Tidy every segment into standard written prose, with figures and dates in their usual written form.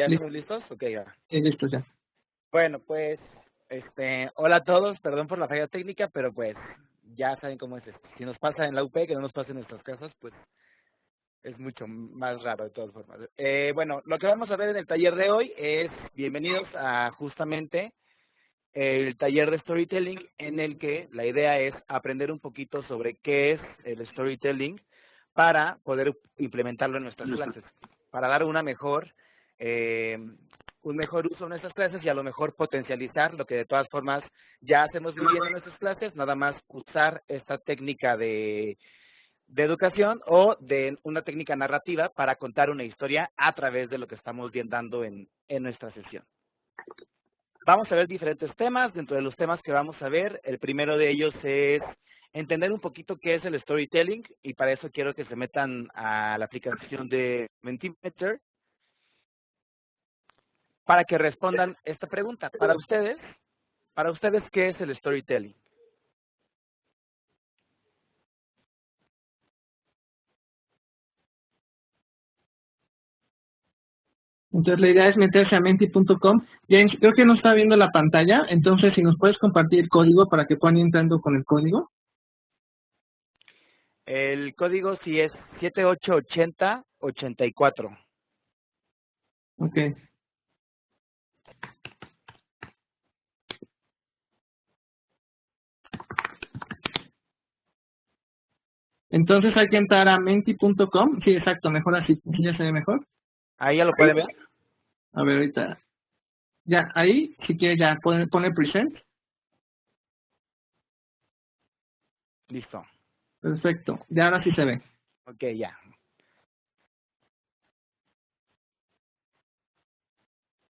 ¿Ya Listo, estamos listos? Ok, va. listo ya. Bueno, pues, hola a todos, perdón por la falla técnica, pero pues, ya saben cómo es esto. Si nos pasa en la UP, que no nos pasa en nuestras casas, pues, es mucho más raro de todas formas. Bueno, lo que vamos a ver en el taller de hoy es, bienvenidos a justamente el taller de storytelling, en el que la idea es aprender un poquito sobre qué es el storytelling para poder implementarlo en nuestras clases, para dar un mejor uso en nuestras clases y a lo mejor potencializar lo que de todas formas ya hacemos muy bien en nuestras clases, nada más usar esta técnica de educación o de una técnica narrativa para contar una historia a través de lo que estamos dando en nuestra sesión. Vamos a ver diferentes temas. Dentro de los temas que vamos a ver, el primero de ellos es entender un poquito qué es el storytelling, y para eso quiero que se metan a la aplicación de Mentimeter para que respondan esta pregunta. Para ustedes, ¿qué es el storytelling? Entonces la idea es meterse a menti.com. James, creo que no está viendo la pantalla, entonces si nos puedes compartir el código para que puedan ir entrando con el código. El código sí es 788084. Ok. Entonces hay que entrar a menti.com. Sí, exacto, mejor así. ¿Sí ya se ve mejor? ¿Ahí ya lo puede ver? A ver, ahorita. Ya, ahí, si quiere ya pone present. Listo. Perfecto. Ya ahora sí se ve. Ok, ya.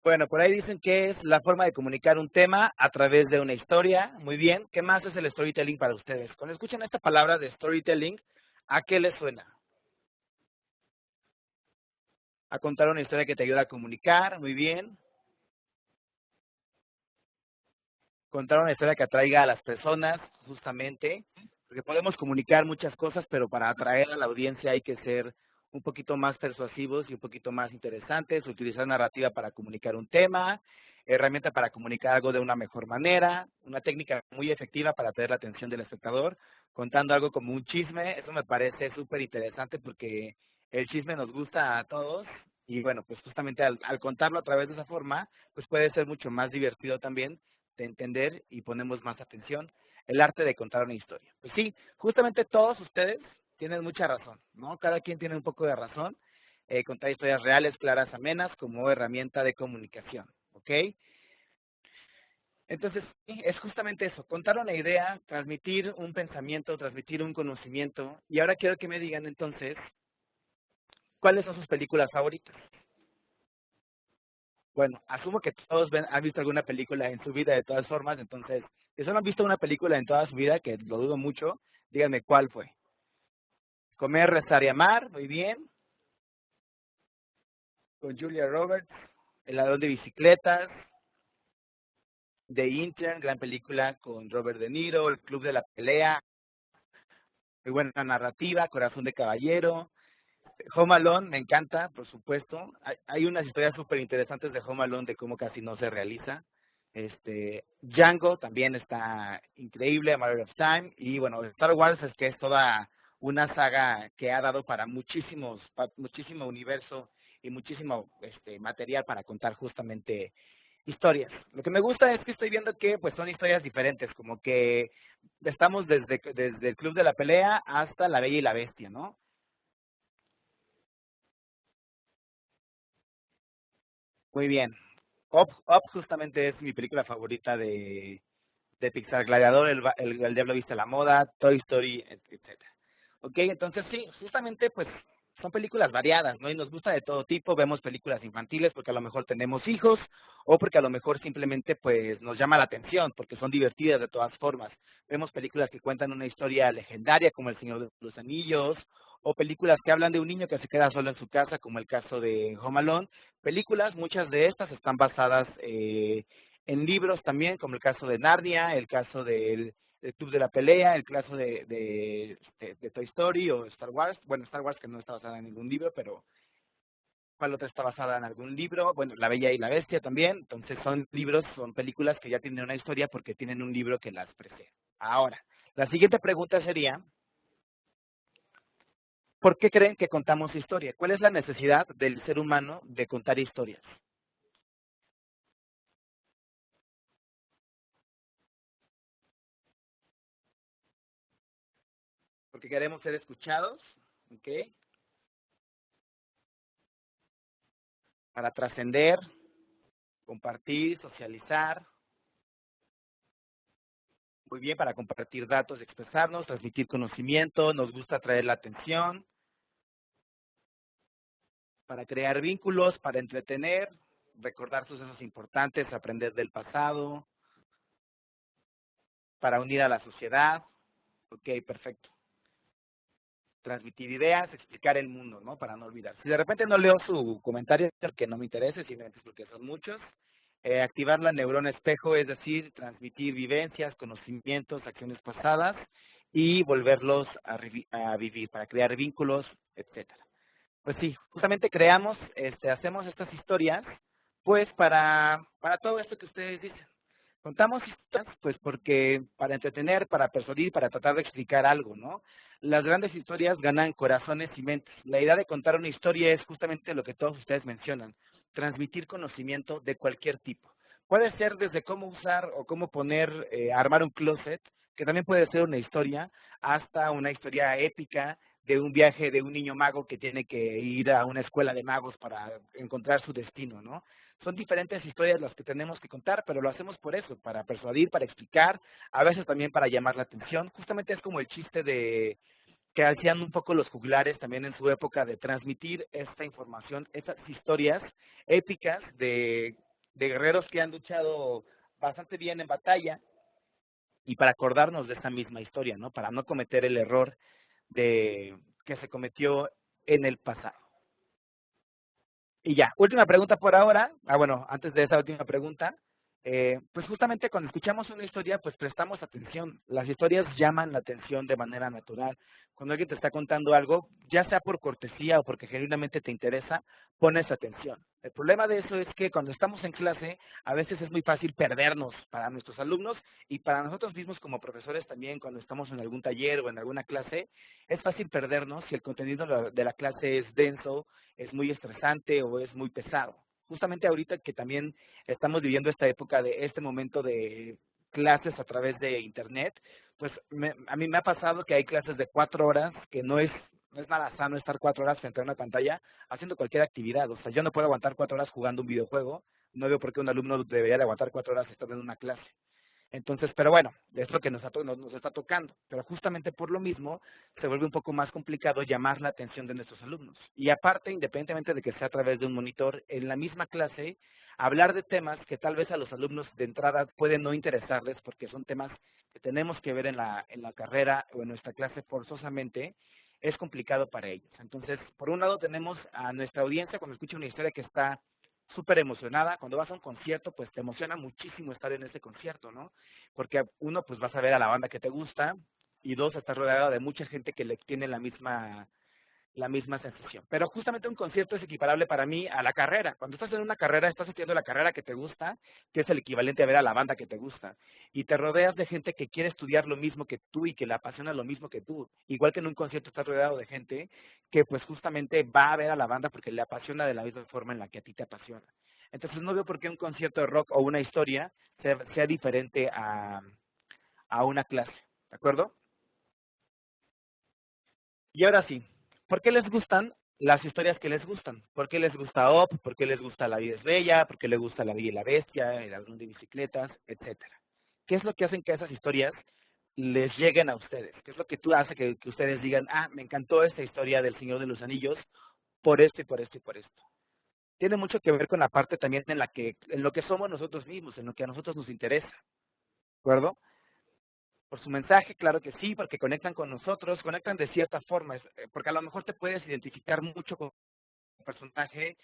Bueno, por ahí dicen que es la forma de comunicar un tema a través de una historia. Muy bien. ¿Qué más es el storytelling para ustedes? Cuando escuchan esta palabra de storytelling, ¿a qué les suena? A contar una historia que te ayuda a comunicar. Muy bien. Contar una historia que atraiga a las personas, justamente. Porque podemos comunicar muchas cosas, pero para atraer a la audiencia hay que ser un poquito más persuasivos y un poquito más interesantes, utilizar narrativa para comunicar un tema, herramienta para comunicar algo de una mejor manera, una técnica muy efectiva para atraer la atención del espectador, contando algo como un chisme. Eso me parece súper interesante porque el chisme nos gusta a todos y bueno, pues justamente al contarlo a través de esa forma, pues puede ser mucho más divertido también de entender y ponemos más atención el arte de contar una historia. Pues sí, justamente todos ustedes tienen mucha razón, ¿no? Cada quien tiene un poco de razón. Contar historias reales, claras, amenas como herramienta de comunicación, ¿ok? Entonces, sí, es justamente eso, contar una idea, transmitir un pensamiento, transmitir un conocimiento. Y ahora quiero que me digan entonces, ¿cuáles son sus películas favoritas? Bueno, asumo que todos han visto alguna película en su vida de todas formas, entonces, si solo han visto una película en toda su vida, que lo dudo mucho, díganme cuál fue. Comer, rezar y amar, muy bien, con Julia Roberts. El ladrón de bicicletas, The Intern, gran película con Robert De Niro. El club de la pelea, muy buena narrativa. Corazón de caballero. Home Alone, me encanta, por supuesto. Hay unas historias súper interesantes de Home Alone de cómo casi no se realiza. Django también está increíble, A Matter of Time. Y bueno, Star Wars es que es toda una saga que ha dado para muchísimo universo y muchísimo material para contar justamente historias. Lo que me gusta es que estoy viendo que pues son historias diferentes, como que estamos desde el Club de la Pelea hasta La Bella y la Bestia, ¿no? Muy bien. Up justamente es mi película favorita de Pixar. Gladiador, el Diablo Viste a la Moda, Toy Story, etcétera. Ok, entonces sí, justamente pues son películas variadas, ¿no? Y nos gusta de todo tipo. Vemos películas infantiles porque a lo mejor tenemos hijos o porque a lo mejor simplemente pues nos llama la atención porque son divertidas de todas formas. Vemos películas que cuentan una historia legendaria como El Señor de los Anillos, o películas que hablan de un niño que se queda solo en su casa, como el caso de Home Alone. Películas, muchas de estas están basadas en libros también, como el caso de Narnia, el caso del Club de la Pelea, el caso de Toy Story o Star Wars. Bueno, Star Wars que no está basada en ningún libro, pero ¿Cuál otra está basada en algún libro? Bueno, La Bella y la Bestia también. Entonces son libros, son películas que ya tienen una historia porque tienen un libro que las precede. Ahora, la siguiente pregunta sería, ¿por qué creen que contamos historia? ¿Cuál es la necesidad del ser humano de contar historias? Porque queremos ser escuchados, ¿ok? Para trascender, compartir, socializar, muy bien, para compartir datos, expresarnos, transmitir conocimiento, nos gusta atraer la atención, para crear vínculos, para entretener, recordar sucesos importantes, aprender del pasado, para unir a la sociedad. Ok, perfecto. Transmitir ideas, explicar el mundo, ¿no? Para no olvidar. Si de repente no leo su comentario, que no me interese, simplemente es porque son muchos. Activar la neurona espejo, es decir, transmitir vivencias, conocimientos, acciones pasadas y volverlos a vivir, para crear vínculos, etcétera. Pues sí, justamente creamos, hacemos estas historias, pues para todo esto que ustedes dicen. Contamos historias, pues porque para entretener, para persuadir, para tratar de explicar algo, ¿no? Las grandes historias ganan corazones y mentes. La idea de contar una historia es justamente lo que todos ustedes mencionan, transmitir conocimiento de cualquier tipo. Puede ser desde cómo usar o cómo poner, armar un closet, que también puede ser una historia, hasta una historia épica de un viaje de un niño mago que tiene que ir a una escuela de magos para encontrar su destino, ¿no? Son diferentes historias las que tenemos que contar, pero lo hacemos por eso, para persuadir, para explicar, a veces también para llamar la atención. Justamente es como el chiste de que hacían un poco los juglares también en su época de transmitir esta información, estas historias épicas de guerreros que han luchado bastante bien en batalla y para acordarnos de esa misma historia, ¿no? Para no cometer el error de que se cometió en el pasado. Y ya, última pregunta por ahora. Bueno, antes de esa última pregunta, pues justamente cuando escuchamos una historia, pues prestamos atención. Las historias llaman la atención de manera natural. Cuando alguien te está contando algo, ya sea por cortesía o porque genuinamente te interesa, pones atención. El problema de eso es que cuando estamos en clase, a veces es muy fácil perdernos para nuestros alumnos y para nosotros mismos como profesores también, cuando estamos en algún taller o en alguna clase, es fácil perdernos si el contenido de la clase es denso, es muy estresante o es muy pesado. Justamente ahorita que también estamos viviendo esta época de este momento de clases a través de internet, pues a mí me ha pasado que hay clases de 4 horas que no es nada sano estar 4 horas frente a una pantalla haciendo cualquier actividad. O sea, yo no puedo aguantar 4 horas jugando un videojuego, no veo por qué un alumno debería de aguantar 4 horas estando en una clase. Entonces, pero bueno, es lo que nos está tocando. Pero justamente por lo mismo se vuelve un poco más complicado llamar la atención de nuestros alumnos. Y aparte, independientemente de que sea a través de un monitor, en la misma clase, hablar de temas que tal vez a los alumnos de entrada pueden no interesarles porque son temas que tenemos que ver en la carrera o en nuestra clase forzosamente, es complicado para ellos. Entonces, por un lado tenemos a nuestra audiencia cuando escucha una historia que está súper emocionada. Cuando vas a un concierto, pues te emociona muchísimo estar en ese concierto, ¿no? Porque uno, pues vas a ver a la banda que te gusta, y dos, estás rodeado de mucha gente que le tiene la misma sensación. Pero justamente un concierto es equiparable para mí a la carrera. Cuando estás en una carrera, estás estudiando la carrera que te gusta, que es el equivalente a ver a la banda que te gusta. Y te rodeas de gente que quiere estudiar lo mismo que tú y que le apasiona lo mismo que tú. Igual que en un concierto estás rodeado de gente que pues justamente va a ver a la banda porque le apasiona de la misma forma en la que a ti te apasiona. Entonces no veo por qué un concierto de rock o una historia sea diferente a una clase. ¿De acuerdo? Y ahora sí, ¿por qué les gustan las historias que les gustan? ¿Por qué les gusta Up? ¿Por qué les gusta La vida es bella? ¿Por qué les gusta La Bella y la Bestia? El ladrón de bicicletas, etcétera? ¿Qué es lo que hacen que esas historias les lleguen a ustedes? ¿Qué es lo que tú hace que ustedes digan, ah, me encantó esta historia del Señor de los Anillos por esto y por esto y por esto? Tiene mucho que ver con la parte también en lo que somos nosotros mismos, en lo que a nosotros nos interesa, ¿de acuerdo? Por su mensaje, claro que sí, porque conectan con nosotros, conectan de cierta forma, porque a lo mejor te puedes identificar mucho con el personaje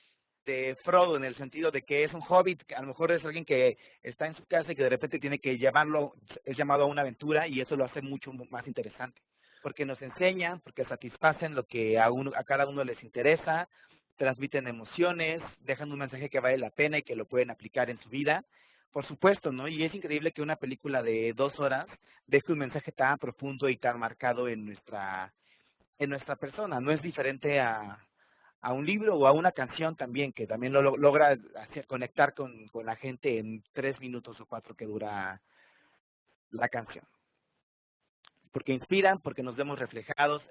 de Frodo en el sentido de que es un hobbit, que a lo mejor es alguien que está en su casa y que de repente tiene que es llamado a una aventura y eso lo hace mucho más interesante, porque nos enseñan, porque satisfacen lo que a cada uno les interesa, transmiten emociones, dejan un mensaje que vale la pena y que lo pueden aplicar en su vida. Por supuesto, ¿no? Y es increíble que una película de 2 horas deje un mensaje tan profundo y tan marcado en nuestra persona. No es diferente a un libro o a una canción también, que también logra conectar con la gente en 3 minutos o 4 que dura la canción. Porque inspiran, porque nos vemos reflejados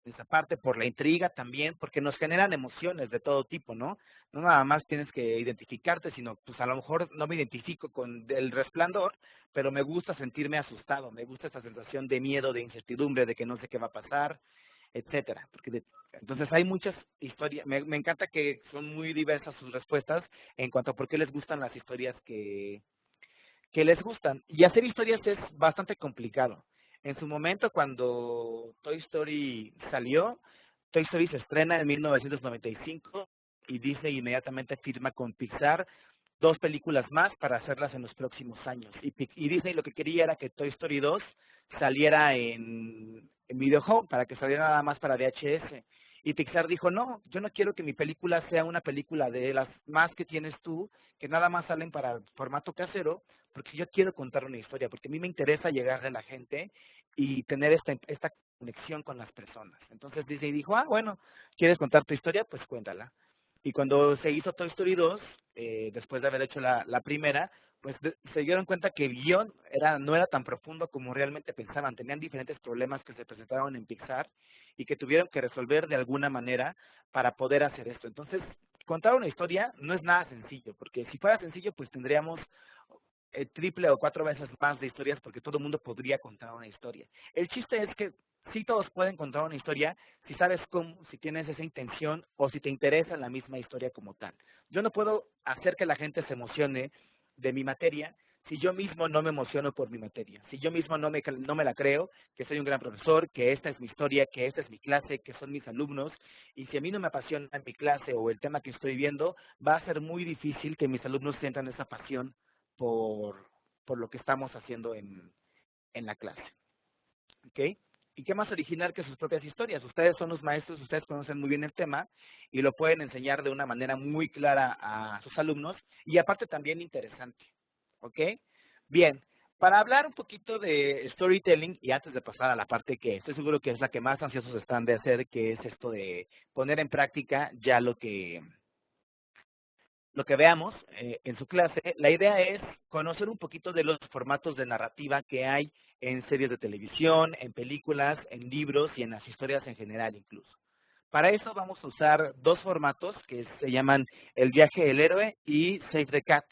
en esa parte, por la intriga también, porque nos generan emociones de todo tipo, ¿no? No nada más tienes que identificarte, sino pues a lo mejor no me identifico con El Resplandor, pero me gusta sentirme asustado, me gusta esa sensación de miedo, de incertidumbre, de que no sé qué va a pasar, etcétera. Entonces hay muchas historias, me encanta que son muy diversas sus respuestas en cuanto a por qué les gustan las historias que les gustan. Y hacer historias es bastante complicado. En su momento, cuando Toy Story salió, Toy Story se estrena en 1995 y Disney inmediatamente firma con Pixar 2 películas más para hacerlas en los próximos años. Y Disney lo que quería era que Toy Story 2 saliera en Video Home, para que saliera nada más para VHS. Y Pixar dijo, no, yo no quiero que mi película sea una película de las más que tienes tú, que nada más salen para formato casero, porque yo quiero contar una historia, porque a mí me interesa llegarle a la gente y tener esta conexión con las personas. Entonces Disney dijo, ah, bueno, ¿quieres contar tu historia? Pues cuéntala. Y cuando se hizo Toy Story 2, después de haber hecho la primera, pues se dieron cuenta que el guión no era tan profundo como realmente pensaban. Tenían diferentes problemas que se presentaron en Pixar y que tuvieron que resolver de alguna manera para poder hacer esto. Entonces, contar una historia no es nada sencillo, porque si fuera sencillo, pues tendríamos triple o 4 veces más de historias, porque todo el mundo podría contar una historia. El chiste es que sí todos pueden contar una historia si sabes cómo, si tienes esa intención o si te interesa la misma historia como tal. Yo no puedo hacer que la gente se emocione de mi materia si yo mismo no me emociono por mi materia, si yo mismo no me la creo, que soy un gran profesor, que esta es mi historia, que esta es mi clase, que son mis alumnos, y si a mí no me apasiona mi clase o el tema que estoy viendo, va a ser muy difícil que mis alumnos sientan esa pasión por, por lo que estamos haciendo en la clase. ¿Ok? ¿Y qué más original que sus propias historias? Ustedes son los maestros, ustedes conocen muy bien el tema y lo pueden enseñar de una manera muy clara a sus alumnos y aparte también interesante. ¿Ok? Bien, para hablar un poquito de storytelling y antes de pasar a la parte que estoy seguro que es la que más ansiosos están de hacer, que es esto de poner en práctica ya lo que veamos en su clase, la idea es conocer un poquito de los formatos de narrativa que hay en series de televisión, en películas, en libros y en las historias en general incluso. Para eso vamos a usar 2 formatos que se llaman El viaje del héroe y Save the Cat.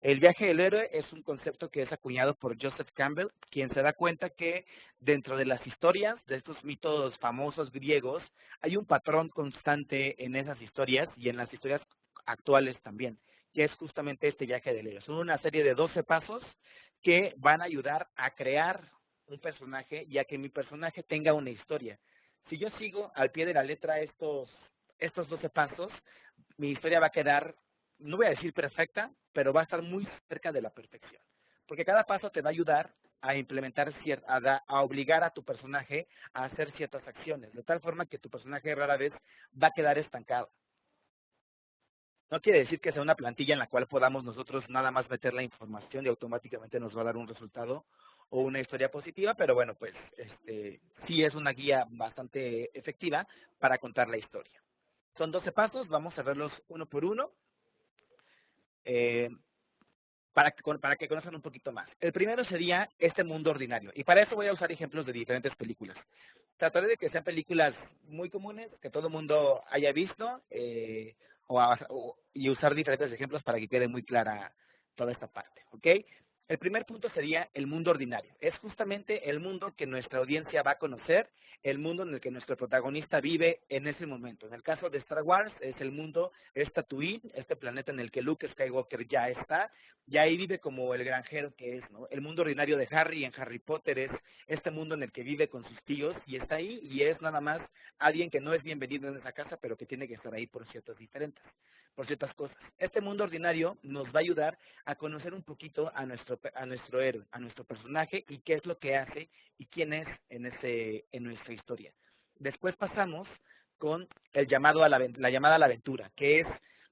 El viaje del héroe es un concepto que es acuñado por Joseph Campbell, quien se da cuenta que dentro de las historias, de estos mitos famosos griegos, hay un patrón constante en esas historias y en las historias actuales también, que es justamente este viaje del héroe. Son una serie de 12 pasos que van a ayudar a crear un personaje y a que mi personaje tenga una historia. Si yo sigo al pie de la letra estos 12 pasos, mi historia va a quedar, no voy a decir perfecta, pero va a estar muy cerca de la perfección. Porque cada paso te va a ayudar a implementar, a obligar a tu personaje a hacer ciertas acciones, de tal forma que tu personaje rara vez va a quedar estancado. No quiere decir que sea una plantilla en la cual podamos nosotros nada más meter la información y automáticamente nos va a dar un resultado o una historia positiva, pero bueno, pues sí es una guía bastante efectiva para contar la historia. Son 12 pasos, vamos a verlos uno por uno eh, para que conozcan un poquito más. El primero sería este mundo ordinario, y para eso voy a usar ejemplos de diferentes películas. Trataré de que sean películas muy comunes, que todo el mundo haya visto, y usar diferentes ejemplos para que quede muy clara toda esta parte, ¿ok? El primer punto sería el mundo ordinario. Es justamente el mundo que nuestra audiencia va a conocer, el mundo en el que nuestro protagonista vive en ese momento. En el caso de Star Wars, es el mundo, es Tatooine, este planeta en el que Luke Skywalker ya está, y ahí vive como el granjero que es, ¿no? El mundo ordinario de Harry en Harry Potter es este mundo en el que vive con sus tíos y está ahí y es nada más alguien que no es bienvenido en esa casa, pero que tiene que estar ahí por ciertas cosas. Este mundo ordinario nos va a ayudar a conocer un poquito a nuestro héroe, a nuestro personaje y qué es lo que hace y quién es en nuestra historia. Después pasamos con el llamado a la llamada a la aventura, que es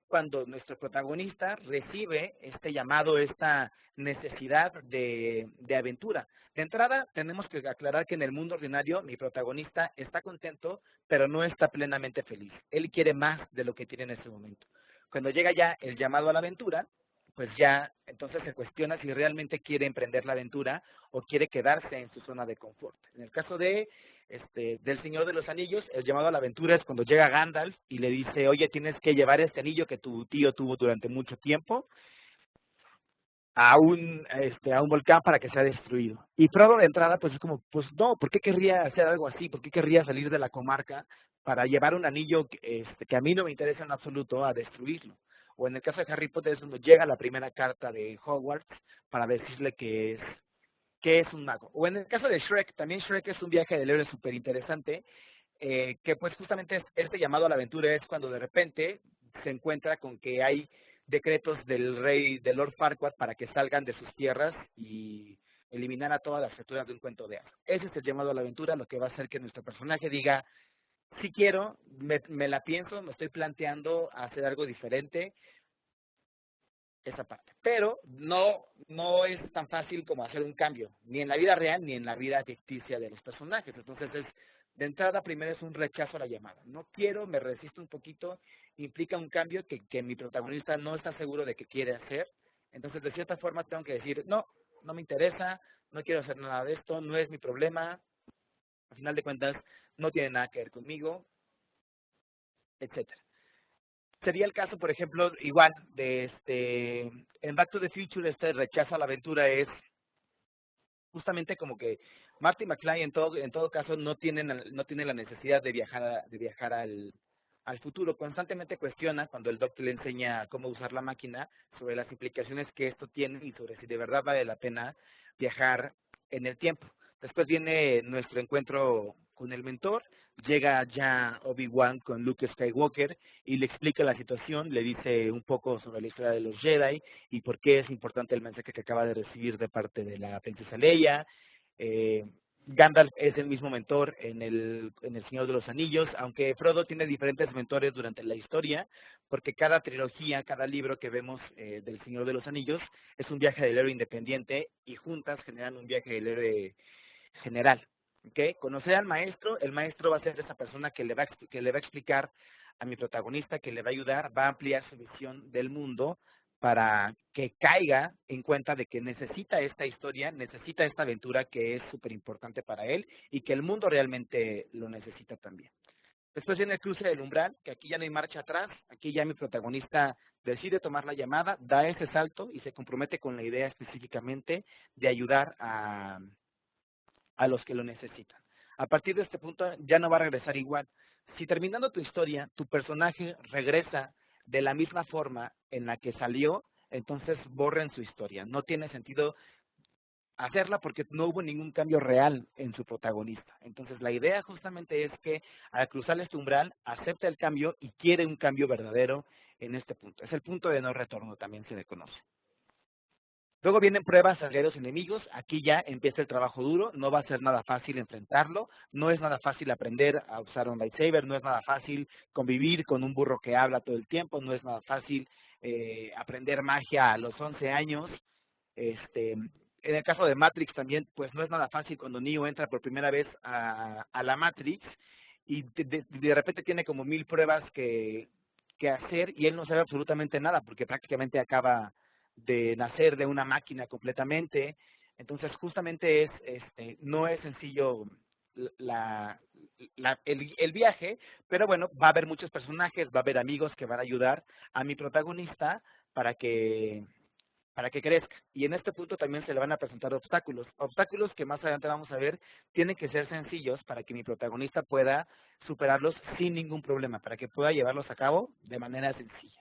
cuando nuestro protagonista recibe este llamado, esta necesidad de aventura. De entrada, tenemos que aclarar que en el mundo ordinario mi protagonista está contento, pero no está plenamente feliz. Él quiere más de lo que tiene en ese momento. Cuando llega ya el llamado a la aventura, pues ya entonces se cuestiona si realmente quiere emprender la aventura o quiere quedarse en su zona de confort. En el caso de del Señor de los Anillos, el llamado a la aventura es cuando llega Gandalf y le dice, oye, tienes que llevar este anillo que tu tío tuvo durante mucho tiempo a un volcán para que sea destruido. Y Frodo de entrada, pues es como, pues no, ¿por qué querría hacer algo así? ¿Por qué querría salir de la comarca para llevar un anillo que a mí no me interesa en absoluto a destruirlo? O en el caso de Harry Potter es cuando llega la primera carta de Hogwarts para decirle que es un mago. O en el caso de Shrek, también Shrek es un viaje del héroe súper interesante, que pues justamente este llamado a la aventura es cuando de repente se encuentra con que hay decretos del rey, de Lord Farquaad, para que salgan de sus tierras y eliminar a todas las criaturas de un cuento de hadas. Ese es el llamado a la aventura, lo que va a hacer que nuestro personaje diga, si quiero, me la pienso, me estoy planteando hacer algo diferente, esa parte. Pero no es tan fácil como hacer un cambio, ni en la vida real ni en la vida ficticia de los personajes. Entonces, de entrada, primero es un rechazo a la llamada. No quiero, me resisto un poquito, implica un cambio que mi protagonista no está seguro de que quiere hacer. Entonces, de cierta forma, tengo que decir, no, no me interesa, no quiero hacer nada de esto, no es mi problema, al final de cuentas, no tiene nada que ver conmigo, etcétera. Sería el caso, por ejemplo, igual, en Back to the Future, este rechazo a la aventura es justamente como que Marty McFly en todo caso no tiene la necesidad de viajar al futuro. Constantemente cuestiona cuando el Doctor le enseña cómo usar la máquina sobre las implicaciones que esto tiene y sobre si de verdad vale la pena viajar en el tiempo. Después viene nuestro encuentro con el mentor, llega ya Obi-Wan con Luke Skywalker y le explica la situación, le dice un poco sobre la historia de los Jedi y por qué es importante el mensaje que acaba de recibir de parte de la princesa Leia. Eh, Gandalf es el mismo mentor en el Señor de los Anillos, aunque Frodo tiene diferentes mentores durante la historia, porque cada trilogía, cada libro que vemos del Señor de los Anillos es un viaje del héroe independiente y juntas generan un viaje del héroe general. ¿Okay? Conocer al maestro, el maestro va a ser esa persona que le va a explicar a mi protagonista, que le va a ayudar, va a ampliar su visión del mundo para que caiga en cuenta de que necesita esta historia, necesita esta aventura que es súper importante para él y que el mundo realmente lo necesita también. Después viene el cruce del umbral, que aquí ya no hay marcha atrás, aquí ya mi protagonista decide tomar la llamada, da ese salto y se compromete con la idea específicamente de ayudar a los que lo necesitan. A partir de este punto ya no va a regresar igual. Si terminando tu historia, tu personaje regresa de la misma forma en la que salió, entonces borren su historia. No tiene sentido hacerla porque no hubo ningún cambio real en su protagonista. Entonces la idea justamente es que al cruzar este umbral acepta el cambio y quiere un cambio verdadero en este punto. Es el punto de no retorno, también se le conoce. Luego vienen pruebas, aliados enemigos. Aquí ya empieza el trabajo duro. No va a ser nada fácil enfrentarlo. No es nada fácil aprender a usar un lightsaber. No es nada fácil convivir con un burro que habla todo el tiempo. No es nada fácil aprender magia a los 11 años. En el caso de Matrix también, pues no es nada fácil cuando Neo entra por primera vez a la Matrix y de repente tiene como 1000 pruebas que hacer y él no sabe absolutamente nada porque prácticamente acaba de nacer de una máquina completamente. Entonces, justamente no es sencillo el viaje, pero bueno, va a haber muchos personajes, va a haber amigos que van a ayudar a mi protagonista para que crezca. Y en este punto también se le van a presentar obstáculos. Obstáculos que más adelante vamos a ver, tienen que ser sencillos para que mi protagonista pueda superarlos sin ningún problema, para que pueda llevarlos a cabo de manera sencilla.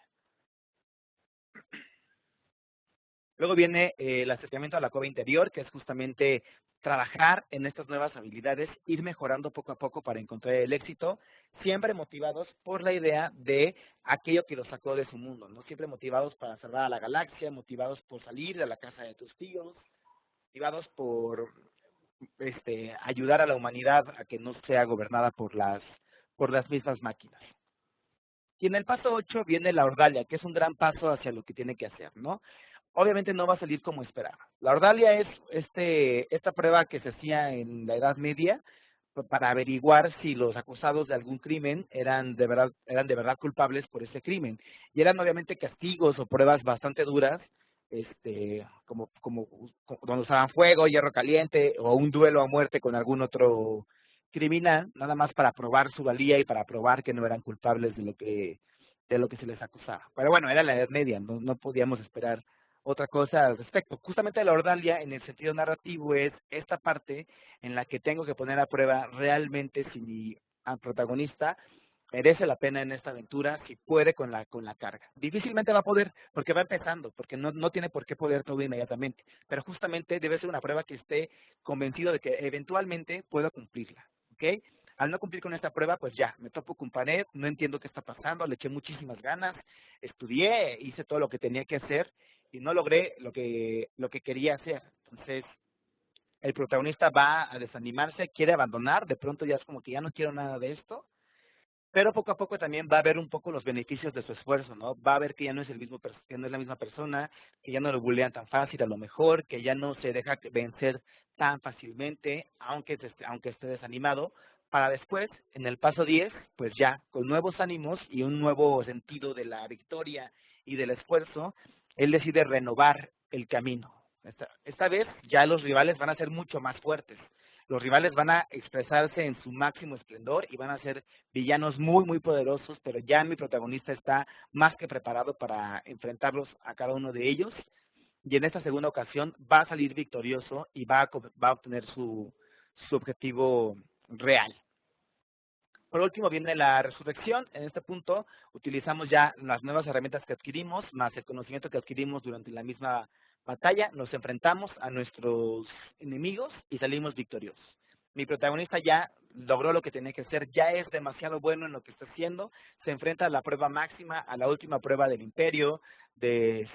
Luego viene el acercamiento a la cueva interior, que es justamente trabajar en estas nuevas habilidades, ir mejorando poco a poco para encontrar el éxito, siempre motivados por la idea de aquello que los sacó de su mundo, ¿no? Siempre motivados para salvar a la galaxia, motivados por salir de la casa de tus tíos, motivados por ayudar a la humanidad a que no sea gobernada por por las mismas máquinas. Y en el paso 8 viene la ordalia, que es un gran paso hacia lo que tiene que hacer, ¿no? Obviamente no va a salir como esperaba. La ordalia es esta prueba que se hacía en la Edad Media para averiguar si los acusados de algún crimen eran de verdad culpables por ese crimen. Y eran obviamente castigos o pruebas bastante duras, como donde usaban fuego, hierro caliente o un duelo a muerte con algún otro criminal, nada más para probar su valía y para probar que no eran culpables de lo que se les acusaba. Pero bueno, era la Edad Media, no podíamos esperar otra cosa al respecto. Justamente la ordalia, en el sentido narrativo, es esta parte en la que tengo que poner a prueba realmente si mi protagonista merece la pena en esta aventura, si puede con la carga. Difícilmente va a poder, porque va empezando, porque no tiene por qué poder todo inmediatamente, pero justamente debe ser una prueba que esté convencido de que eventualmente puedo cumplirla, ¿ok? Al no cumplir con esta prueba, pues ya, me topo con pared, no entiendo qué está pasando, le eché muchísimas ganas, estudié, hice todo lo que tenía que hacer y no logré lo que quería hacer. Entonces, el protagonista va a desanimarse, quiere abandonar, de pronto ya es como que ya no quiero nada de esto, pero poco a poco también va a ver un poco los beneficios de su esfuerzo, ¿no? Va a ver que ya no es que no es la misma persona, que ya no lo bulean tan fácil a lo mejor, que ya no se deja vencer tan fácilmente, aunque esté desanimado, para después, en el paso 10, pues ya, con nuevos ánimos y un nuevo sentido de la victoria y del esfuerzo, él decide renovar el camino. Esta vez ya los rivales van a ser mucho más fuertes. Los rivales van a expresarse en su máximo esplendor y van a ser villanos muy, muy poderosos, pero ya mi protagonista está más que preparado para enfrentarlos a cada uno de ellos. Y en esta segunda ocasión va a salir victorioso y va a obtener su objetivo real. Por último viene la resurrección. En este punto utilizamos ya las nuevas herramientas que adquirimos, más el conocimiento que adquirimos durante la misma batalla. Nos enfrentamos a nuestros enemigos y salimos victoriosos. Mi protagonista ya logró lo que tenía que hacer, ya es demasiado bueno en lo que está haciendo, se enfrenta a la prueba máxima, a la última prueba del imperio, de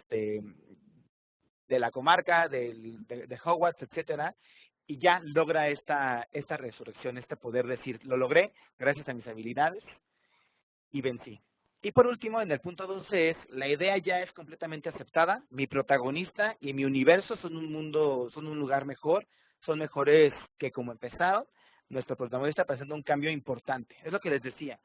la comarca, de Hogwarts, etcétera, y ya logra esta resurrección, este poder decir, lo logré gracias a mis habilidades y vencí. Y por último, en el punto 12 es, la idea ya es completamente aceptada, mi protagonista y mi universo son un lugar mejor, son mejores que como empezaron, nuestro protagonista presenta un cambio importante. Es lo que les decía,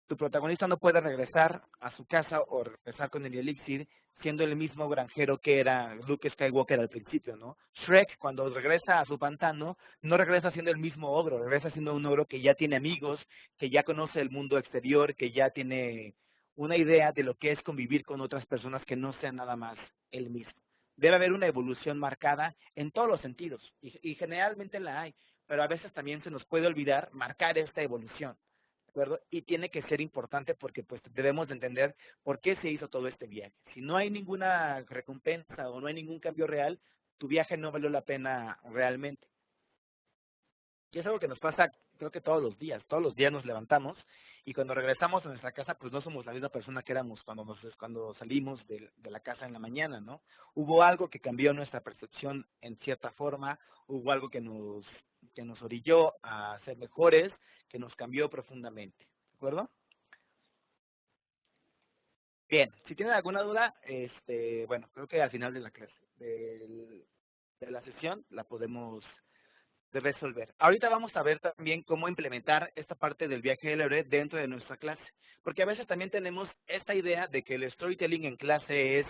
tu protagonista no puede regresar a su casa o regresar con el elixir siendo el mismo granjero que era Luke Skywalker al principio, ¿no? Shrek, cuando regresa a su pantano, no regresa siendo el mismo ogro, regresa siendo un ogro que ya tiene amigos, que ya conoce el mundo exterior, que ya tiene una idea de lo que es convivir con otras personas que no sean nada más él mismo. Debe haber una evolución marcada en todos los sentidos, y generalmente la hay, pero a veces también se nos puede olvidar marcar esta evolución. ¿De acuerdo? Y tiene que ser importante porque pues debemos de entender por qué se hizo todo este viaje. Si no hay ninguna recompensa o no hay ningún cambio real, tu viaje no valió la pena realmente. Y es algo que nos pasa creo que todos los días nos levantamos y cuando regresamos a nuestra casa pues no somos la misma persona que éramos cuando salimos de la casa en la mañana, ¿no? Hubo algo que cambió nuestra percepción en cierta forma, hubo algo que nos orilló a ser mejores, que nos cambió profundamente, ¿de acuerdo? Bien, si tienen alguna duda, bueno, creo que al final de la clase, de la sesión, la podemos de resolver. Ahorita vamos a ver también cómo implementar esta parte del viaje del héroe dentro de nuestra clase, porque a veces también tenemos esta idea de que el storytelling en clase es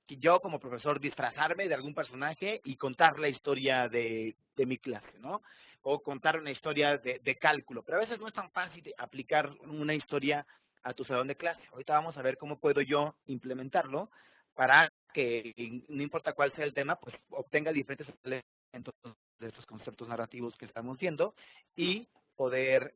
que yo como profesor disfrazarme de algún personaje y contar la historia de mi clase, ¿no? O contar una historia de cálculo, pero a veces no es tan fácil de aplicar una historia a tu salón de clase. Ahorita vamos a ver cómo puedo yo implementarlo para que, no importa cuál sea el tema, pues obtenga diferentes elementos de estos conceptos narrativos que estamos viendo y poder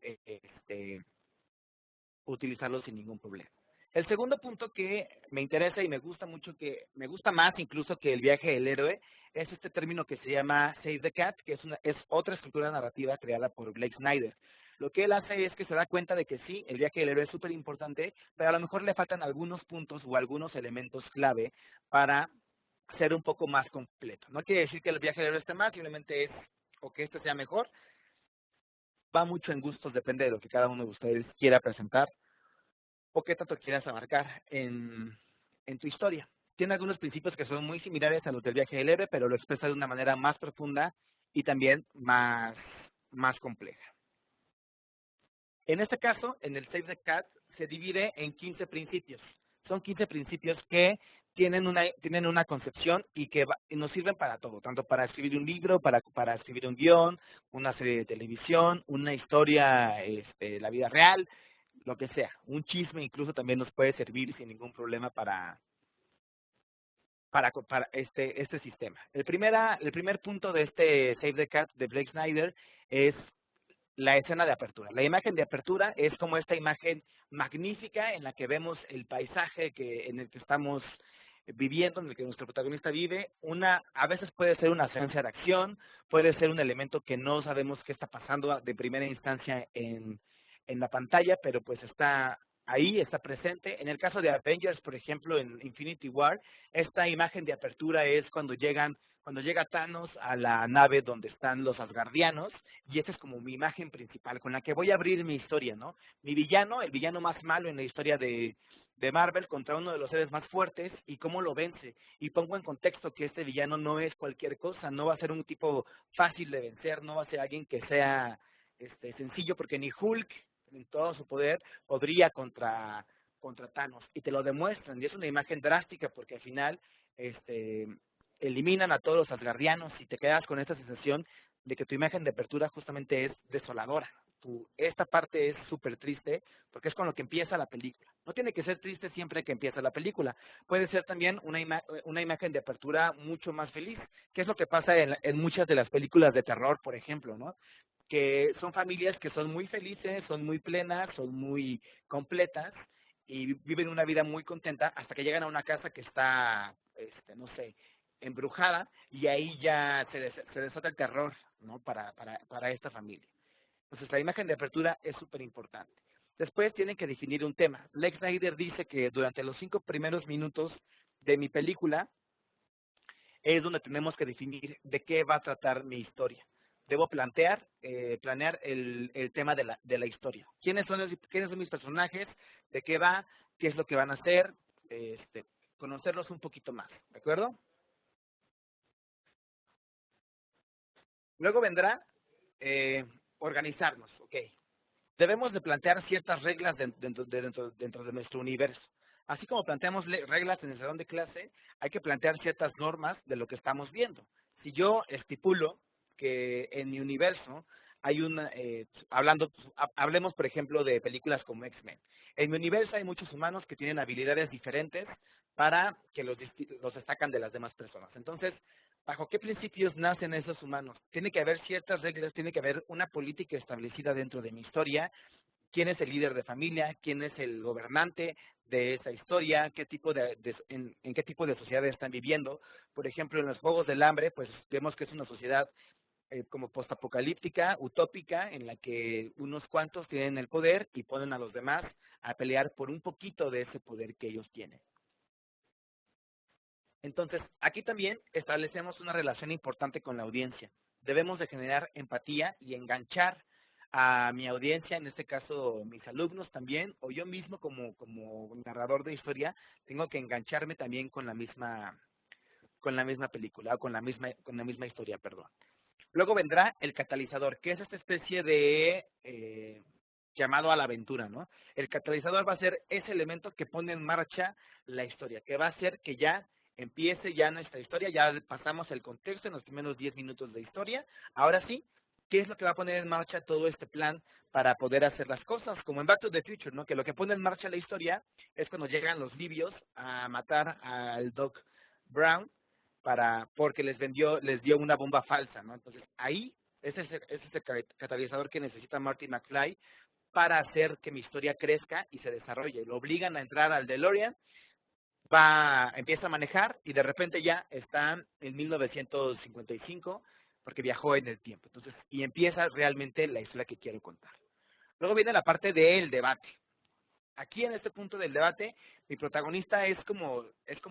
utilizarlos sin ningún problema. El segundo punto que me interesa y me gusta mucho, que me gusta más incluso que el viaje del héroe, es este término que se llama Save the Cat, que es otra estructura narrativa creada por Blake Snyder. Lo que él hace es que se da cuenta de que sí, el viaje del héroe es súper importante, pero a lo mejor le faltan algunos puntos o algunos elementos clave para ser un poco más completo. No quiere decir que el viaje del héroe esté mal, simplemente es o que este sea mejor, va mucho en gustos, depende de lo que cada uno de ustedes quiera presentar o qué tanto quieras abarcar en tu historia. Tiene algunos principios que son muy similares a los del viaje del héroe, pero lo expresa de una manera más profunda y también más compleja. En este caso, en el Save the Cat, se divide en 15 principios. Son 15 principios que tienen una concepción y que nos sirven para todo, tanto para escribir un libro, para escribir un guión, una serie de televisión, una historia, la vida real, lo que sea. Un chisme incluso también nos puede servir sin ningún problema para este sistema. El primer punto de este Save the Cat de Blake Snyder es la escena de apertura. La imagen de apertura es como esta imagen magnífica en la que vemos el paisaje en el que estamos viviendo, en el que nuestro protagonista vive. A veces puede ser una secuencia de acción, puede ser un elemento que no sabemos qué está pasando de primera instancia en la pantalla, pero pues está ahí, está presente. En el caso de Avengers, por ejemplo, en Infinity War, esta imagen de apertura es cuando llega Thanos a la nave donde están los asgardianos, y esta es como mi imagen principal, con la que voy a abrir mi historia, ¿no? Mi villano, el villano más malo en la historia de Marvel, contra uno de los seres más fuertes, y cómo lo vence. Y pongo en contexto que este villano no es cualquier cosa, no va a ser un tipo fácil de vencer, no va a ser alguien que sea sencillo, porque ni Hulk, en todo su poder, podría contra Thanos. Y te lo demuestran, y es una imagen drástica, porque al final, eliminan a todos los asgardianos y te quedas con esta sensación de que tu imagen de apertura justamente es desoladora. Esta parte es súper triste porque es con lo que empieza la película. No tiene que ser triste siempre que empieza la película. Puede ser también una imagen de apertura mucho más feliz, que es lo que pasa en muchas de las películas de terror, por ejemplo, ¿no? Que son familias que son muy felices, son muy plenas, son muy completas y viven una vida muy contenta hasta que llegan a una casa que está, no sé, embrujada, y ahí ya se desata el terror, ¿no? Para esta familia. Entonces la imagen de apertura es súper importante. Después tienen que definir un tema. Lex Snyder dice que durante los 5 primeros minutos de mi película es donde tenemos que definir de qué va a tratar mi historia. Debo planear el tema de la historia. ¿Quiénes son mis personajes? ¿De qué va? ¿Qué es lo que van a hacer? Conocerlos un poquito más, ¿de acuerdo? Luego vendrá organizarnos, ¿ok? Debemos de plantear ciertas reglas dentro de nuestro universo. Así como planteamos reglas en el salón de clase, hay que plantear ciertas normas de lo que estamos viendo. Si yo estipulo que en mi universo hay hablemos por ejemplo de películas como X-Men. En mi universo hay muchos humanos que tienen habilidades diferentes para que los destacan de las demás personas. Entonces, ¿bajo qué principios nacen esos humanos? Tiene que haber ciertas reglas, tiene que haber una política establecida dentro de mi historia. ¿Quién es el líder de familia? ¿Quién es el gobernante de esa historia? ¿En qué tipo de sociedad están viviendo? Por ejemplo, en los Juegos del Hambre, pues vemos que es una sociedad como postapocalíptica, utópica, en la que unos cuantos tienen el poder y ponen a los demás a pelear por un poquito de ese poder que ellos tienen. Entonces, aquí también establecemos una relación importante con la audiencia. Debemos de generar empatía y enganchar a mi audiencia, en este caso mis alumnos también, o yo mismo como narrador de historia, tengo que engancharme también con la misma película, o con la misma historia, perdón. Luego vendrá el catalizador, que es esta especie de llamado a la aventura, ¿no? El catalizador va a ser ese elemento que pone en marcha la historia, que va a hacer que ya empiece ya nuestra historia, ya pasamos el contexto en los primeros 10 minutos de historia. Ahora sí, ¿qué es lo que va a poner en marcha todo este plan para poder hacer las cosas? Como en Back to the Future, ¿no? Que lo que pone en marcha la historia es cuando llegan los libios a matar al Doc Brown porque les dio una bomba falsa, ¿no? Entonces ahí ese es el catalizador que necesita Marty McFly para hacer que mi historia crezca y se desarrolle. Lo obligan a entrar al DeLorean, empieza a manejar y de repente ya está en 1955 porque viajó en el tiempo. Entonces, y empieza realmente la historia que quiero contar. Luego viene la parte del debate. Aquí en este punto del debate, mi protagonista es como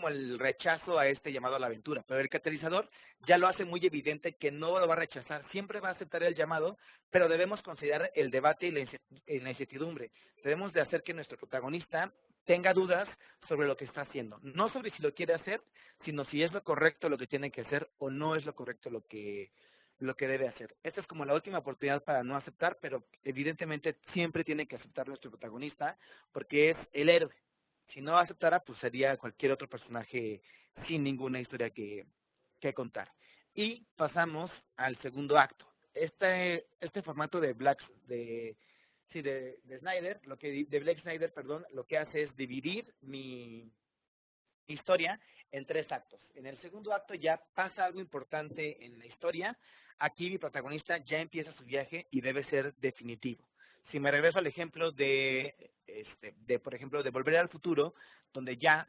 el rechazo a este llamado a la aventura, pero el catalizador ya lo hace muy evidente que no lo va a rechazar, siempre va a aceptar el llamado, pero debemos considerar el debate y la incertidumbre. Debemos de hacer que nuestro protagonista tenga dudas sobre lo que está haciendo, no sobre si lo quiere hacer, sino si es lo correcto lo que tiene que hacer o no es lo correcto lo que debe hacer. Esta es como la última oportunidad para no aceptar, pero evidentemente siempre tiene que aceptar nuestro protagonista porque es el héroe. Si no aceptara, pues sería cualquier otro personaje sin ninguna historia que contar. Y pasamos al segundo acto. Este formato de de Snyder, de Blake Snyder, perdón, lo que hace es dividir mi historia en 3 actos. En el segundo acto ya pasa algo importante en la historia. Aquí mi protagonista ya empieza su viaje y debe ser definitivo. Si me regreso al ejemplo por ejemplo, de Volver al Futuro, donde ya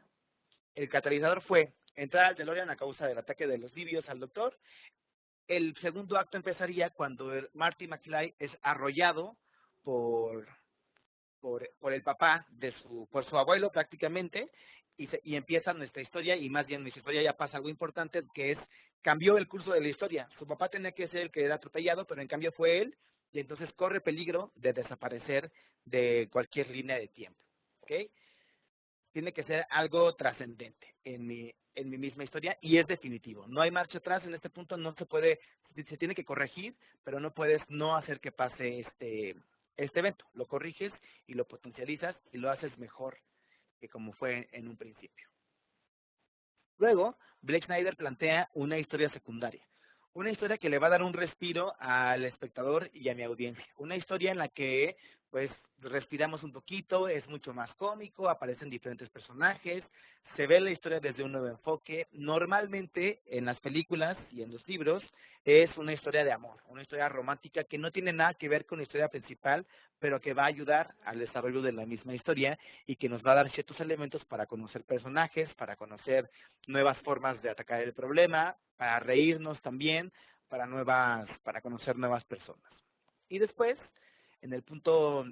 el catalizador fue entrar al DeLorean a causa del ataque de los libios al doctor, el segundo acto empezaría cuando Marty McFly es arrollado por por el papá por su abuelo prácticamente, y empieza nuestra historia, y más bien nuestra historia ya pasa algo importante, que es, cambió el curso de la historia. Su papá tenía que ser el que era atropellado, pero en cambio fue él, y entonces corre peligro de desaparecer de cualquier línea de tiempo. ¿Ok? Tiene que ser algo trascendente en mi misma historia, y es definitivo. No hay marcha atrás en este punto, no se puede, se tiene que corregir, pero no puedes no hacer que pase este evento. Lo corriges y lo potencializas y lo haces mejor que como fue en un principio. Luego, Blake Snyder plantea una historia secundaria. Una historia que le va a dar un respiro al espectador y a mi audiencia. Una historia en la que, pues, respiramos un poquito, es mucho más cómico, aparecen diferentes personajes, se ve la historia desde un nuevo enfoque. Normalmente, en las películas y en los libros, es una historia de amor, una historia romántica que no tiene nada que ver con la historia principal, pero que va a ayudar al desarrollo de la misma historia y que nos va a dar ciertos elementos para conocer personajes, para conocer nuevas formas de atacar el problema, para reírnos también, para conocer nuevas personas. Y después, en el punto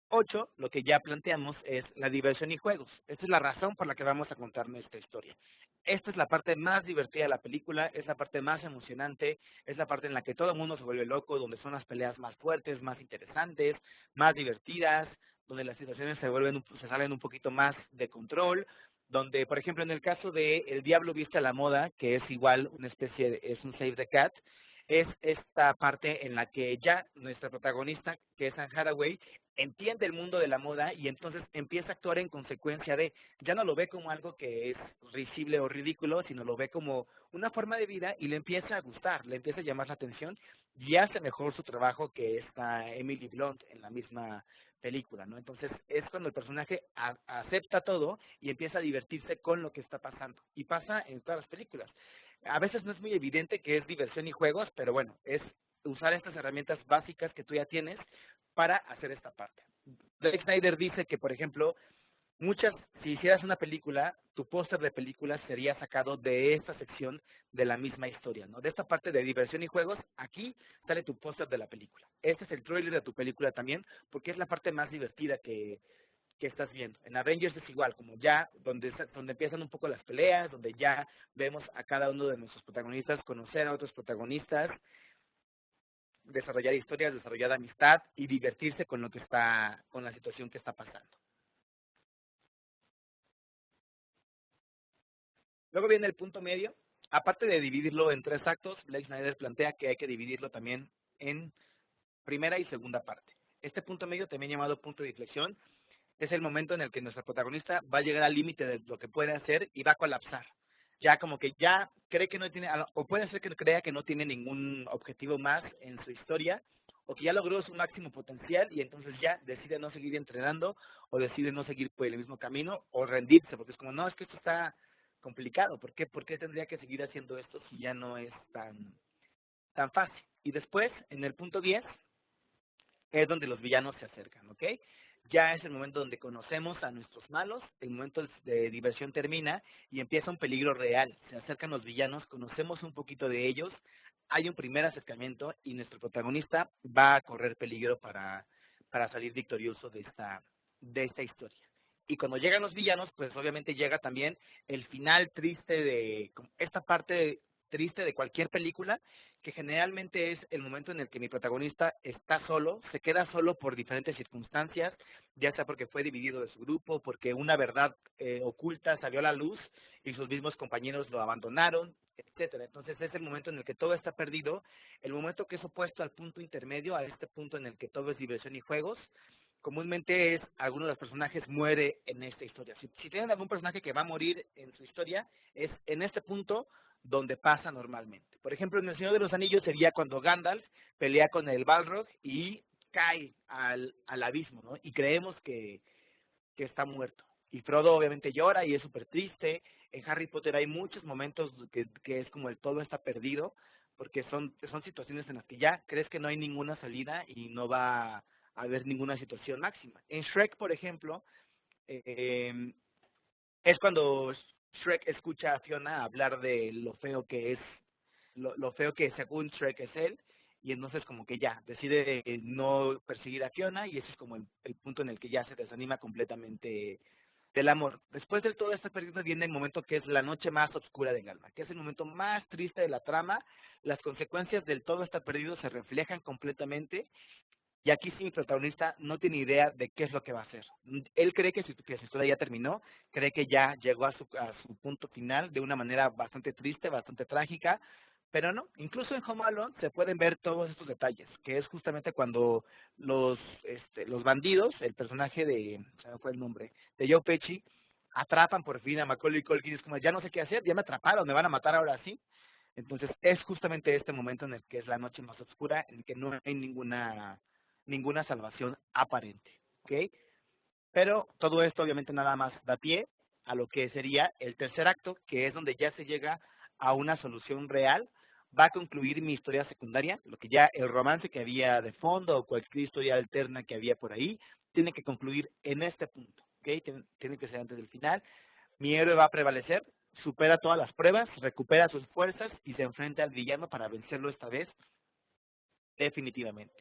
8, lo que ya planteamos es la diversión y juegos. Esta es la razón por la que vamos a contar nuestra historia. Esta es la parte más divertida de la película, es la parte más emocionante, es la parte en la que todo el mundo se vuelve loco, donde son las peleas más fuertes, más interesantes, más divertidas, donde las situaciones se salen un poquito más de control, donde, por ejemplo, en el caso de El Diablo Viste a la Moda, que es igual una especie es un Save the Cat, es esta parte en la que ya nuestra protagonista, que es Anne Hathaway, entiende el mundo de la moda y entonces empieza a actuar en consecuencia ya no lo ve como algo que es risible o ridículo, sino lo ve como una forma de vida y le empieza a gustar, le empieza a llamar la atención y hace mejor su trabajo que esta Emily Blunt en la misma película, ¿no? Entonces es cuando el personaje acepta todo y empieza a divertirse con lo que está pasando, y pasa en todas las películas. A veces no es muy evidente que es diversión y juegos, pero bueno, es usar estas herramientas básicas que tú ya tienes para hacer esta parte. Zack Snyder dice que, por ejemplo, si hicieras una película, tu póster de película sería sacado de esta sección de la misma historia, ¿no? De esta parte de diversión y juegos, aquí sale tu póster de la película. Este es el trailer de tu película también, porque es la parte más divertida que estás viendo. En Avengers es igual, como ya donde empiezan un poco las peleas, donde ya vemos a cada uno de nuestros protagonistas, conocer a otros protagonistas, desarrollar historias, desarrollar amistad y divertirse con con la situación que está pasando. Luego viene el punto medio. Aparte de dividirlo en 3 actos, Blake Snyder plantea que hay que dividirlo también en primera y segunda parte. Este punto medio, también llamado punto de inflexión, es el momento en el que nuestra protagonista va a llegar al límite de lo que puede hacer y va a colapsar. Ya como que ya cree que no tiene, o puede ser que crea que no tiene ningún objetivo más en su historia, o que ya logró su máximo potencial y entonces ya decide no seguir entrenando, o decide no seguir por el mismo camino, o rendirse, porque es como, no, es que esto está complicado, ¿por qué tendría que seguir haciendo esto si ya no es tan fácil? Y después, en el punto 10, es donde los villanos se acercan, ¿ok? Ya es el momento donde conocemos a nuestros malos, el momento de diversión termina y empieza un peligro real. Se acercan los villanos, conocemos un poquito de ellos, hay un primer acercamiento y nuestro protagonista va a correr peligro para salir victorioso de de esta historia. Y cuando llegan los villanos, pues obviamente llega también el final triste de esta parte triste de cualquier película, que generalmente es el momento en el que mi protagonista está solo, se queda solo por diferentes circunstancias, ya sea porque fue dividido de su grupo, porque una verdad oculta salió a la luz y sus mismos compañeros lo abandonaron, etcétera. Entonces es el momento en el que todo está perdido, el momento que es opuesto al punto intermedio, a este punto en el que todo es diversión y juegos. Comúnmente es alguno de los personajes muere en esta historia. Si tienen algún personaje que va a morir en su historia, es en este punto donde pasa normalmente. Por ejemplo, en El Señor de los Anillos sería cuando Gandalf pelea con el Balrog y cae al abismo, ¿no? Y creemos que está muerto. Y Frodo obviamente llora y es súper triste. En Harry Potter hay muchos momentos que es como el todo está perdido, porque son situaciones en las que ya crees que no hay ninguna salida y no va a haber ninguna situación máxima. En Shrek, por ejemplo, es cuando Shrek escucha a Fiona hablar de lo feo que es, lo feo que según Shrek es él, y entonces como que ya decide no perseguir a Fiona, y ese es como el punto en el que ya se desanima completamente del amor. Después de todo este periodo viene el momento que es la noche más oscura del alma, que es el momento más triste de la trama. Las consecuencias del todo está perdido se reflejan completamente, y aquí sí mi protagonista no tiene idea de qué es lo que va a hacer. Él cree que su historia ya terminó, cree que ya llegó a su punto final de una manera bastante triste, bastante trágica, pero no. Incluso en Home Alone se pueden ver todos estos detalles, que es justamente cuando los bandidos, el personaje de, se me fue el nombre, de Joe Pesci, atrapan por fin a Macaulay Culkin, es como, ya no sé qué hacer, ya me atraparon, me van a matar ahora sí. Entonces es justamente este momento en el que es la noche más oscura, en el que no hay ninguna salvación aparente, ¿ok? Pero todo esto obviamente nada más da pie a lo que sería el tercer acto, que es donde ya se llega a una solución real. Va a concluir mi historia secundaria, lo que ya el romance que había de fondo o cualquier historia alterna que había por ahí, tiene que concluir en este punto, ¿ok? Tiene que ser antes del final. Mi héroe va a prevalecer, supera todas las pruebas, recupera sus fuerzas y se enfrenta al villano para vencerlo esta vez definitivamente.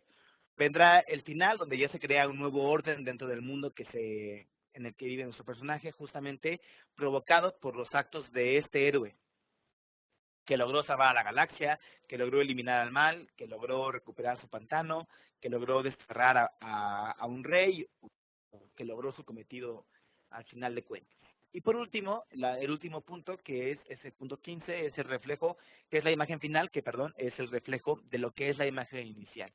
Vendrá el final, donde ya se crea un nuevo orden dentro del mundo en el que vive nuestro personaje, justamente provocado por los actos de este héroe, que logró salvar a la galaxia, que logró eliminar al mal, que logró recuperar su pantano, que logró desterrar a un rey, que logró su cometido al final de cuentas. Y por último, el último punto, que es el punto 15, es el reflejo, que es la imagen final, que perdón, es el reflejo de lo que es la imagen inicial.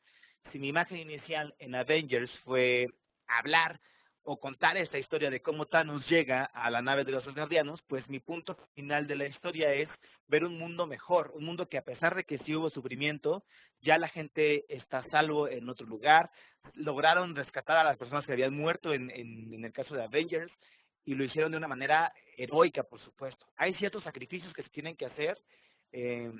Si mi imagen inicial en Avengers fue hablar o contar esta historia de cómo Thanos llega a la nave de los Asgardianos, pues mi punto final de la historia es ver un mundo mejor, un mundo que a pesar de que sí hubo sufrimiento, ya la gente está a salvo en otro lugar, lograron rescatar a las personas que habían muerto en el caso de Avengers, y lo hicieron de una manera heroica, por supuesto. Hay ciertos sacrificios que se tienen que hacer, eh,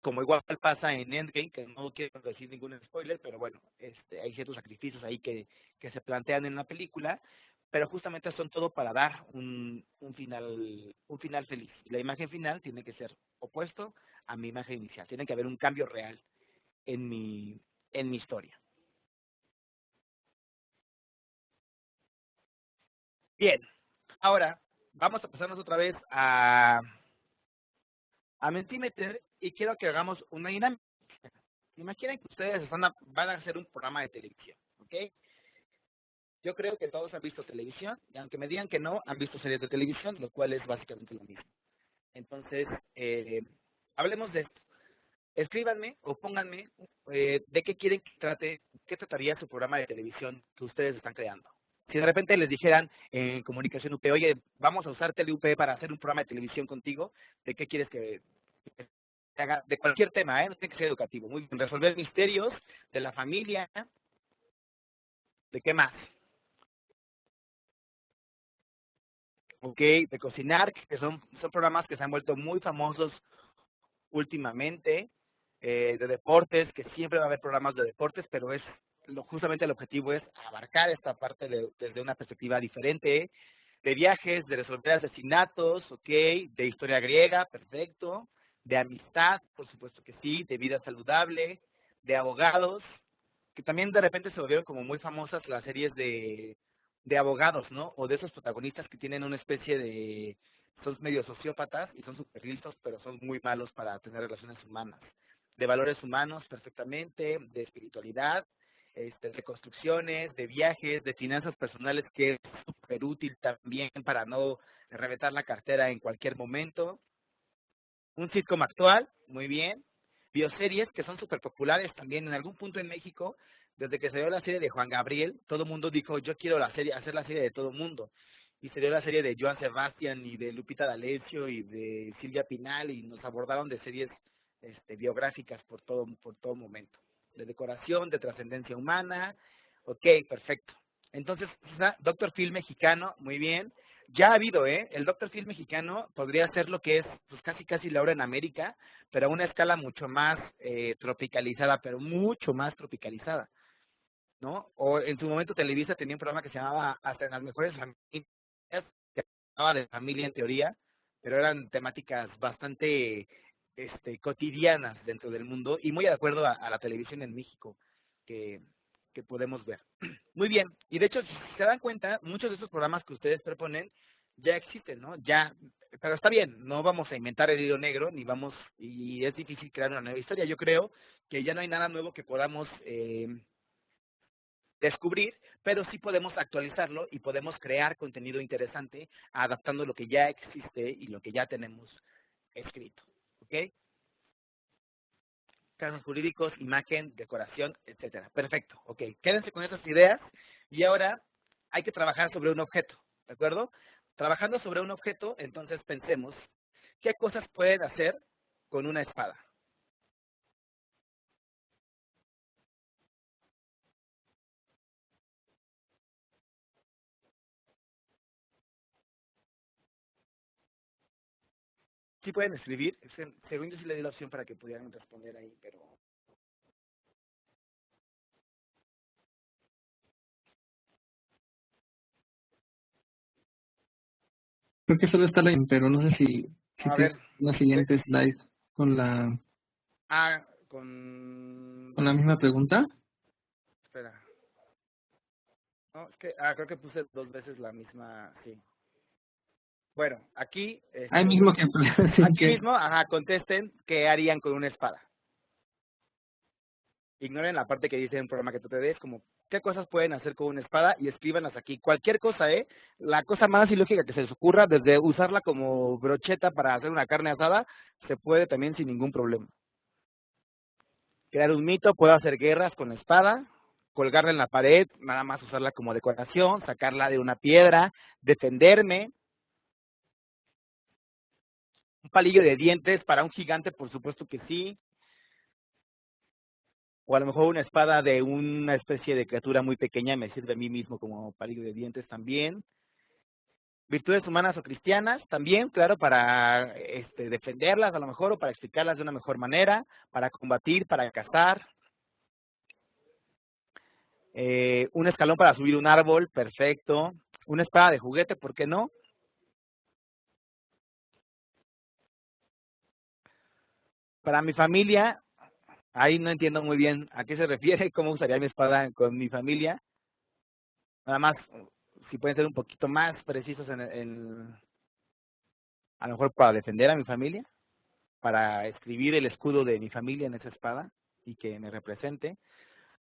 como igual pasa en Endgame, que no quiero decir ningún spoiler, pero bueno, hay ciertos sacrificios ahí que se plantean en la película, pero justamente son todo para dar un final feliz. La imagen final tiene que ser opuesto a mi imagen inicial, tiene que haber un cambio real en mi historia. Bien, ahora vamos a pasarnos otra vez a Mentimeter, y quiero que hagamos una dinámica. Imaginen que ustedes van a hacer un programa de televisión, ¿ok? Yo creo que todos han visto televisión, y aunque me digan que no, han visto series de televisión, lo cual es básicamente lo mismo. Entonces, hablemos de esto. Escríbanme o pónganme de qué quieren que trate, qué trataría su programa de televisión que ustedes están creando. Si de repente les dijeran en Comunicación UP, oye, vamos a usar TeleUP para hacer un programa de televisión contigo, ¿de qué quieres que haga? De cualquier tema, no tiene que ser educativo. Muy bien, resolver misterios de la familia, ¿de qué más? Ok, de cocinar, que son programas que se han vuelto muy famosos últimamente, de deportes, que siempre va a haber programas de deportes, pero justamente el objetivo es abarcar esta parte desde una perspectiva diferente, de viajes, de resolver asesinatos, ok, de historia griega, perfecto, de amistad, por supuesto que sí, de vida saludable, de abogados, que también de repente se volvieron como muy famosas las series de abogados, ¿no? O de esos protagonistas que tienen una especie de, son medio sociópatas y son súper listos, pero son muy malos para tener relaciones humanas. De valores humanos perfectamente, de espiritualidad, de construcciones, de viajes, de finanzas personales, que es súper útil también para no reventar la cartera en cualquier momento. Un sitcom actual, muy bien. Bioseries, que son súper populares también en algún punto en México. Desde que salió la serie de Juan Gabriel, todo el mundo dijo, yo quiero la serie, hacer la serie de todo el mundo. Y salió la serie de Joan Sebastián y de Lupita D'Alessio y de Silvia Pinal y nos abordaron de series biográficas por todo momento. De decoración, de trascendencia humana. Ok, perfecto. Entonces, Doctor Phil mexicano, muy bien. Ya ha habido, el Doctor Phil mexicano podría ser lo que es pues casi la hora en América, pero a una escala mucho más tropicalizada, pero mucho más tropicalizada, ¿no? O en su momento Televisa tenía un programa que se llamaba Hasta en las mejores familias, que hablaba de familia en teoría, pero eran temáticas bastante cotidianas dentro del mundo y muy de acuerdo a la televisión en México que podemos ver. Muy bien, y de hecho, si se dan cuenta, muchos de esos programas que ustedes proponen ya existen, ¿no? Ya, pero está bien, no vamos a inventar el hilo negro, ni vamos, y es difícil crear una nueva historia. Yo creo que ya no hay nada nuevo que podamos descubrir, pero sí podemos actualizarlo y podemos crear contenido interesante adaptando lo que ya existe y lo que ya tenemos escrito, ¿ok? Casos jurídicos, imagen, decoración, etcétera. Perfecto, ok. Quédense con esas ideas y ahora hay que trabajar sobre un objeto, ¿de acuerdo? Trabajando sobre un objeto, entonces pensemos, ¿qué cosas pueden hacer con una espada? Sí pueden escribir, según yo sí le di la opción para que pudieran responder ahí, pero... Creo que solo está la, pero no sé si A tienes ver, una siguiente slide con con la ¿dónde? misma pregunta. Espera. No, es que, creo que puse 2 veces la misma, sí. Bueno, aquí, Ahí mismo que sin aquí que mismo, contesten qué harían con una espada. Ignoren la parte que dice en un programa que tú te des, como qué cosas pueden hacer con una espada y escríbanlas aquí. Cualquier cosa, la cosa más ilógica que se les ocurra, desde usarla como brocheta para hacer una carne asada, se puede también sin ningún problema. Crear un mito, puedo hacer guerras con la espada, colgarla en la pared, nada más usarla como decoración, sacarla de una piedra, defenderme. Un palillo de dientes para un gigante, por supuesto que sí. O a lo mejor una espada de una especie de criatura muy pequeña me sirve a mí mismo como palillo de dientes también. Virtudes humanas o cristianas también, claro, para defenderlas a lo mejor o para explicarlas de una mejor manera, para combatir, para cazar. Un escalón para subir un árbol, perfecto. Una espada de juguete, ¿por qué no? Para mi familia, ahí no entiendo muy bien a qué se refiere, cómo usaría mi espada con mi familia. Nada más, si pueden ser un poquito más precisos a lo mejor para defender a mi familia, para escribir el escudo de mi familia en esa espada y que me represente.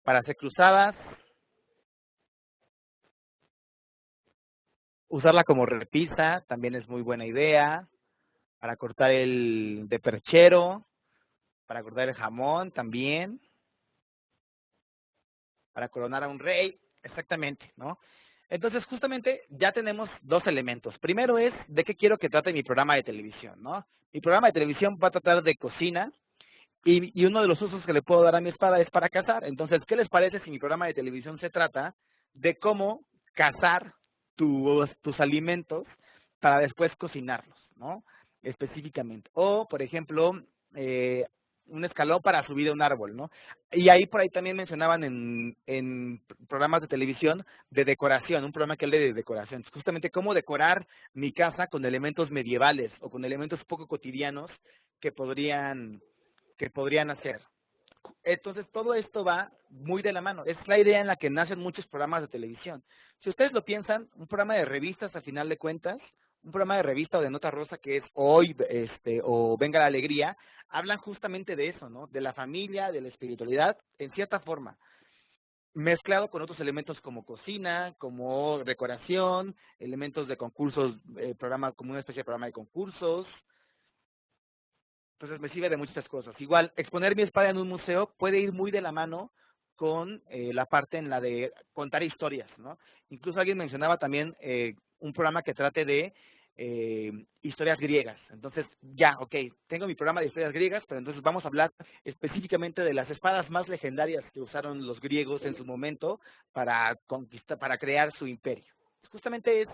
Para hacer cruzadas, usarla como repisa también es muy buena idea. Para cortar el de perchero, para cortar el jamón también. Para coronar a un rey, exactamente, ¿no? Entonces, justamente ya tenemos 2 elementos. Primero es de qué quiero que trate mi programa de televisión, ¿no? Mi programa de televisión va a tratar de cocina y uno de los usos que le puedo dar a mi espada es para cazar. Entonces, ¿qué les parece si mi programa de televisión se trata de cómo cazar tus alimentos para después cocinarlos, ¿no? Específicamente. O, por ejemplo, un escalón para subir a un árbol, ¿no? Y ahí por ahí también mencionaban en programas de televisión de decoración, un programa que hable de decoración. Justamente cómo decorar mi casa con elementos medievales o con elementos poco cotidianos que podrían hacer. Entonces, todo esto va muy de la mano. Es la idea en la que nacen muchos programas de televisión. Si ustedes lo piensan, un programa de revistas, a final de cuentas, un programa de revista o de nota rosa que es Hoy, o Venga la Alegría, hablan justamente de eso, ¿no? De la familia, de la espiritualidad, en cierta forma, mezclado con otros elementos como cocina, como decoración, elementos de concursos, programa, como una especie de programa de concursos. Entonces me sirve de muchas cosas. Igual, exponer mi espada en un museo puede ir muy de la mano con la parte en la de contar historias, ¿no? Incluso alguien mencionaba también un programa que trate de historias griegas. Entonces, ya, ok, tengo mi programa de historias griegas, pero entonces vamos a hablar específicamente de las espadas más legendarias que usaron los griegos en su momento para conquistar, para crear su imperio. Justamente es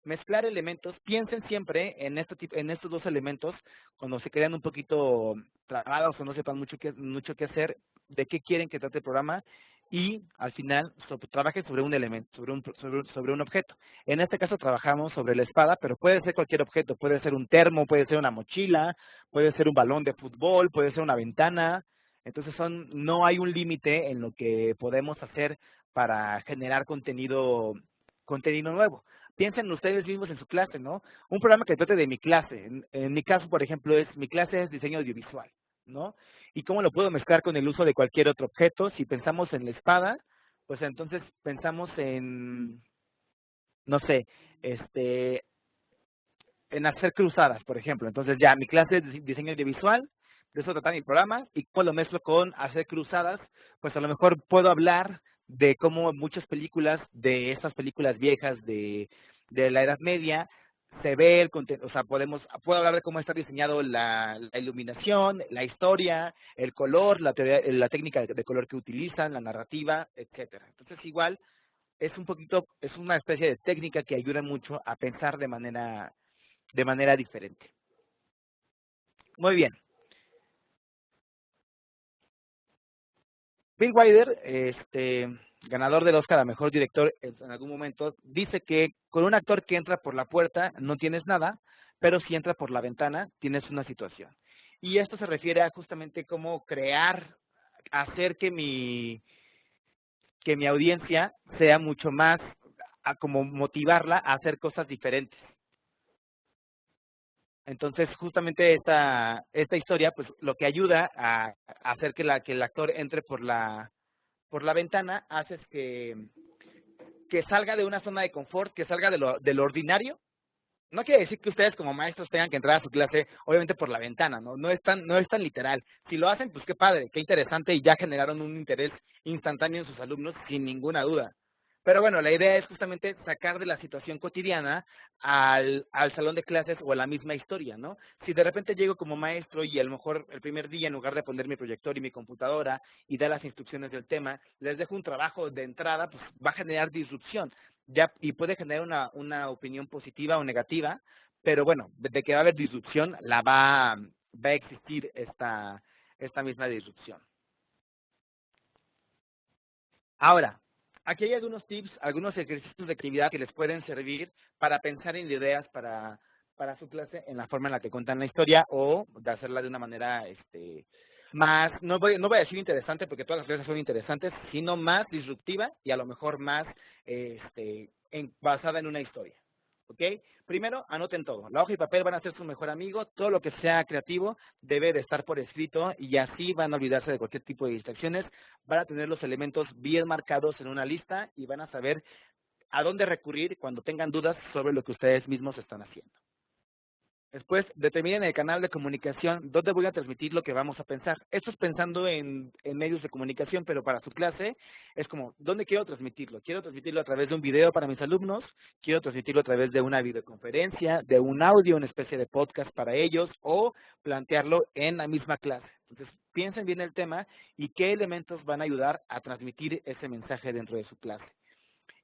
mezclar elementos. Piensen siempre en en estos dos elementos cuando se quedan un poquito trabados o no sepan mucho qué hacer, de qué quieren que trate el programa, y al final trabajen sobre un elemento, sobre un objeto. En este caso trabajamos sobre la espada, pero puede ser cualquier objeto, puede ser un termo, puede ser una mochila, puede ser un balón de fútbol, puede ser una ventana. Entonces no hay un límite en lo que podemos hacer para generar contenido nuevo. Piensen ustedes mismos en su clase, ¿no? Un programa que trate de mi clase. En mi caso, por ejemplo, mi clase es diseño audiovisual, ¿no? ¿Y cómo lo puedo mezclar con el uso de cualquier otro objeto? Si pensamos en la espada, pues entonces pensamos en, no sé, en hacer cruzadas, por ejemplo. Entonces ya, mi clase es diseño audiovisual, de eso trata mi programa, y cómo lo mezclo con hacer cruzadas, pues a lo mejor puedo hablar de cómo muchas películas, de estas películas viejas de la Edad Media, se ve el contenido, o sea, puedo hablar de cómo está diseñado la iluminación, la historia, el color, la técnica de color que utilizan, la narrativa, etcétera. Entonces igual es una especie de técnica que ayuda mucho a pensar de manera diferente. Muy bien. Bill Wilder, ganador del Oscar a Mejor Director en algún momento, dice que con un actor que entra por la puerta no tienes nada, pero si entra por la ventana tienes una situación. Y esto se refiere a justamente cómo crear, hacer que mi audiencia sea mucho más, a como motivarla a hacer cosas diferentes. Entonces, justamente esta historia, pues lo que ayuda a hacer que el actor entre por la ventana, hace que salga de una zona de confort, que salga de lo ordinario. No quiere decir que ustedes como maestros tengan que entrar a su clase, obviamente por la ventana, ¿no? No es tan literal. Si lo hacen, pues qué padre, qué interesante, y ya generaron un interés instantáneo en sus alumnos, sin ninguna duda. Pero bueno, la idea es justamente sacar de la situación cotidiana al salón de clases o a la misma historia, ¿no? Si de repente llego como maestro y a lo mejor el primer día, en lugar de poner mi proyector y mi computadora y dar las instrucciones del tema, les dejo un trabajo de entrada, pues va a generar disrupción. Ya, y puede generar una opinión positiva o negativa, pero bueno, de que va a haber disrupción, va a existir esta misma disrupción. Ahora, aquí hay algunos tips, algunos ejercicios de actividad que les pueden servir para pensar en ideas para su clase en la forma en la que cuentan la historia, o de hacerla de una manera más, no voy a decir interesante porque todas las clases son interesantes, sino más disruptiva y a lo mejor más basada en una historia. ¿Ok? Primero, anoten todo. La hoja y papel van a ser su mejor amigo. Todo lo que sea creativo debe de estar por escrito, y así van a olvidarse de cualquier tipo de distracciones. Van a tener los elementos bien marcados en una lista y van a saber a dónde recurrir cuando tengan dudas sobre lo que ustedes mismos están haciendo. Después, determinen el canal de comunicación donde voy a transmitir lo que vamos a pensar. Esto es pensando en medios de comunicación, pero para su clase es como, ¿dónde quiero transmitirlo? Quiero transmitirlo a través de un video para mis alumnos, quiero transmitirlo a través de una videoconferencia, de un audio, una especie de podcast para ellos, o plantearlo en la misma clase. Entonces, piensen bien el tema y qué elementos van a ayudar a transmitir ese mensaje dentro de su clase.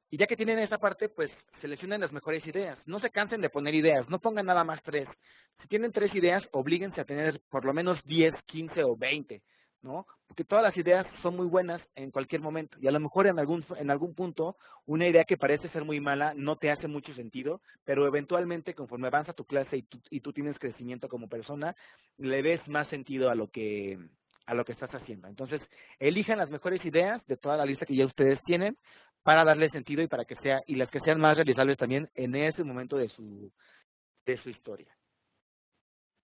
Y ya que tienen esa parte, pues seleccionen las mejores ideas. No se cansen de poner ideas, no pongan nada más 3. Si tienen 3 ideas, oblíguense a tener por lo menos 10, 15 o 20, ¿no? Porque todas las ideas son muy buenas en cualquier momento. Y a lo mejor en algún punto, una idea que parece ser muy mala no te hace mucho sentido, pero eventualmente, conforme avanza tu clase y tú tienes crecimiento como persona, le ves más sentido a lo que estás haciendo. Entonces, elijan las mejores ideas de toda la lista que ya ustedes tienen para darle sentido y para que sea, y las que sean más realizables también en ese momento de su historia.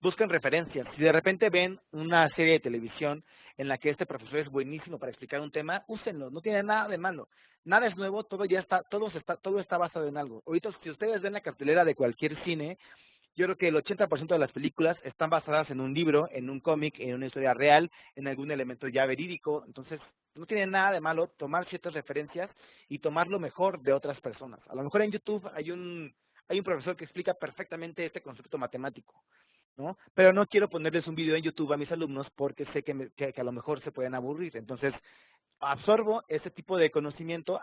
Busquen referencias. Si de repente ven una serie de televisión en la que este profesor es buenísimo para explicar un tema, úsenlo, no tiene nada de malo. Nada es nuevo, todo ya está, todo está basado en algo. Ahorita, si ustedes ven la cartelera de cualquier cine, yo creo que el 80% de las películas están basadas en un libro, en un cómic, en una historia real, en algún elemento ya verídico. Entonces, no tiene nada de malo tomar ciertas referencias y tomar lo mejor de otras personas. A lo mejor en YouTube hay un profesor que explica perfectamente este concepto matemático, ¿no? Pero no quiero ponerles un video en YouTube a mis alumnos porque sé que a lo mejor se pueden aburrir. Entonces, absorbo ese tipo de conocimiento,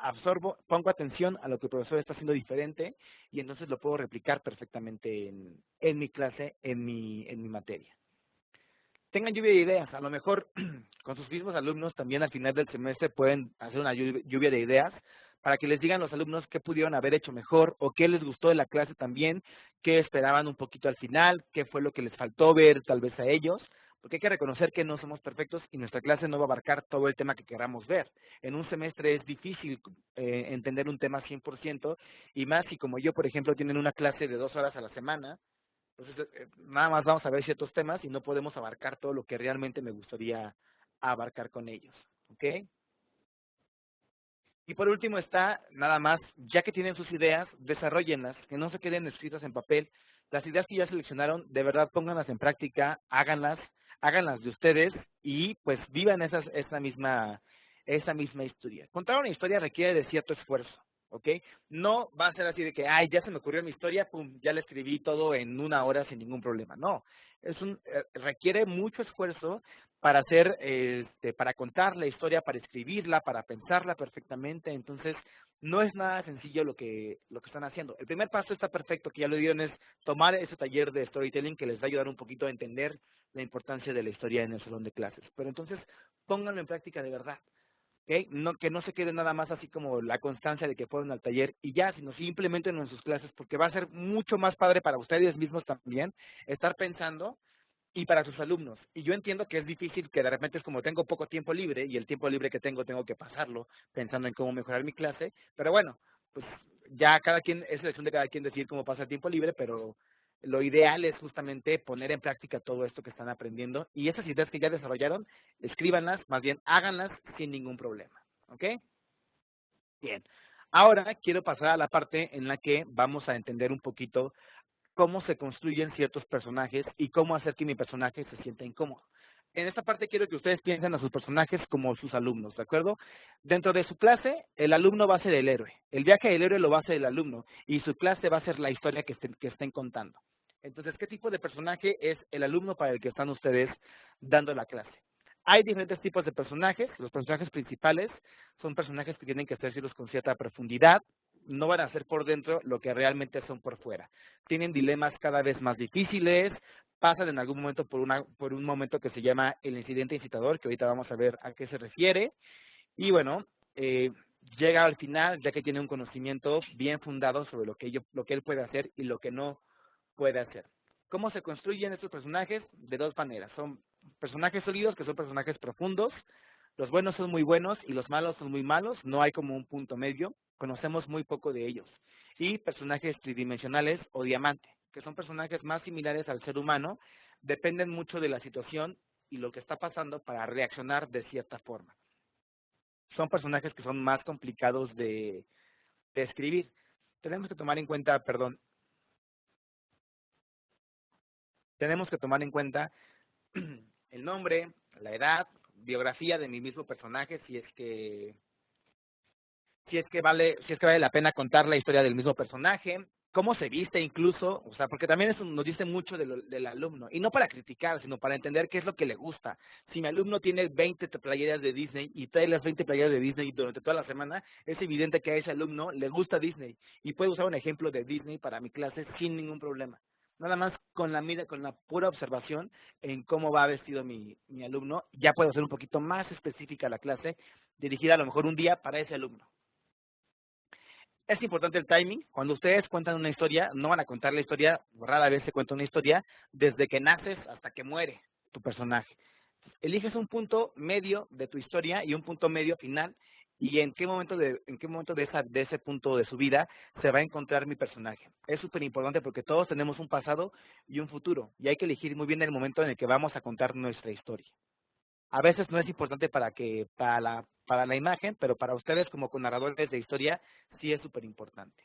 pongo atención a lo que el profesor está haciendo diferente y entonces lo puedo replicar perfectamente en mi clase, en mi materia. Tengan lluvia de ideas, a lo mejor con sus mismos alumnos también al final del semestre pueden hacer una lluvia de ideas para que les digan los alumnos qué pudieron haber hecho mejor o qué les gustó de la clase también, qué esperaban un poquito al final, qué fue lo que les faltó ver tal vez a ellos, porque hay que reconocer que no somos perfectos y nuestra clase no va a abarcar todo el tema que queramos ver. En un semestre es difícil entender un tema 100% y más si como yo, por ejemplo, tienen una clase de 2 horas a la semana. Entonces, nada más vamos a ver ciertos temas y no podemos abarcar todo lo que realmente me gustaría abarcar con ellos, ¿ok? Y por último está, nada más, ya que tienen sus ideas, desarrollenlas, que no se queden escritas en papel. Las ideas que ya seleccionaron, de verdad, pónganlas en práctica, háganlas de ustedes y pues vivan esa misma historia. Contar una historia requiere de cierto esfuerzo, ¿ok? No va a ser así de que, ay, ya se me ocurrió mi historia, pum, ya la escribí todo en 1 hora sin ningún problema. No, requiere mucho esfuerzo para hacer, para contar la historia, para escribirla, para pensarla perfectamente. Entonces, no es nada sencillo lo que están haciendo. El primer paso está perfecto, que ya lo dieron, es tomar ese taller de storytelling que les va a ayudar un poquito a entender la importancia de la historia en el salón de clases. Pero entonces, pónganlo en práctica de verdad. ¿Okay? No, que no se quede nada más así como la constancia de que fueron al taller y ya, sino simplemente en sus clases, porque va a ser mucho más padre para ustedes mismos también estar pensando y para sus alumnos. Y yo entiendo que es difícil, que de repente es como tengo poco tiempo libre y el tiempo libre que tengo que pasarlo pensando en cómo mejorar mi clase, pero bueno, pues ya cada quien, es elección de cada quien decir cómo pasa el tiempo libre, pero lo ideal es justamente poner en práctica todo esto que están aprendiendo y esas ideas que ya desarrollaron, escríbanlas, más bien háganlas sin ningún problema, ¿ok? Bien, ahora quiero pasar a la parte en la que vamos a entender un poquito cómo se construyen ciertos personajes y cómo hacer que mi personaje se sienta incómodo. En esta parte quiero que ustedes piensen a sus personajes como sus alumnos, ¿de acuerdo? Dentro de su clase, el alumno va a ser el héroe. El viaje del héroe lo va a hacer el alumno y su clase va a ser la historia que estén contando. Entonces, ¿qué tipo de personaje es el alumno para el que están ustedes dando la clase? Hay diferentes tipos de personajes. Los personajes principales son personajes que tienen que ser con cierta profundidad. No van a ser por dentro lo que realmente son por fuera. Tienen dilemas cada vez más difíciles, pasan en algún momento por un momento que se llama el incidente incitador, que ahorita vamos a ver a qué se refiere. Y bueno, llega al final ya que tiene un conocimiento bien fundado sobre lo que él puede hacer y lo que no puede hacer. ¿Cómo se construyen estos personajes? De dos maneras. Son personajes sólidos, que son personajes profundos. Los buenos son muy buenos y los malos son muy malos. No hay como un punto medio. Conocemos muy poco de ellos. Y personajes tridimensionales o diamante, que son personajes más similares al ser humano. Dependen mucho de la situación y lo que está pasando para reaccionar de cierta forma. Son personajes que son más complicados de escribir. Tenemos que tomar en cuenta, tenemos que tomar en cuenta el nombre, la edad, biografía de mi mismo personaje, si es que vale la pena contar la historia del mismo personaje, cómo se viste incluso, o sea, porque también eso nos dice mucho del alumno, y no para criticar, sino para entender qué es lo que le gusta. Si mi alumno tiene 20 playeras de Disney y trae las 20 playeras de Disney durante toda la semana, es evidente que a ese alumno le gusta Disney, y puede usar un ejemplo de Disney para mi clase sin ningún problema. Nada más con la pura observación en cómo va vestido mi alumno, ya puedo hacer un poquito más específica la clase, dirigida a lo mejor un día para ese alumno. Es importante el timing. Cuando ustedes cuentan una historia, no van a contar la historia, rara vez se cuenta una historia, desde que naces hasta que muere tu personaje. Eliges un punto medio de tu historia y un punto medio final, y en qué momento de ese punto de su vida se va a encontrar mi personaje. Es súper importante porque todos tenemos un pasado y un futuro, y hay que elegir muy bien el momento en el que vamos a contar nuestra historia. A veces no es importante para la imagen, pero para ustedes como narradores de historia sí es súper importante.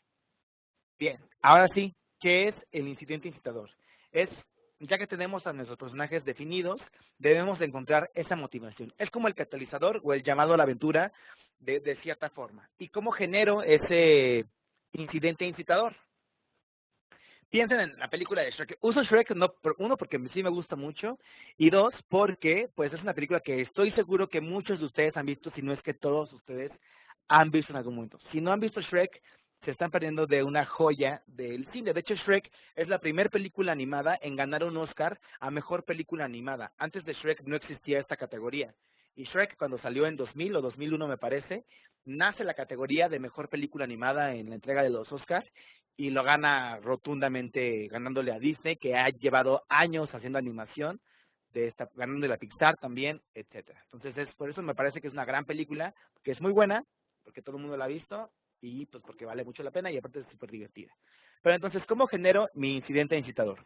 Bien, ahora sí, ¿qué es el incidente incitador? Es, ya que tenemos a nuestros personajes definidos, debemos de encontrar esa motivación. Es como el catalizador o el llamado a la aventura de cierta forma. ¿Y cómo genero ese incidente incitador? Piensen en la película de Shrek. Uso Shrek, no, uno, porque sí me gusta mucho, y dos, porque pues es una película que estoy seguro que muchos de ustedes han visto, si no es que todos ustedes han visto en algún momento. Si no han visto Shrek, se están perdiendo de una joya del cine. De hecho, Shrek es la primera película animada en ganar un Oscar a Mejor Película Animada. Antes de Shrek no existía esta categoría. Y Shrek, cuando salió en 2000 o 2001, me parece, nace la categoría de Mejor Película Animada en la entrega de los Oscars y lo gana rotundamente ganándole a Disney, que ha llevado años haciendo animación, ganándole a Pixar también, etcétera. Entonces, por eso me parece que es una gran película, que es muy buena, porque todo el mundo la ha visto, y pues porque vale mucho la pena, y aparte es súper divertida. Pero entonces, ¿cómo genero mi incidente incitador?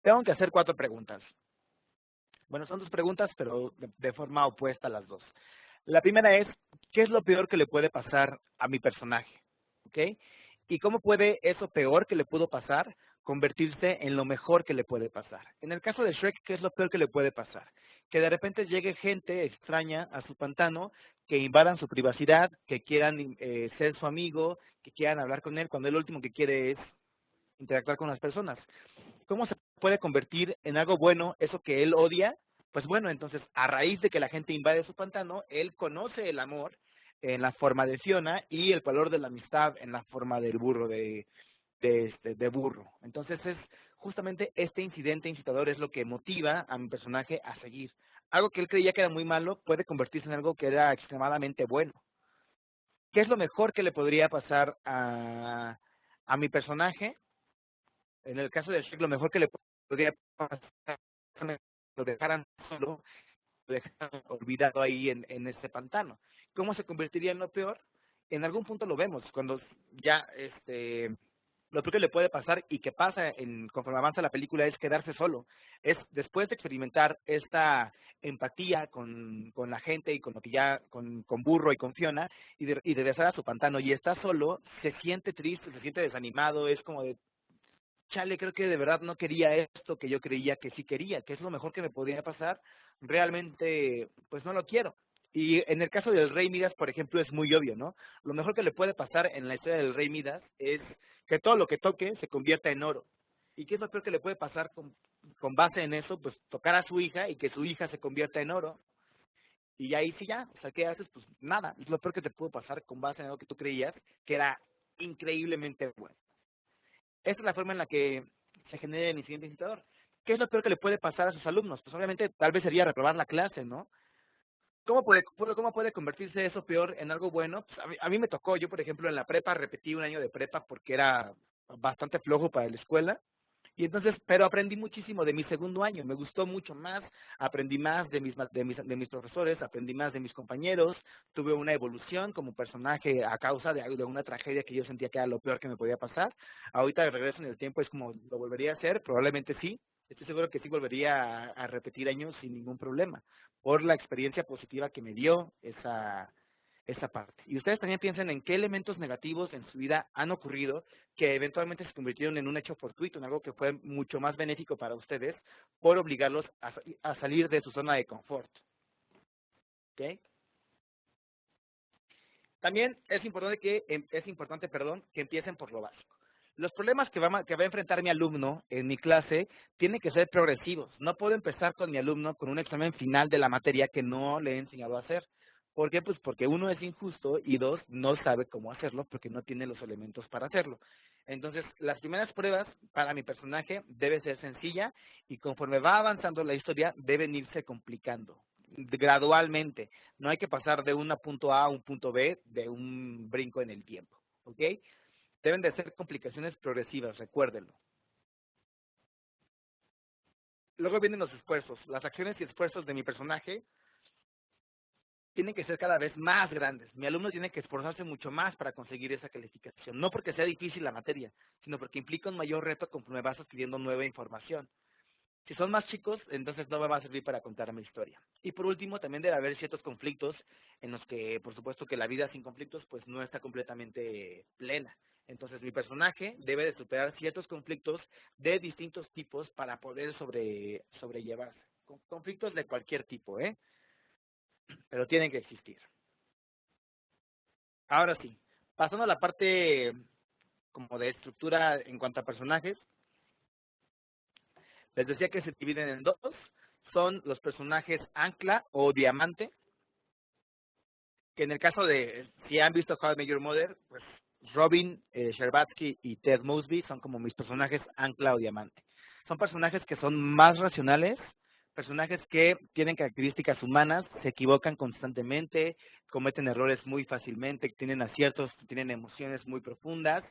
Tengo que hacer 4 preguntas. Bueno, son 2 preguntas, pero de forma opuesta a las 2. La primera es, ¿qué es lo peor que le puede pasar a mi personaje? ¿Ok? ¿Y cómo puede eso peor que le pudo pasar convertirse en lo mejor que le puede pasar? En el caso de Shrek, ¿qué es lo peor que le puede pasar? Que de repente llegue gente extraña a su pantano, que invadan su privacidad, que quieran ser su amigo, que quieran hablar con él, cuando él lo último que quiere es interactuar con las personas. ¿Cómo se puede convertir en algo bueno eso que él odia? Pues bueno, entonces a raíz de que la gente invade su pantano, él conoce el amor en la forma de Fiona y el valor de la amistad en la forma del burro de burro. Entonces es justamente este incidente incitador es lo que motiva a mi personaje a seguir. Algo que él creía que era muy malo puede convertirse en algo que era extremadamente bueno. ¿Qué es lo mejor que le podría pasar a mi personaje? En el caso de Shrek, lo mejor que le podría pasar es que lo dejaran solo, lo dejaran olvidado ahí en este pantano. ¿Cómo se convertiría en lo peor? En algún punto lo vemos, cuando ya lo peor que le puede pasar y que pasa conforme avanza la película es quedarse solo. Es después de experimentar esta empatía con la gente y con lo que ya, con Burro y con Fiona, y de regresar a su pantano y está solo, se siente triste, se siente desanimado, es como de, chale, creo que de verdad no quería esto que yo creía que sí quería, que es lo mejor que me podría pasar, realmente pues no lo quiero. Y en el caso del Rey Midas, por ejemplo, es muy obvio, ¿no? Lo mejor que le puede pasar en la historia del Rey Midas es que todo lo que toque se convierta en oro. ¿Y qué es lo peor que le puede pasar con base en eso? Pues tocar a su hija y que su hija se convierta en oro. Y ahí sí ya, o sea, ¿qué haces? Pues nada, es lo peor que te pudo pasar con base en algo que tú creías que era increíblemente bueno. Esta es la forma en la que se genera el incidente incitador. ¿Qué es lo peor que le puede pasar a sus alumnos? Pues obviamente tal vez sería reprobar la clase, ¿no? ¿Cómo puede convertirse eso peor en algo bueno? Pues a mí me tocó, yo por ejemplo en la prepa repetí un año de prepa porque era bastante flojo para la escuela. Y entonces, pero aprendí muchísimo de mi segundo año, me gustó mucho más, aprendí más de mis profesores, aprendí más de mis compañeros, tuve una evolución como personaje a causa de una tragedia que yo sentía que era lo peor que me podía pasar. Ahorita de regreso en el tiempo es como, ¿lo volvería a hacer? Probablemente sí, estoy seguro que sí volvería a repetir años sin ningún problema, por la experiencia positiva que me dio esa parte. Y ustedes también piensen en qué elementos negativos en su vida han ocurrido que eventualmente se convirtieron en un hecho fortuito, en algo que fue mucho más benéfico para ustedes por obligarlos a salir de su zona de confort. ¿Okay? También es importante, que empiecen por lo básico. Los problemas que va a enfrentar mi alumno en mi clase tienen que ser progresivos. No puedo empezar con mi alumno con un examen final de la materia que no le he enseñado a hacer. ¿Por qué? Pues porque uno es injusto y dos, no sabe cómo hacerlo porque no tiene los elementos para hacerlo. Entonces, las primeras pruebas para mi personaje debe ser sencilla y conforme va avanzando la historia deben irse complicando gradualmente. No hay que pasar de un punto A a un punto B de un brinco en el tiempo. ¿Ok? Deben de ser complicaciones progresivas, recuérdenlo. Luego vienen los esfuerzos. Las acciones y esfuerzos de mi personaje tienen que ser cada vez más grandes. Mi alumno tiene que esforzarse mucho más para conseguir esa calificación. No porque sea difícil la materia, sino porque implica un mayor reto conforme vas adquiriendo nueva información. Si son más chicos, entonces no me va a servir para contar mi historia. Y por último, también debe haber ciertos conflictos en los que, por supuesto, que la vida sin conflictos pues no está completamente plena. Entonces, mi personaje debe de superar ciertos conflictos de distintos tipos para poder sobrellevarse. Conflictos de cualquier tipo, pero tienen que existir. Ahora sí, pasando a la parte como de estructura en cuanto a personajes, les decía que se dividen en dos. Son los personajes ancla o diamante, que en el caso de, si han visto How I Met Your Mother, pues Robin Scherbatsky y Ted Mosby son como mis personajes ancla o diamante. Son personajes que son más racionales, personajes que tienen características humanas, se equivocan constantemente, cometen errores muy fácilmente, tienen aciertos, tienen emociones muy profundas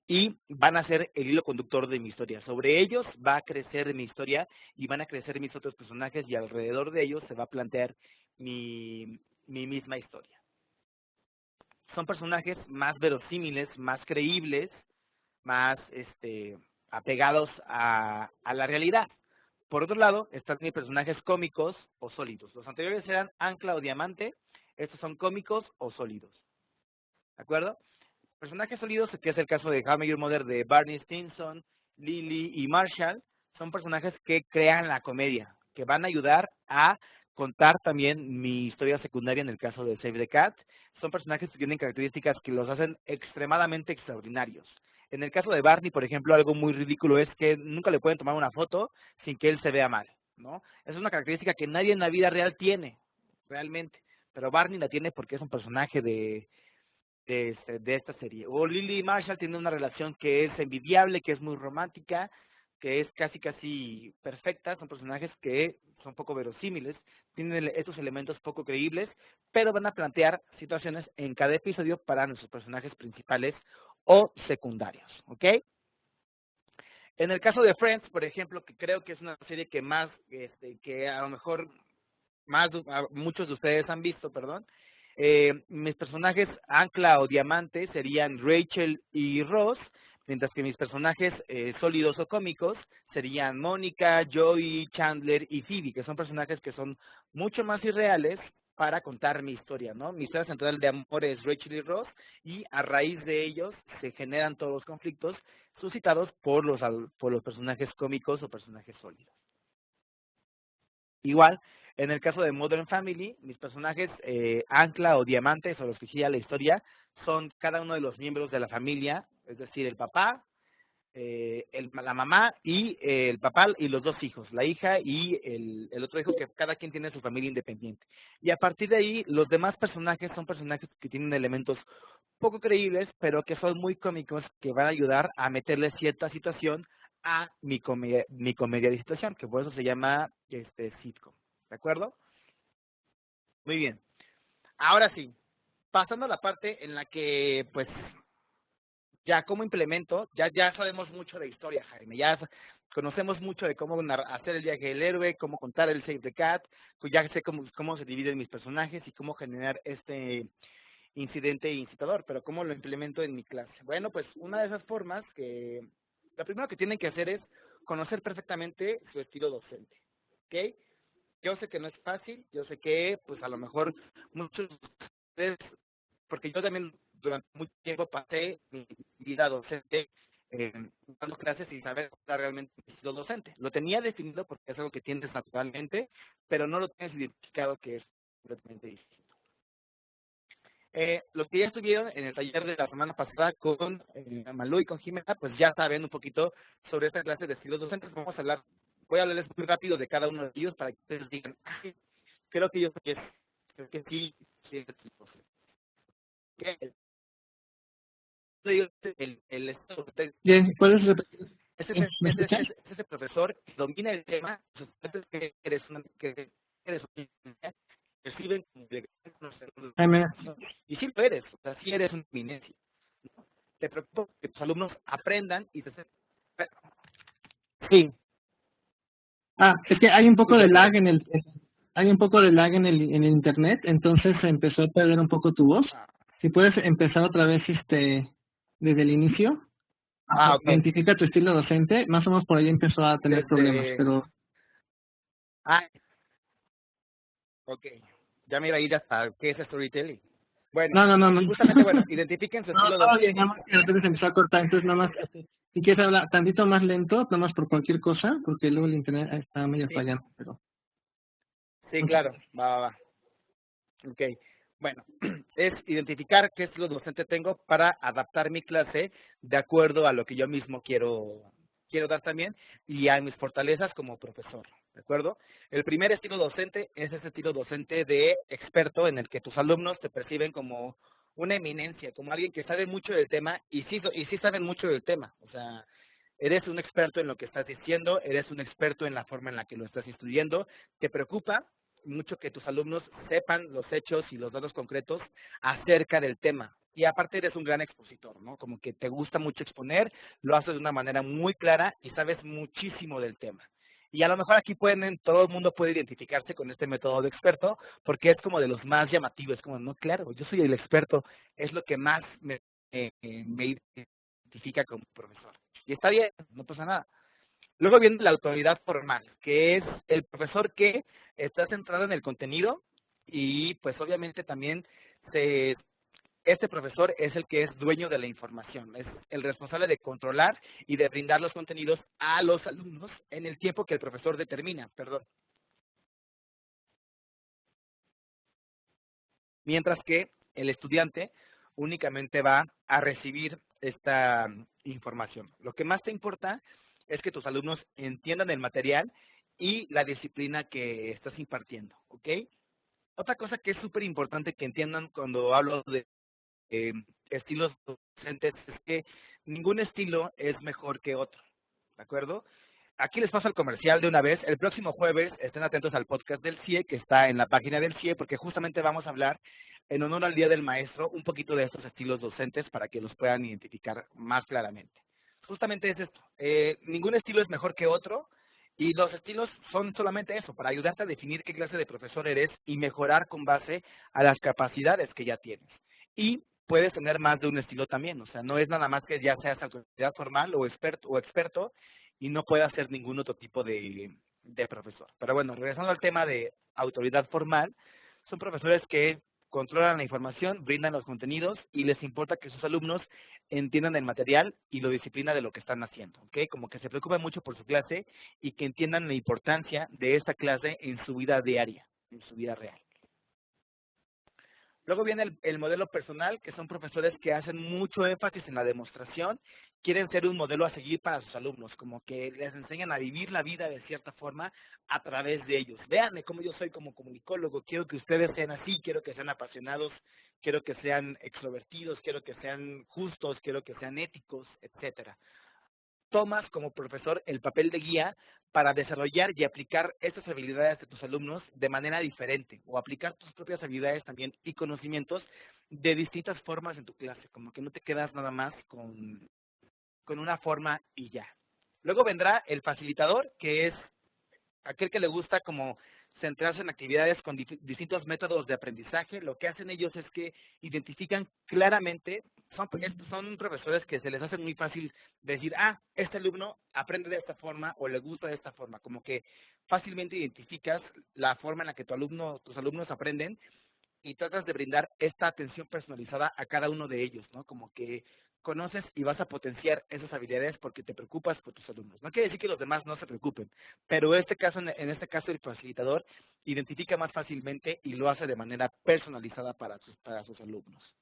y van a ser el hilo conductor de mi historia. Sobre ellos va a crecer mi historia y van a crecer mis otros personajes y alrededor de ellos se va a plantear mi misma historia. Son personajes más verosímiles, más creíbles, más apegados a la realidad. Por otro lado, están mis personajes cómicos o sólidos. Los anteriores eran ancla o diamante, estos son cómicos o sólidos. ¿De acuerdo? Personajes sólidos, que es el caso de How I Met Your Mother de Barney Stinson, Lily y Marshall, son personajes que crean la comedia, que van a ayudar a contar también mi historia secundaria en el caso de Save the Cat. Son personajes que tienen características que los hacen extremadamente extraordinarios. En el caso de Barney, por ejemplo, algo muy ridículo es que nunca le pueden tomar una foto sin que él se vea mal, ¿no? Es una característica que nadie en la vida real tiene, realmente. Pero Barney la tiene porque es un personaje de esta serie. O Lily y Marshall tienen una relación que es envidiable, que es muy romántica, que es casi perfecta. Son personajes que son poco verosímiles, tienen estos elementos poco creíbles, pero van a plantear situaciones en cada episodio para nuestros personajes principales o secundarios, ¿ok? En el caso de Friends, por ejemplo, que creo que es una serie que más, que a lo mejor muchos de ustedes han visto, perdón, mis personajes ancla o diamante serían Rachel y Ross, mientras que mis personajes sólidos o cómicos serían Mónica, Joey, Chandler y Phoebe, que son personajes que son mucho más irreales para contar mi historia, ¿no? Mi historia central de amor es Rachel y Ross, y a raíz de ellos se generan todos los conflictos suscitados por los personajes cómicos o personajes sólidos. Igual, en el caso de Modern Family, mis personajes ancla o diamantes, o los que gira la historia, son cada uno de los miembros de la familia, es decir, el papá, la mamá y el papá y los dos hijos, la hija y el otro hijo, que cada quien tiene su familia independiente. Y a partir de ahí, los demás personajes son personajes que tienen elementos poco creíbles, pero que son muy cómicos, que van a ayudar a meterle cierta situación a mi comedia de situación, que por eso se llama sitcom. ¿De acuerdo? Muy bien. Ahora sí, pasando a la parte en la que, pues, ya cómo implemento, ya sabemos mucho de historia, Jaime, ya conocemos mucho de cómo hacer el viaje del héroe, cómo contar el Save the Cat, pues ya sé cómo se dividen mis personajes y cómo generar este incidente incitador, pero ¿cómo lo implemento en mi clase? Bueno, pues una de esas formas que, lo primero que tienen que hacer es conocer perfectamente su estilo docente, ¿ok? Yo sé que no es fácil, yo sé que, pues a lo mejor muchos de ustedes, porque yo también durante mucho tiempo pasé mi vida docente dando clases sin saber cuál era realmente mi estilo docente. Lo tenía definido porque es algo que tienes naturalmente, pero no lo tienes identificado, que es completamente distinto. Los que ya estuvieron en el taller de la semana pasada con Malú y con Jimena, pues ya saben un poquito sobre esta clase de estilos docentes. Voy a hablarles muy rápido de cada uno de ellos para que ustedes digan, "Ay, creo que yo sé que creo que sí, sí es tipo". El estilo docente Bien, ¿puedes repetir? es ¿Me escuchas? ese profesor que domina el tema, sus estudiantes que eres una reciben como de Jaime, y sí lo eres, o sea, sí eres una eminencia. Te preocupa que tus alumnos aprendan y te... Sí, Es que hay un poco de Escucho lag todo. hay un poco de lag en el internet, entonces se empezó a perder un poco tu voz. Ah, Si puedes empezar otra vez desde el inicio, ok. identifica tu estilo docente, más o menos por ahí empezó a tener problemas, Desde... pero Ah, ok. Ya me iba a ir hasta qué es storytelling. Bueno, no. justamente, bueno, identifiquen su No, estilo todo bien, nada docente. más que de repente se empezó a cortar, entonces nada más, si quieres hablar tantito más lento, nada más por cualquier cosa, porque luego el internet está medio Sí, fallando, pero sí, no te claro. preocupes. Va. Ok. Bueno, es identificar qué estilo docente tengo para adaptar mi clase de acuerdo a lo que yo mismo quiero dar también y a mis fortalezas como profesor. ¿De acuerdo? El primer estilo docente es ese estilo docente de experto en el que tus alumnos te perciben como una eminencia, como alguien que sabe mucho del tema y sí saben mucho del tema. O sea, eres un experto en lo que estás diciendo, eres un experto en la forma en la que lo estás instruyendo, te preocupa mucho que tus alumnos sepan los hechos y los datos concretos acerca del tema. Y aparte eres un gran expositor, ¿no? Como que te gusta mucho exponer, lo haces de una manera muy clara y sabes muchísimo del tema. Y a lo mejor aquí todo el mundo puede identificarse con este método de experto, porque es como de los más llamativos, es como, no, claro, yo soy el experto, es lo que más me identifica como profesor. Y está bien, no pasa nada. Luego viene la autoridad formal, que es el profesor que está centrado en el contenido y pues obviamente también se, este profesor es el que es dueño de la información, es el responsable de controlar y de brindar los contenidos a los alumnos en el tiempo que el profesor determina, perdón. Mientras que el estudiante únicamente va a recibir esta información. Lo que más te importa es que tus alumnos entiendan el material y la disciplina que estás impartiendo, ¿ok? Otra cosa que es súper importante que entiendan cuando hablo de eh, estilos docentes es que ningún estilo es mejor que otro, ¿de acuerdo? Aquí les paso el comercial de una vez. El próximo jueves estén atentos al podcast del CIE, que está en la página del CIE, porque justamente vamos a hablar en honor al Día del Maestro un poquito de estos estilos docentes para que los puedan identificar más claramente. Justamente es esto. Ningún estilo es mejor que otro y los estilos son solamente eso, para ayudarte a definir qué clase de profesor eres y mejorar con base a las capacidades que ya tienes. Y puedes tener más de un estilo también, o sea, no es nada más que ya seas autoridad formal o experto y no pueda ser ningún otro tipo de profesor. Pero bueno, regresando al tema de autoridad formal, son profesores que controlan la información, brindan los contenidos y les importa que sus alumnos entiendan el material y lo disciplina de lo que están haciendo, ¿ok? Como que se preocupen mucho por su clase y que entiendan la importancia de esta clase en su vida diaria, en su vida real. Luego viene el modelo personal, que son profesores que hacen mucho énfasis en la demostración, quieren ser un modelo a seguir para sus alumnos, como que les enseñan a vivir la vida de cierta forma a través de ellos. Véanme cómo yo soy como comunicólogo, quiero que ustedes sean así, quiero que sean apasionados, quiero que sean extrovertidos, quiero que sean justos, quiero que sean éticos, etcétera. Tomas como profesor el papel de guía para desarrollar y aplicar estas habilidades de tus alumnos de manera diferente o aplicar tus propias habilidades también y conocimientos de distintas formas en tu clase, como que no te quedas nada más con una forma y ya. Luego vendrá el facilitador, que es aquel que le gusta como centrarse en actividades con distintos métodos de aprendizaje. Lo que hacen ellos es que identifican claramente, son profesores que se les hace muy fácil decir, este alumno aprende de esta forma o le gusta de esta forma, como que fácilmente identificas la forma en la que tus alumnos aprenden y tratas de brindar esta atención personalizada a cada uno de ellos, ¿no? Como que conoces y vas a potenciar esas habilidades porque te preocupas por tus alumnos. No quiere decir que los demás no se preocupen, pero en este caso el facilitador identifica más fácilmente y lo hace de manera personalizada para sus alumnos.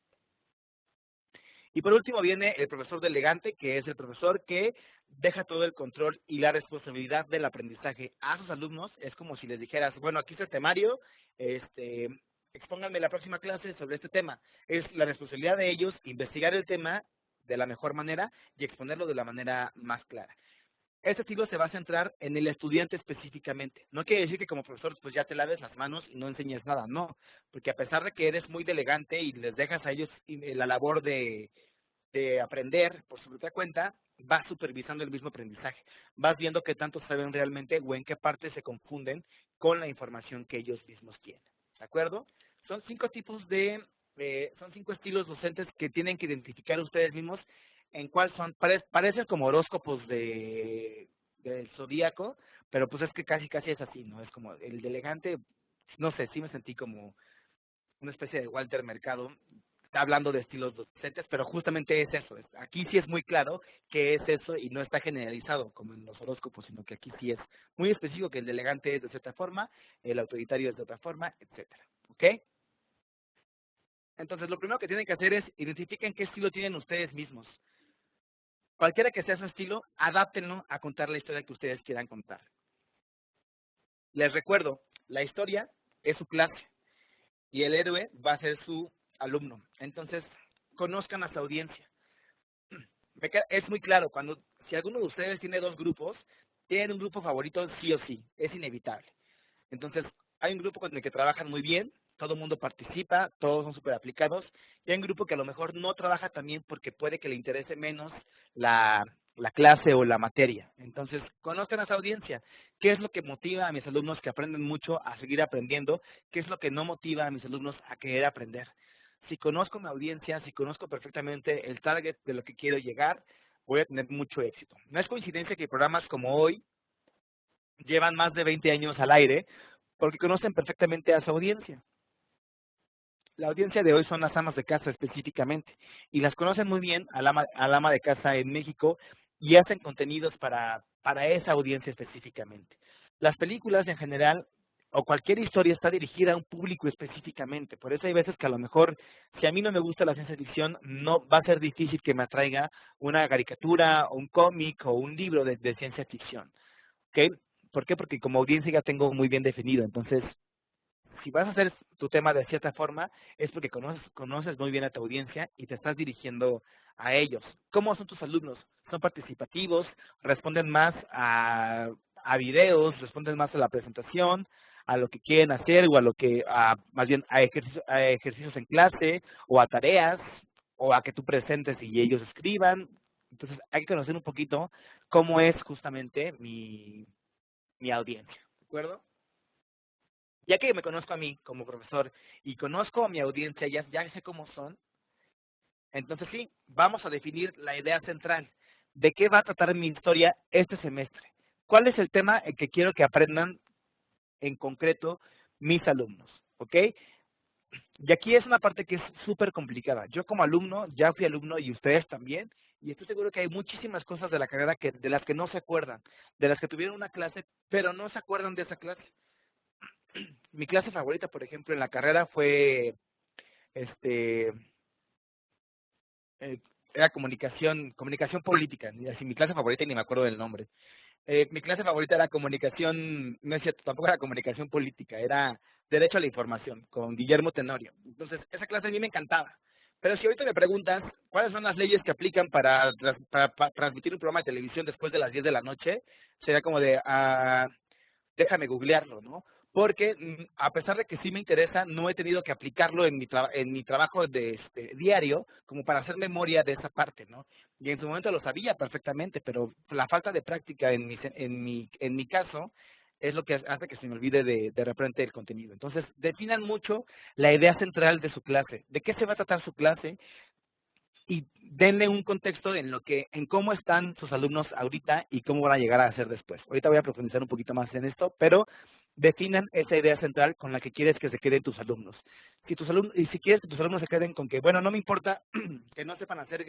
Y por último viene el profesor delegante, que es el profesor que deja todo el control y la responsabilidad del aprendizaje a sus alumnos. Es como si les dijeras, bueno, aquí está el temario, expónganme la próxima clase sobre este tema. Es la responsabilidad de ellos investigar el tema de la mejor manera y exponerlo de la manera más clara. Este estilo se va a centrar en el estudiante específicamente. No quiere decir que como profesor pues ya te laves las manos y no enseñes nada, no. Porque a pesar de que eres muy delegante y les dejas a ellos la labor de aprender por su propia cuenta, vas supervisando el mismo aprendizaje, vas viendo qué tanto saben realmente o en qué parte se confunden con la información que ellos mismos tienen, ¿de acuerdo? Son 5 tipos son 5 estilos docentes que tienen que identificar ustedes mismos en cuál son, parecen como horóscopos del zodíaco, pero pues es que casi es así, ¿no? Es como el de elegante, no sé, sí me sentí como una especie de Walter Mercado, está hablando de estilos docentes, pero justamente es eso. Aquí sí es muy claro que es eso y no está generalizado como en los horóscopos, sino que aquí sí es muy específico que el elegante es de cierta forma, el autoritario es de otra forma, etcétera. ¿Ok? Entonces, lo primero que tienen que hacer es identifiquen qué estilo tienen ustedes mismos. Cualquiera que sea su estilo, adáptenlo a contar la historia que ustedes quieran contar. Les recuerdo, la historia es su clase y el héroe va a ser su alumno. Entonces, conozcan a su audiencia. Es muy claro, si alguno de ustedes tiene 2 grupos, tienen un grupo favorito sí o sí, es inevitable. Entonces, hay un grupo con el que trabajan muy bien, todo el mundo participa, todos son súper aplicados, y hay un grupo que a lo mejor no trabaja tan bien porque puede que le interese menos la clase o la materia. Entonces, conozcan a esa audiencia. ¿Qué es lo que motiva a mis alumnos que aprenden mucho a seguir aprendiendo? ¿Qué es lo que no motiva a mis alumnos a querer aprender? Si conozco mi audiencia, si conozco perfectamente el target de lo que quiero llegar, voy a tener mucho éxito. No es coincidencia que programas como hoy llevan más de 20 años al aire porque conocen perfectamente a su audiencia. La audiencia de hoy son las amas de casa específicamente y las conocen muy bien al ama de casa en México y hacen contenidos para esa audiencia específicamente. Las películas en general o cualquier historia está dirigida a un público específicamente. Por eso hay veces que a lo mejor, si a mí no me gusta la ciencia ficción, no va a ser difícil que me atraiga una caricatura o un cómic o un libro de ciencia ficción. ¿Ok? ¿Por qué? Porque como audiencia ya tengo muy bien definido. Entonces, si vas a hacer tu tema de cierta forma, es porque conoces muy bien a tu audiencia y te estás dirigiendo a ellos. ¿Cómo son tus alumnos? ¿Son participativos? ¿Responden más a videos? ¿Responden más a la presentación? ¿A lo que quieren hacer? ¿O a lo que, más bien, a ejercicios en clase? ¿O a tareas? ¿O a que tú presentes y ellos escriban? Entonces, hay que conocer un poquito cómo es justamente mi audiencia. ¿De acuerdo? Ya que me conozco a mí como profesor y conozco a mi audiencia, ya sé cómo son, entonces sí, vamos a definir la idea central. ¿De qué va a tratar mi historia este semestre? ¿Cuál es el tema que quiero que aprendan en concreto mis alumnos? ¿Ok? Y aquí es una parte que es súper complicada. Yo como alumno, ya fui alumno y ustedes también, y estoy seguro que hay muchísimas cosas de la carrera de las que no se acuerdan, de las que tuvieron una clase, pero no se acuerdan de esa clase. Mi clase favorita, por ejemplo, en la carrera fue este eh, era comunicación política, ni así mi clase favorita y ni me acuerdo del nombre. Mi clase favorita era comunicación, no es cierto, tampoco era comunicación política, era Derecho a la Información, con Guillermo Tenorio. Entonces, esa clase a mí me encantaba. Pero si ahorita me preguntas cuáles son las leyes que aplican para transmitir un programa de televisión después de las 10 de la noche, sería como de, déjame googlearlo, ¿no? Porque a pesar de que sí me interesa, no he tenido que aplicarlo en mi trabajo diario como para hacer memoria de esa parte, ¿no? Y en su momento lo sabía perfectamente, pero la falta de práctica en mi caso es lo que hace que se me olvide de repente el contenido. Entonces, definan mucho la idea central de su clase, de qué se va a tratar su clase y denle un contexto en cómo están sus alumnos ahorita y cómo van a llegar a ser después. Ahorita voy a profundizar un poquito más en esto, pero definan esa idea central con la que quieres que se queden tus alumnos. Y si quieres que tus alumnos se queden con que, bueno, no me importa que no sepan hacer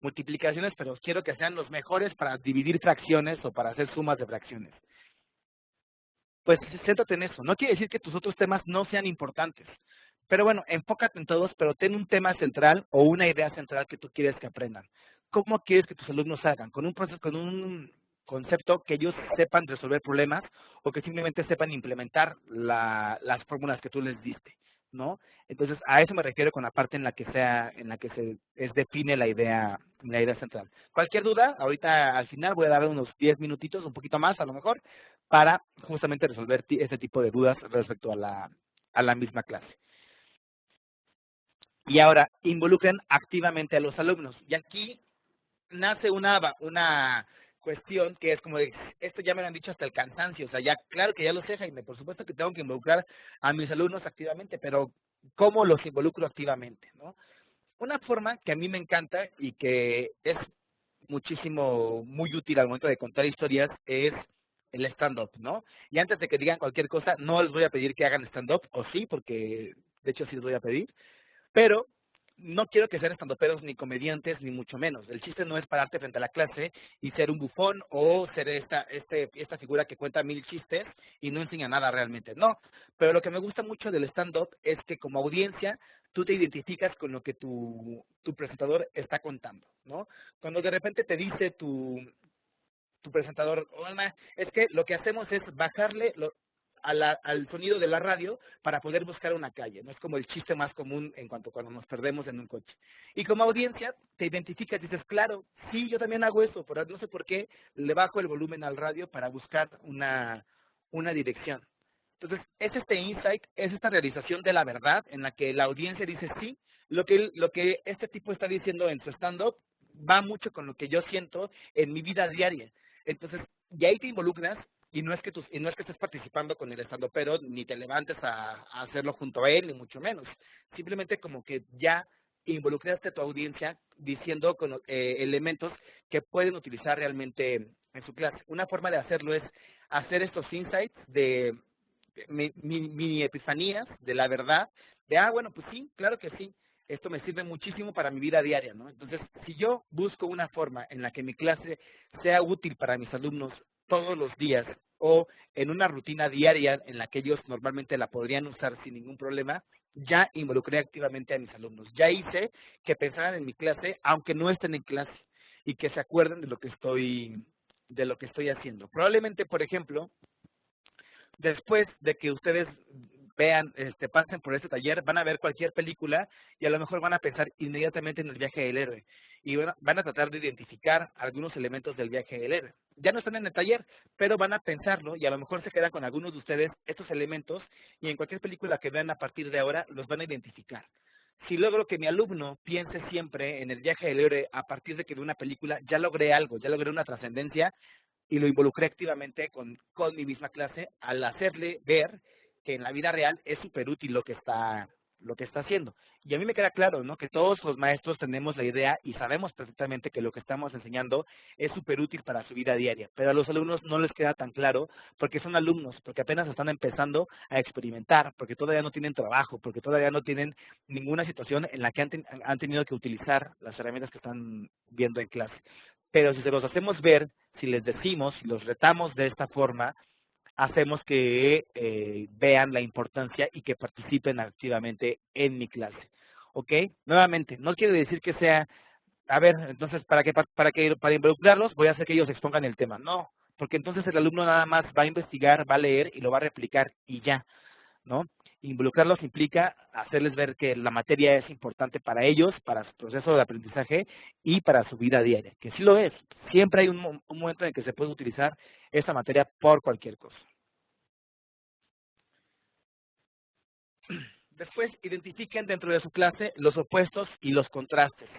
multiplicaciones, pero quiero que sean los mejores para dividir fracciones o para hacer sumas de fracciones. Pues céntrate en eso. No quiere decir que tus otros temas no sean importantes. Pero bueno, enfócate en todos, pero ten un tema central o una idea central que tú quieres que aprendan. ¿Cómo quieres que tus alumnos hagan? Con un proceso, con un concepto que ellos sepan resolver problemas o que simplemente sepan implementar las fórmulas que tú les diste, ¿no? Entonces, a eso me refiero con la parte en la que define la idea central. Cualquier duda, ahorita al final voy a dar unos 10 minutitos, un poquito más a lo mejor, para justamente resolver este tipo de dudas respecto a la misma clase. Y ahora, involucren activamente a los alumnos. Y aquí nace una cuestión que es como de, esto ya me lo han dicho hasta el cansancio, o sea, ya, claro que ya lo sé, Jaime, por supuesto que tengo que involucrar a mis alumnos activamente, pero ¿cómo los involucro activamente, no? Una forma que a mí me encanta y que es muchísimo, muy útil al momento de contar historias es el stand-up, ¿no? Y antes de que digan cualquier cosa, no les voy a pedir que hagan stand-up, o sí, porque de hecho sí les voy a pedir, pero no quiero que sean estandoperos ni comediantes, ni mucho menos. El chiste no es pararte frente a la clase y ser un bufón o ser esta figura que cuenta 1000 chistes y no enseña nada realmente. No, pero lo que me gusta mucho del stand-up es que como audiencia tú te identificas con lo que tu presentador está contando, ¿no? Cuando de repente te dice tu presentador, Olma, es que lo que hacemos es bajarle al sonido de la radio para poder buscar una calle, no es como el chiste más común en cuanto cuando nos perdemos en un coche. Y como audiencia te identificas, dices, claro, sí, yo también hago eso, pero no sé por qué le bajo el volumen al radio para buscar una dirección. Entonces, es este insight, es esta realización de la verdad en la que la audiencia dice, sí, lo que este tipo está diciendo en su stand-up va mucho con lo que yo siento en mi vida diaria. Entonces, y ahí te involucras y no es que estés participando con el estandopero, ni te levantes a hacerlo junto a él, ni mucho menos. Simplemente como que ya involucraste a tu audiencia diciendo con, elementos que pueden utilizar realmente en su clase. Una forma de hacerlo es hacer estos insights de mini epifanías de la verdad, de, bueno, pues sí, claro que sí, esto me sirve muchísimo para mi vida diaria, ¿no? Entonces, si yo busco una forma en la que mi clase sea útil para mis alumnos todos los días o en una rutina diaria en la que ellos normalmente la podrían usar sin ningún problema, ya involucré activamente a mis alumnos. Ya hice que pensaran en mi clase, aunque no estén en clase, y que se acuerden de lo que estoy haciendo. Probablemente, por ejemplo, después de que ustedes vean, pasen por este taller, van a ver cualquier película y a lo mejor van a pensar inmediatamente en el viaje del héroe y van a tratar de identificar algunos elementos del viaje del héroe. Ya no están en el taller, pero van a pensarlo y a lo mejor se quedan con algunos de ustedes estos elementos y en cualquier película que vean a partir de ahora los van a identificar. Si logro que mi alumno piense siempre en el viaje del héroe a partir de que ve una película, ya logré algo, ya logré una trascendencia y lo involucré activamente con mi misma clase al hacerle ver que en la vida real es súper útil lo que está haciendo. Y a mí me queda claro, ¿no? Que todos los maestros tenemos la idea y sabemos perfectamente que lo que estamos enseñando es súper útil para su vida diaria, pero a los alumnos no les queda tan claro porque son alumnos, porque apenas están empezando a experimentar, porque todavía no tienen trabajo, porque todavía no tienen ninguna situación en la que han tenido que utilizar las herramientas que están viendo en clase. Pero si se los hacemos ver, si les decimos, si los retamos de esta forma, hacemos que vean la importancia y que participen activamente en mi clase. ¿Ok? Nuevamente, no quiere decir que sea, a ver, entonces, para involucrarlos, voy a hacer que ellos expongan el tema. No, porque entonces el alumno nada más va a investigar, va a leer y lo va a replicar y ya. ¿No? Involucrarlos implica hacerles ver que la materia es importante para ellos, para su proceso de aprendizaje y para su vida diaria, que sí lo es. Siempre hay un momento en que se puede utilizar esta materia por cualquier cosa. Después, identifiquen dentro de su clase los opuestos y los contrastes.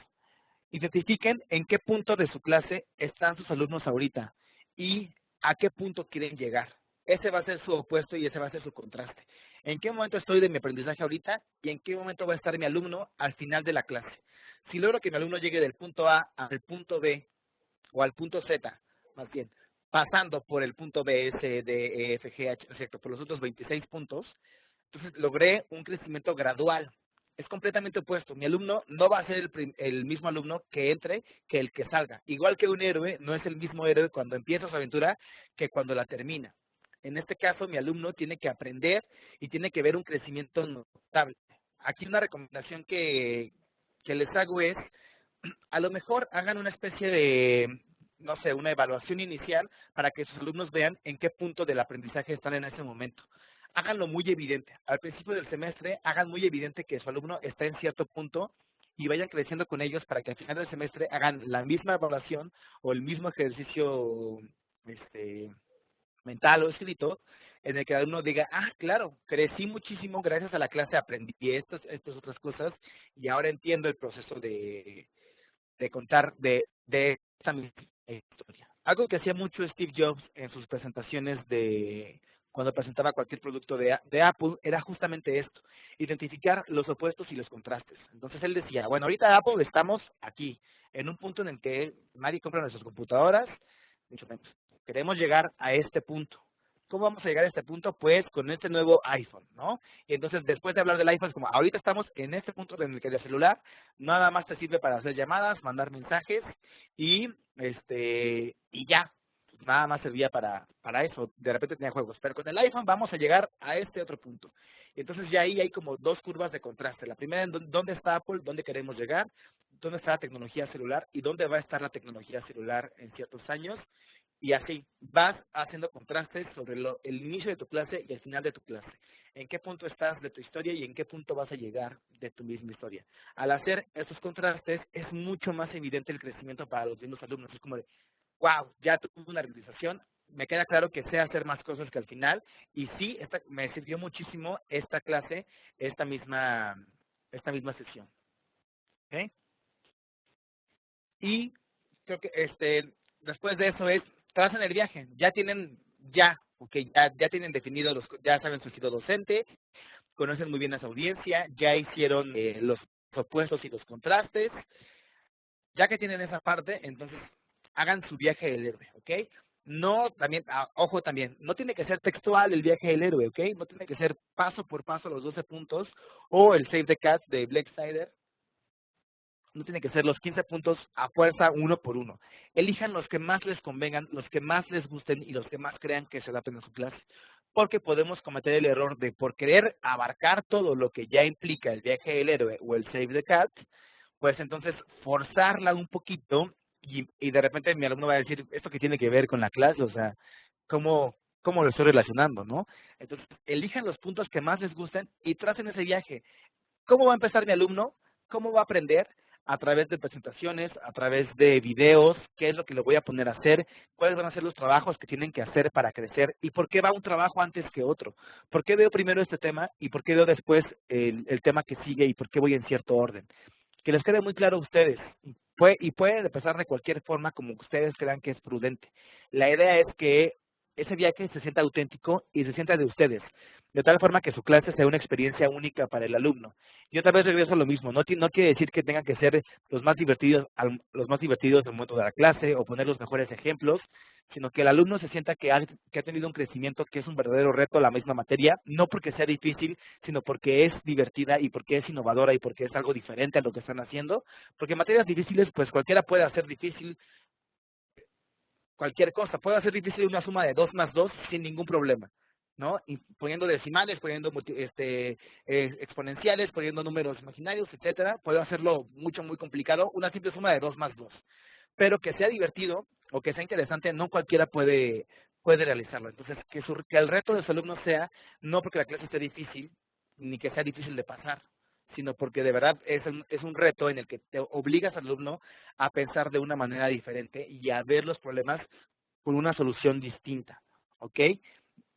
Identifiquen en qué punto de su clase están sus alumnos ahorita y a qué punto quieren llegar. Ese va a ser su opuesto y ese va a ser su contraste. ¿En qué momento estoy de mi aprendizaje ahorita y en qué momento va a estar mi alumno al final de la clase? Si logro que mi alumno llegue del punto A al punto B o al punto Z, más bien, pasando por el punto B, S, D, E, F, G, H, exacto, por los otros 26 puntos, entonces logré un crecimiento gradual. Es completamente opuesto. Mi alumno no va a ser el mismo alumno que entre que el que salga. Igual que un héroe, no es el mismo héroe cuando empieza su aventura que cuando la termina. En este caso, mi alumno tiene que aprender y tiene que ver un crecimiento notable. Aquí una recomendación que les hago es, a lo mejor hagan una especie de, no sé, una evaluación inicial para que sus alumnos vean en qué punto del aprendizaje están en ese momento. Háganlo muy evidente. Al principio del semestre, hagan muy evidente que su alumno está en cierto punto y vayan creciendo con ellos para que al final del semestre hagan la misma evaluación o el mismo ejercicio mental o escrito en el que uno diga, claro, crecí muchísimo gracias a la clase, aprendí estas otras cosas y ahora entiendo el proceso de contar de esta misma historia. Algo que hacía mucho Steve Jobs en sus presentaciones cuando presentaba cualquier producto de Apple era justamente esto, identificar los opuestos y los contrastes. Entonces él decía, bueno, ahorita Apple estamos aquí, en un punto en el que nadie compra nuestras computadoras, mucho menos. Queremos llegar a este punto. ¿Cómo vamos a llegar a este punto? Pues con este nuevo iPhone, ¿no? Y entonces después de hablar del iPhone, es como ahorita estamos en este punto en el que el celular nada más te sirve para hacer llamadas, mandar mensajes y ya, nada más servía para eso. De repente tenía juegos. Pero con el iPhone vamos a llegar a este otro punto. Y entonces ya ahí hay como dos curvas de contraste. La primera, ¿dónde está Apple? ¿Dónde queremos llegar? ¿Dónde está la tecnología celular? ¿Y dónde va a estar la tecnología celular en ciertos años? Y así, vas haciendo contrastes sobre el inicio de tu clase y el final de tu clase. En qué punto estás de tu historia y en qué punto vas a llegar de tu misma historia. Al hacer esos contrastes, es mucho más evidente el crecimiento para los mismos alumnos. Es como de, wow, ya tuve una realización, me queda claro que sé hacer más cosas que al final. Y sí, me sirvió muchísimo esta clase, esta misma sesión. ¿Okay? Y creo que después de eso tracen el viaje, ya tienen definido, ya saben su estilo docente, conocen muy bien a su audiencia, ya hicieron los opuestos y los contrastes, ya que tienen esa parte, entonces hagan su viaje del héroe, ¿ok? No, también, ojo también, no tiene que ser textual el viaje del héroe, ¿ok? No tiene que ser paso por paso los 12 puntos o el Save the Cat de Blake Snyder. No tiene que ser los 15 puntos a fuerza uno por uno. Elijan los que más les convengan, los que más les gusten y los que más crean que se adapten a su clase. Porque podemos cometer el error de, por querer abarcar todo lo que ya implica el viaje del héroe o el Save the Cat, pues entonces forzarla un poquito y de repente mi alumno va a decir, ¿esto qué tiene que ver con la clase? O sea, ¿cómo lo estoy relacionando, no? Entonces, elijan los puntos que más les gusten y tracen ese viaje. ¿Cómo va a empezar mi alumno? ¿Cómo va a aprender? A través de presentaciones, a través de videos, qué es lo que le voy a poner a hacer, cuáles van a ser los trabajos que tienen que hacer para crecer y por qué va un trabajo antes que otro. ¿Por qué veo primero este tema y por qué veo después el tema que sigue y por qué voy en cierto orden? Que les quede muy claro a ustedes. Y pueden empezar de cualquier forma como ustedes crean que es prudente. La idea es que ese viaje se sienta auténtico y se sienta de ustedes, de tal forma que su clase sea una experiencia única para el alumno. Y otra vez regreso a lo mismo, no quiere decir que tengan que ser los más divertidos al momento de la clase o poner los mejores ejemplos, sino que el alumno se sienta que ha tenido un crecimiento que es un verdadero reto a la misma materia, no porque sea difícil, sino porque es divertida y porque es innovadora y porque es algo diferente a lo que están haciendo, porque en materias difíciles, pues cualquiera puede hacer difícil cualquier cosa, puede hacer difícil una suma de 2 más 2 sin ningún problema, ¿no? Y poniendo decimales, poniendo exponenciales, poniendo números imaginarios, etcétera, puedo hacerlo muy complicado, una simple suma de 2 más 2. Pero que sea divertido o que sea interesante, no cualquiera puede realizarlo. Entonces, que el reto de su alumno sea, no porque la clase esté difícil, ni que sea difícil de pasar, sino porque de verdad es un reto en el que te obligas al alumno a pensar de una manera diferente y a ver los problemas con una solución distinta, ¿ok?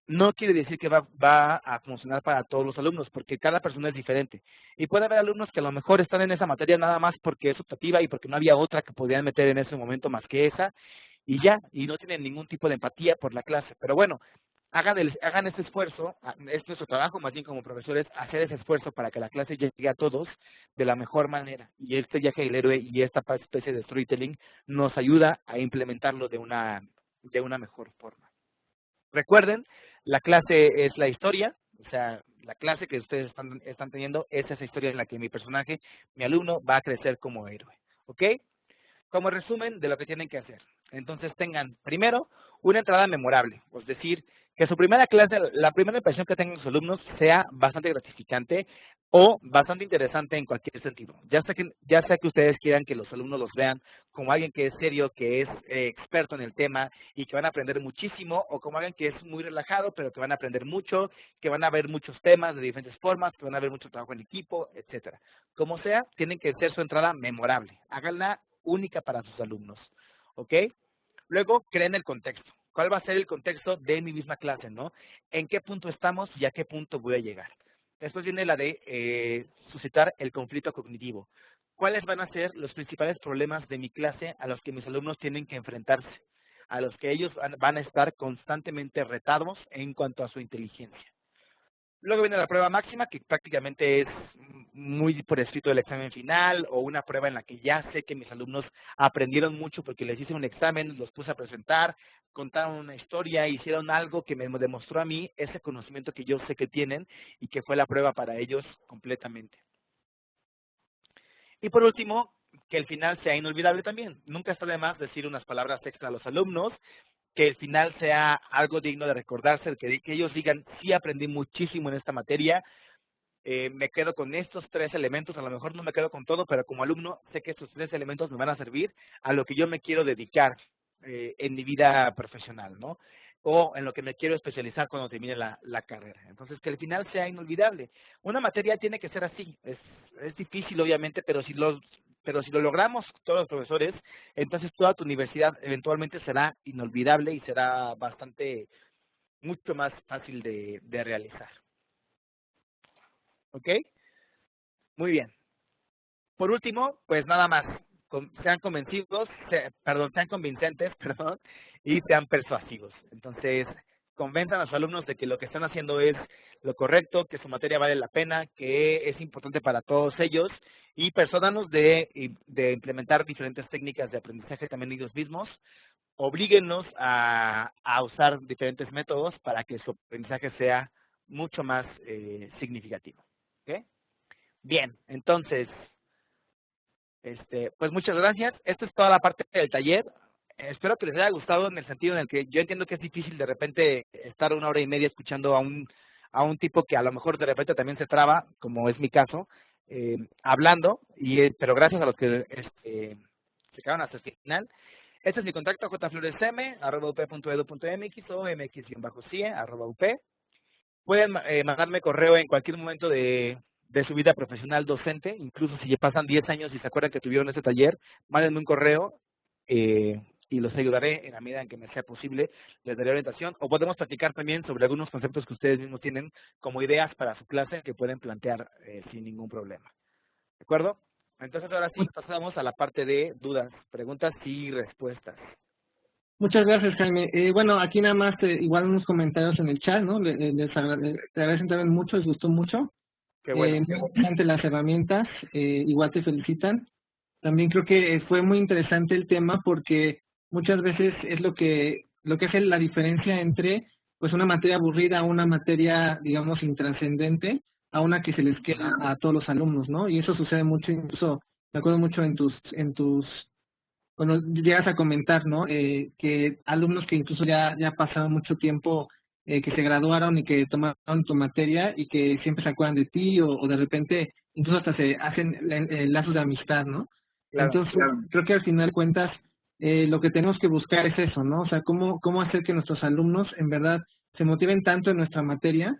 No quiere decir que va a funcionar para todos los alumnos, porque cada persona es diferente. Y puede haber alumnos que a lo mejor están en esa materia nada más porque es optativa y porque no había otra que podían meter en ese momento más que esa, y ya, y no tienen ningún tipo de empatía por la clase. Pero bueno, hagan ese esfuerzo, es nuestro trabajo más bien como profesores, hacer ese esfuerzo para que la clase llegue a todos de la mejor manera. Y este viaje del héroe y esta especie de storytelling nos ayuda a implementarlo de una mejor forma. Recuerden, la clase es la historia, o sea, la clase que ustedes están teniendo es esa historia en la que mi personaje, mi alumno, va a crecer como héroe, ¿ok? Como resumen de lo que tienen que hacer. Entonces tengan, primero, una entrada memorable, es decir, que su primera clase, la primera impresión que tengan sus alumnos sea bastante gratificante o bastante interesante en cualquier sentido. Ya sea que ustedes quieran que los alumnos los vean como alguien que es serio, que es experto en el tema y que van a aprender muchísimo, o como alguien que es muy relajado, pero que van a aprender mucho, que van a ver muchos temas de diferentes formas, que van a ver mucho trabajo en equipo, etcétera. Como sea, tienen que ser su entrada memorable. Háganla única para sus alumnos, ¿ok? Luego, creen el contexto. ¿Cuál va a ser el contexto de mi misma clase, no? ¿En qué punto estamos y a qué punto voy a llegar? Después viene la de suscitar el conflicto cognitivo. cuáles van a ser los principales problemas de mi clase a los que mis alumnos tienen que enfrentarse, a los que ellos van a estar constantemente retados en cuanto a su inteligencia. Luego viene la prueba máxima, que prácticamente es muy por escrito del examen final, o una prueba en la que ya sé que mis alumnos aprendieron mucho porque les hice un examen, los puse a presentar, contaron una historia, hicieron algo que me demostró a mí ese conocimiento que yo sé que tienen y que fue la prueba para ellos completamente. Y por último, que el final sea inolvidable también. Nunca está de más decir unas palabras extra a los alumnos, que el final sea algo digno de recordarse, que ellos digan, sí aprendí muchísimo en esta materia, me quedo con estos 3 elementos, a lo mejor no me quedo con todo, pero como alumno sé que estos 3 elementos me van a servir a lo que yo me quiero dedicar en mi vida profesional, ¿no? O en lo que me quiero especializar cuando termine la carrera. Entonces, que el final sea inolvidable. Una materia tiene que ser así. Es difícil, obviamente, pero si lo logramos todos los profesores, entonces toda tu universidad eventualmente será inolvidable y será mucho más fácil de realizar. ¿Ok? Muy bien. Por último, pues nada más, sean sean convincentes, perdón, y sean persuasivos. Entonces, convenzan a sus alumnos de que lo que están haciendo es lo correcto, que su materia vale la pena, que es importante para todos ellos, y persuádanos de implementar diferentes técnicas de aprendizaje también ellos mismos. Oblíguenos a usar diferentes métodos para que su aprendizaje sea mucho más significativo. ¿Ok? Bien, entonces, pues muchas gracias. Esta es toda la parte del taller. Espero que les haya gustado en el sentido en el que yo entiendo que es difícil de repente estar 1 hora y media escuchando a un tipo que a lo mejor de repente también se traba, como es mi caso, hablando, pero gracias a los que se quedaron hasta el final. Este es mi contacto, jfloresm@up.edu.mx o mx-cie@up. Pueden mandarme correo en cualquier momento de su vida profesional docente, incluso si ya pasan 10 años y se acuerdan que tuvieron este taller, mándenme un correo y los ayudaré en la medida en que me sea posible, les daré orientación, o podemos platicar también sobre algunos conceptos que ustedes mismos tienen como ideas para su clase que pueden plantear sin ningún problema. ¿De acuerdo? Entonces ahora sí pasamos a la parte de dudas, preguntas y respuestas. Muchas gracias, Jaime. Bueno, aquí nada más igual unos comentarios en el chat, ¿no? Te agradecen también mucho, les gustó mucho. Qué bueno. Muy interesante las herramientas, igual te felicitan. También creo que fue muy interesante el tema porque muchas veces es lo que hace la diferencia entre pues una materia aburrida a una materia, digamos, intrascendente, a una que se les queda a todos los alumnos, ¿no? Y eso sucede mucho, incluso me acuerdo mucho en tus cuando llegas a comentar, ¿no? Que alumnos que incluso ya pasaron mucho tiempo, que se graduaron y que tomaron tu materia y que siempre se acuerdan de ti o de repente incluso hasta se hacen lazos de amistad, ¿no? Claro. Entonces, creo que al final de cuentas lo que tenemos que buscar es eso, ¿no? O sea, cómo hacer que nuestros alumnos en verdad se motiven tanto en nuestra materia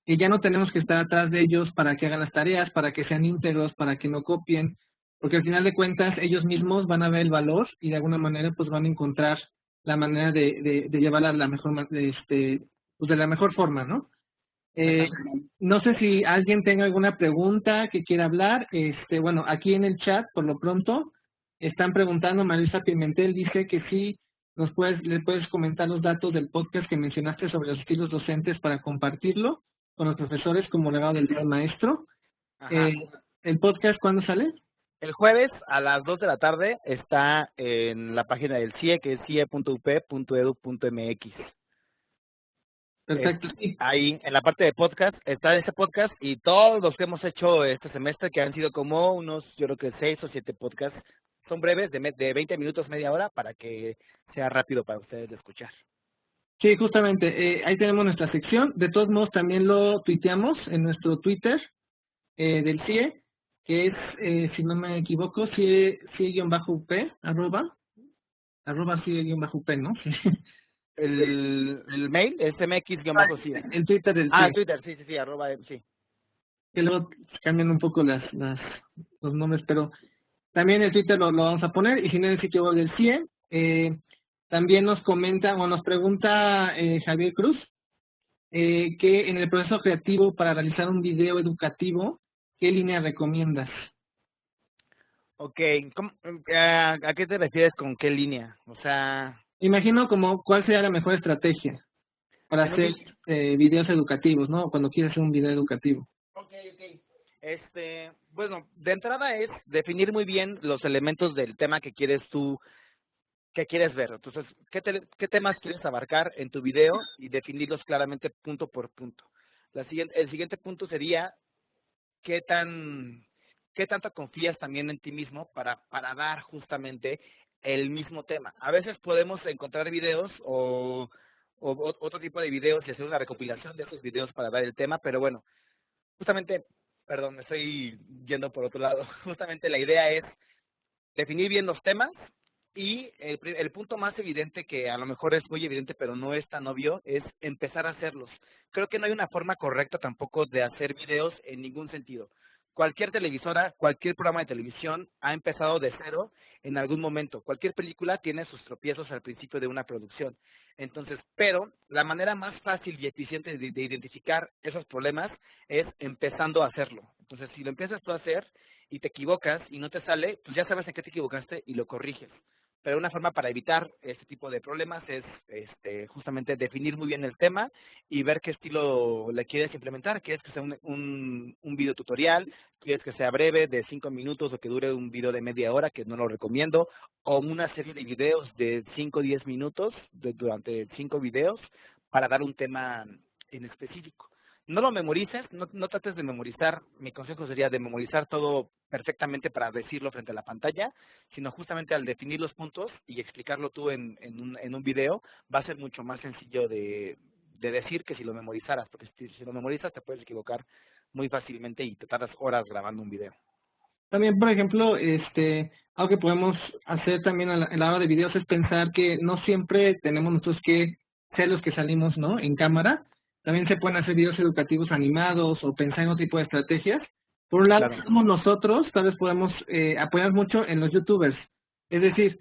que ya no tenemos que estar atrás de ellos para que hagan las tareas, para que sean íntegros, para que no copien, porque al final de cuentas ellos mismos van a ver el valor y de alguna manera pues van a encontrar la manera de llevarla a la mejor, pues de la mejor forma, ¿no? No sé si alguien tenga alguna pregunta que quiera hablar. Bueno, aquí en el chat, por lo pronto, están preguntando, Marisa Pimentel dice que sí, le puedes comentar los datos del podcast que mencionaste sobre los estilos docentes para compartirlo con los profesores como legado del Día del Maestro. ¿El podcast cuándo sale? El jueves a las 2 de la tarde está en la página del CIE, que es cie.up.edu.mx. Perfecto, sí. Ahí, en la parte de podcast, está ese podcast y todos los que hemos hecho este semestre, que han sido como unos, yo creo que 6 o 7 podcasts, son breves, de 20 minutos, media hora, para que sea rápido para ustedes de escuchar. Sí, justamente, ahí tenemos nuestra sección. De todos modos, también lo tuiteamos en nuestro Twitter del CIE, que es, si no me equivoco, CIE-UP, arroba CIE-UP, ¿no? El mail es mx-CIE. El Twitter del CIE. Ah, Twitter, sí, arroba, sí. Que luego cambian un poco los nombres, pero también el Twitter lo vamos a poner, y si no en el sitio web del CIE. También nos comenta, o nos pregunta Javier Cruz, que en el proceso creativo para realizar un video educativo, ¿qué línea recomiendas? Ok, ¿a qué te refieres con qué línea? O sea, Imagino como cuál sería la mejor estrategia para en un hacer video. videos educativos, ¿no? Cuando quieres hacer un video educativo. Ok, ok. Bueno, de entrada es definir muy bien los elementos del tema que quieres tú, que quieres ver. Entonces, ¿qué temas quieres abarcar en tu video y definirlos claramente punto por punto? El siguiente punto sería qué tan, qué tanto confías también en ti mismo para dar justamente el mismo tema. A veces podemos encontrar videos o otro tipo de videos y hacer una recopilación de esos videos para dar el tema, pero bueno, justamente, perdón, me estoy yendo por otro lado. Justamente la idea es definir bien los temas y el punto más evidente, que a lo mejor es muy evidente pero no es tan obvio, es empezar a hacerlos. Creo que no hay una forma correcta tampoco de hacer videos en ningún sentido. Cualquier televisora, cualquier programa de televisión ha empezado de cero en algún momento. Cualquier película tiene sus tropiezos al principio de una producción. Entonces, pero la manera más fácil y eficiente de identificar esos problemas es empezando a hacerlo. Entonces, si lo empiezas tú a hacer y te equivocas y no te sale, pues ya sabes en qué te equivocaste y lo corriges. Pero una forma para evitar este tipo de problemas es justamente definir muy bien el tema y ver qué estilo le quieres implementar. ¿Quieres que sea un video tutorial? ¿Quieres que sea breve, de 5 minutos, o que dure un video de media hora, que no lo recomiendo? ¿O una serie de videos de 5 o 10 minutos durante 5 videos para dar un tema en específico? No lo memorices, no trates de memorizar. Mi consejo sería de memorizar todo perfectamente para decirlo frente a la pantalla, sino justamente al definir los puntos y explicarlo tú en un video, va a ser mucho más sencillo de decir que si lo memorizaras, porque si lo memorizas te puedes equivocar muy fácilmente y te tardas horas grabando un video. También, por ejemplo, algo que podemos hacer también en la hora de videos es pensar que no siempre tenemos nosotros que ser los que salimos, ¿no? En cámara. También se pueden hacer videos educativos animados o pensar en otro tipo de estrategias. Por un lado, Claro, somos nosotros, tal vez podemos apoyar mucho en los youtubers. Es decir,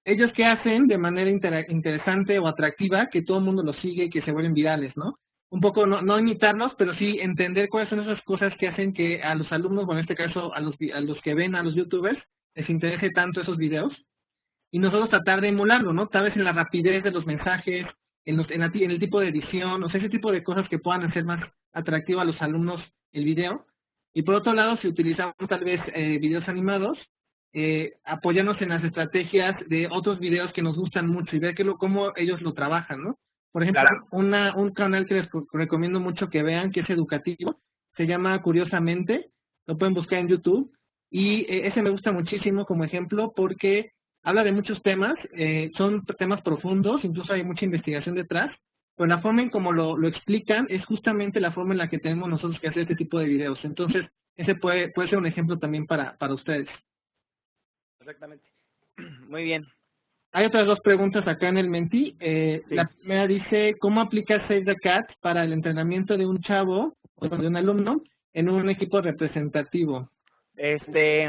ellos que hacen de manera interesante o atractiva que todo el mundo los sigue y que se vuelven virales, ¿no? Un poco no imitarlos, pero sí entender cuáles son esas cosas que hacen que a los alumnos, o en este caso a los que ven a los youtubers, les interese tanto esos videos y nosotros tratar de emularlo, ¿no? Tal vez en la rapidez de los mensajes, en el tipo de edición, o sea, ese tipo de cosas que puedan hacer más atractivo a los alumnos el video. Y por otro lado, si utilizamos tal vez videos animados, apoyarnos en las estrategias de otros videos que nos gustan mucho y ver cómo ellos lo trabajan, ¿no? Por ejemplo, claro. un canal que les recomiendo mucho que vean, que es educativo, se llama Curiosamente, lo pueden buscar en YouTube, y ese me gusta muchísimo como ejemplo porque habla de muchos temas, son temas profundos, incluso hay mucha investigación detrás, pero la forma en cómo lo explican es justamente la forma en la que tenemos nosotros que hacer este tipo de videos. Entonces, ese puede ser un ejemplo también para ustedes. Exactamente. Muy bien. Hay otras dos preguntas acá en el Menti. La Sí. primera dice, ¿cómo aplica Save the Cat para el entrenamiento de un chavo o de un alumno en un equipo representativo? Este,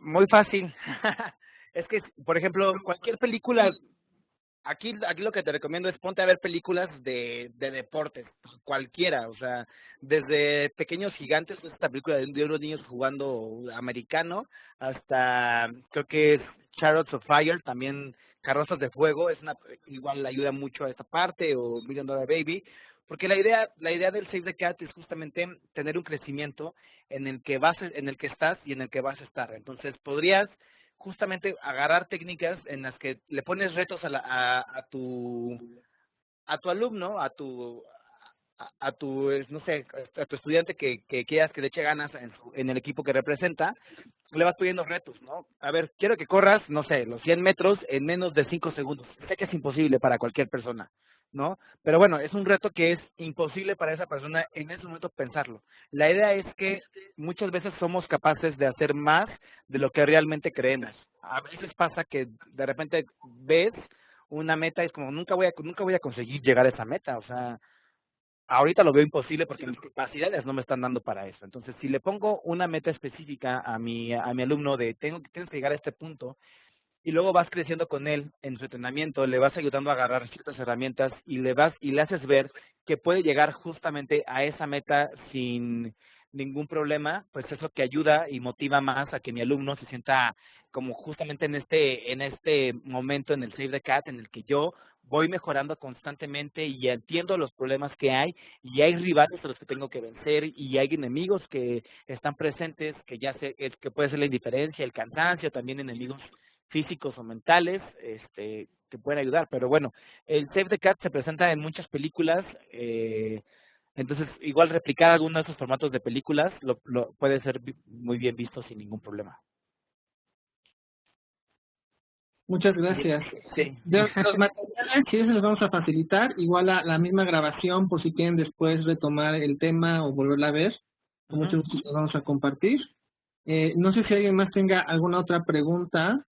Muy fácil. Es que, por ejemplo, cualquier película. Aquí lo que te recomiendo es ponte a ver películas de deportes, cualquiera, o sea, desde Pequeños Gigantes, que es esta película de unos niños jugando americano, hasta creo que es Chariots of Fire, también Carrozas de Fuego, igual ayuda mucho a esta parte, o Million Dollar Baby, porque la idea del Save the Cat es justamente tener un crecimiento en el que estás y en el que vas a estar. Entonces, podrías justamente agarrar técnicas en las que le pones retos a tu alumno, no sé, a tu estudiante que quieras que le eche ganas en el equipo que representa, le vas poniendo retos, ¿no? A ver, quiero que corras, no sé, los 100 metros en menos de 5 segundos. Sé que es imposible para cualquier persona, ¿no? Pero bueno, es un reto que es imposible para esa persona en ese momento pensarlo. La idea es que muchas veces somos capaces de hacer más de lo que realmente creemos. A veces pasa que de repente ves una meta y es como, nunca voy a conseguir llegar a esa meta, o sea, ahorita lo veo imposible porque mis capacidades no me están dando para eso. Entonces, si le pongo una meta específica a mi alumno de tienes que llegar a este punto, y luego vas creciendo con él en su entrenamiento, le vas ayudando a agarrar ciertas herramientas y le haces ver que puede llegar justamente a esa meta ningún problema, pues eso que ayuda y motiva más a que mi alumno se sienta como justamente en este momento en el Save the Cat, en el que yo voy mejorando constantemente y entiendo los problemas que hay, y hay rivales a los que tengo que vencer, y hay enemigos que están presentes, que ya sé que puede ser la indiferencia, el cansancio, también enemigos físicos o mentales, que pueden ayudar. Pero bueno, el Save the Cat se presenta en muchas películas, entonces igual replicar alguno de esos formatos de películas lo puede ser muy bien visto sin ningún problema. Muchas gracias. Sí. De los materiales, sí, se los vamos a facilitar. Igual la misma grabación, por si quieren después retomar el tema o volverla a ver. Con mucho gusto los vamos a compartir. No sé si alguien más tenga alguna otra pregunta.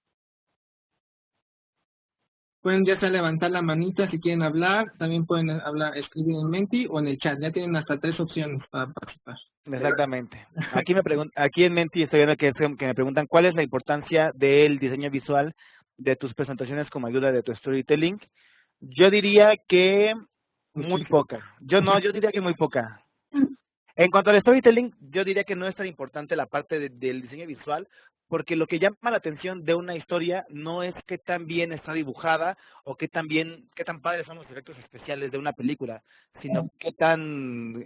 Pueden ya sea levantar la manita si quieren hablar. También pueden escribir en Menti o en el chat. Ya tienen hasta 3 opciones para participar. Exactamente. Aquí en Menti estoy viendo que me preguntan cuál es la importancia del diseño visual de tus presentaciones como ayuda de tu storytelling. Yo diría que muy poca. Yo diría que muy poca. En cuanto al storytelling, yo diría que no es tan importante la parte del diseño visual, porque lo que llama la atención de una historia no es qué tan bien está dibujada o qué tan padres son los efectos especiales de una película, sino qué tan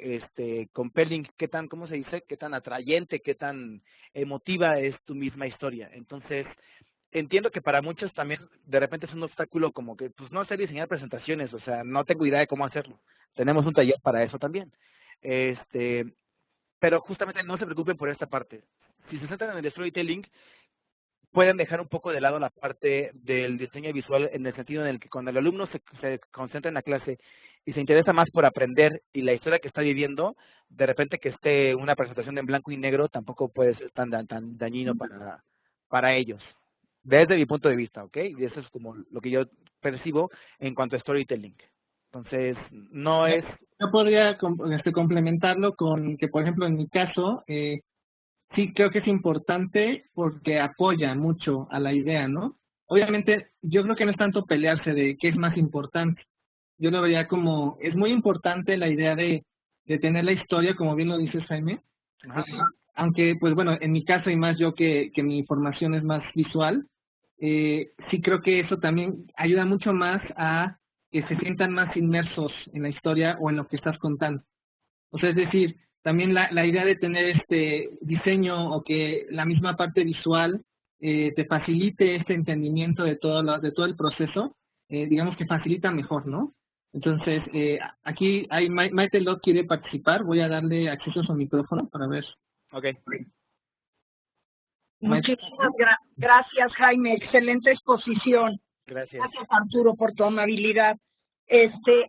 compelling, ¿cómo se dice? Qué tan atrayente, qué tan emotiva es tu misma historia. Entonces, entiendo que para muchos también de repente es un obstáculo como que pues no sé diseñar presentaciones, o sea, no tengo idea de cómo hacerlo. Tenemos un taller para eso también. Pero justamente no se preocupen por esta parte. Si se centran en el storytelling, pueden dejar un poco de lado la parte del diseño visual, en el sentido en el que cuando el alumno se concentra en la clase y se interesa más por aprender y la historia que está viviendo, de repente que esté una presentación en blanco y negro tampoco puede ser tan dañino para ellos, desde mi punto de vista, ¿ok? Y eso es como lo que yo percibo en cuanto a storytelling. Entonces, no es... Yo podría complementarlo con que, por ejemplo, en mi caso, sí creo que es importante porque apoya mucho a la idea, ¿no? Obviamente, yo creo que no es tanto pelearse de qué es más importante. Yo lo vería como, es muy importante la idea de tener la historia, como bien lo dices, Jaime. Aunque, pues bueno, en mi caso y más yo que mi formación es más visual, sí creo que eso también ayuda mucho más a que se sientan más inmersos en la historia o en lo que estás contando. O sea, es decir, también la idea de tener este diseño o que la misma parte visual te facilite este entendimiento de de todo el proceso, digamos que facilita mejor, ¿no? Entonces, aquí hay Maite Locke quiere participar, voy a darle acceso a su micrófono para ver. Ok. Muchísimas gracias, Jaime. Excelente exposición. Gracias. Gracias, Arturo, por tu amabilidad.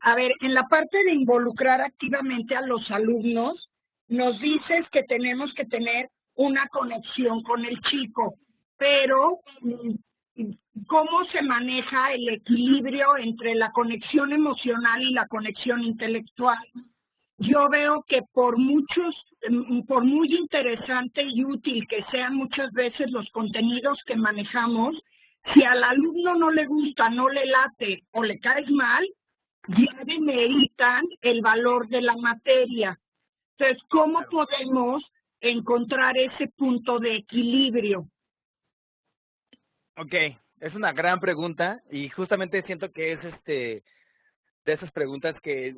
A ver, en la parte de involucrar activamente a los alumnos, nos dices que tenemos que tener una conexión con el chico, pero ¿cómo se maneja el equilibrio entre la conexión emocional y la conexión intelectual? Yo veo que por muy interesante y útil que sean muchas veces los contenidos que manejamos, si al alumno no le gusta, no le late o le caes mal, ya demeritan el valor de la materia. Entonces, ¿cómo podemos encontrar ese punto de equilibrio? Ok, es una gran pregunta y justamente siento que es de esas preguntas que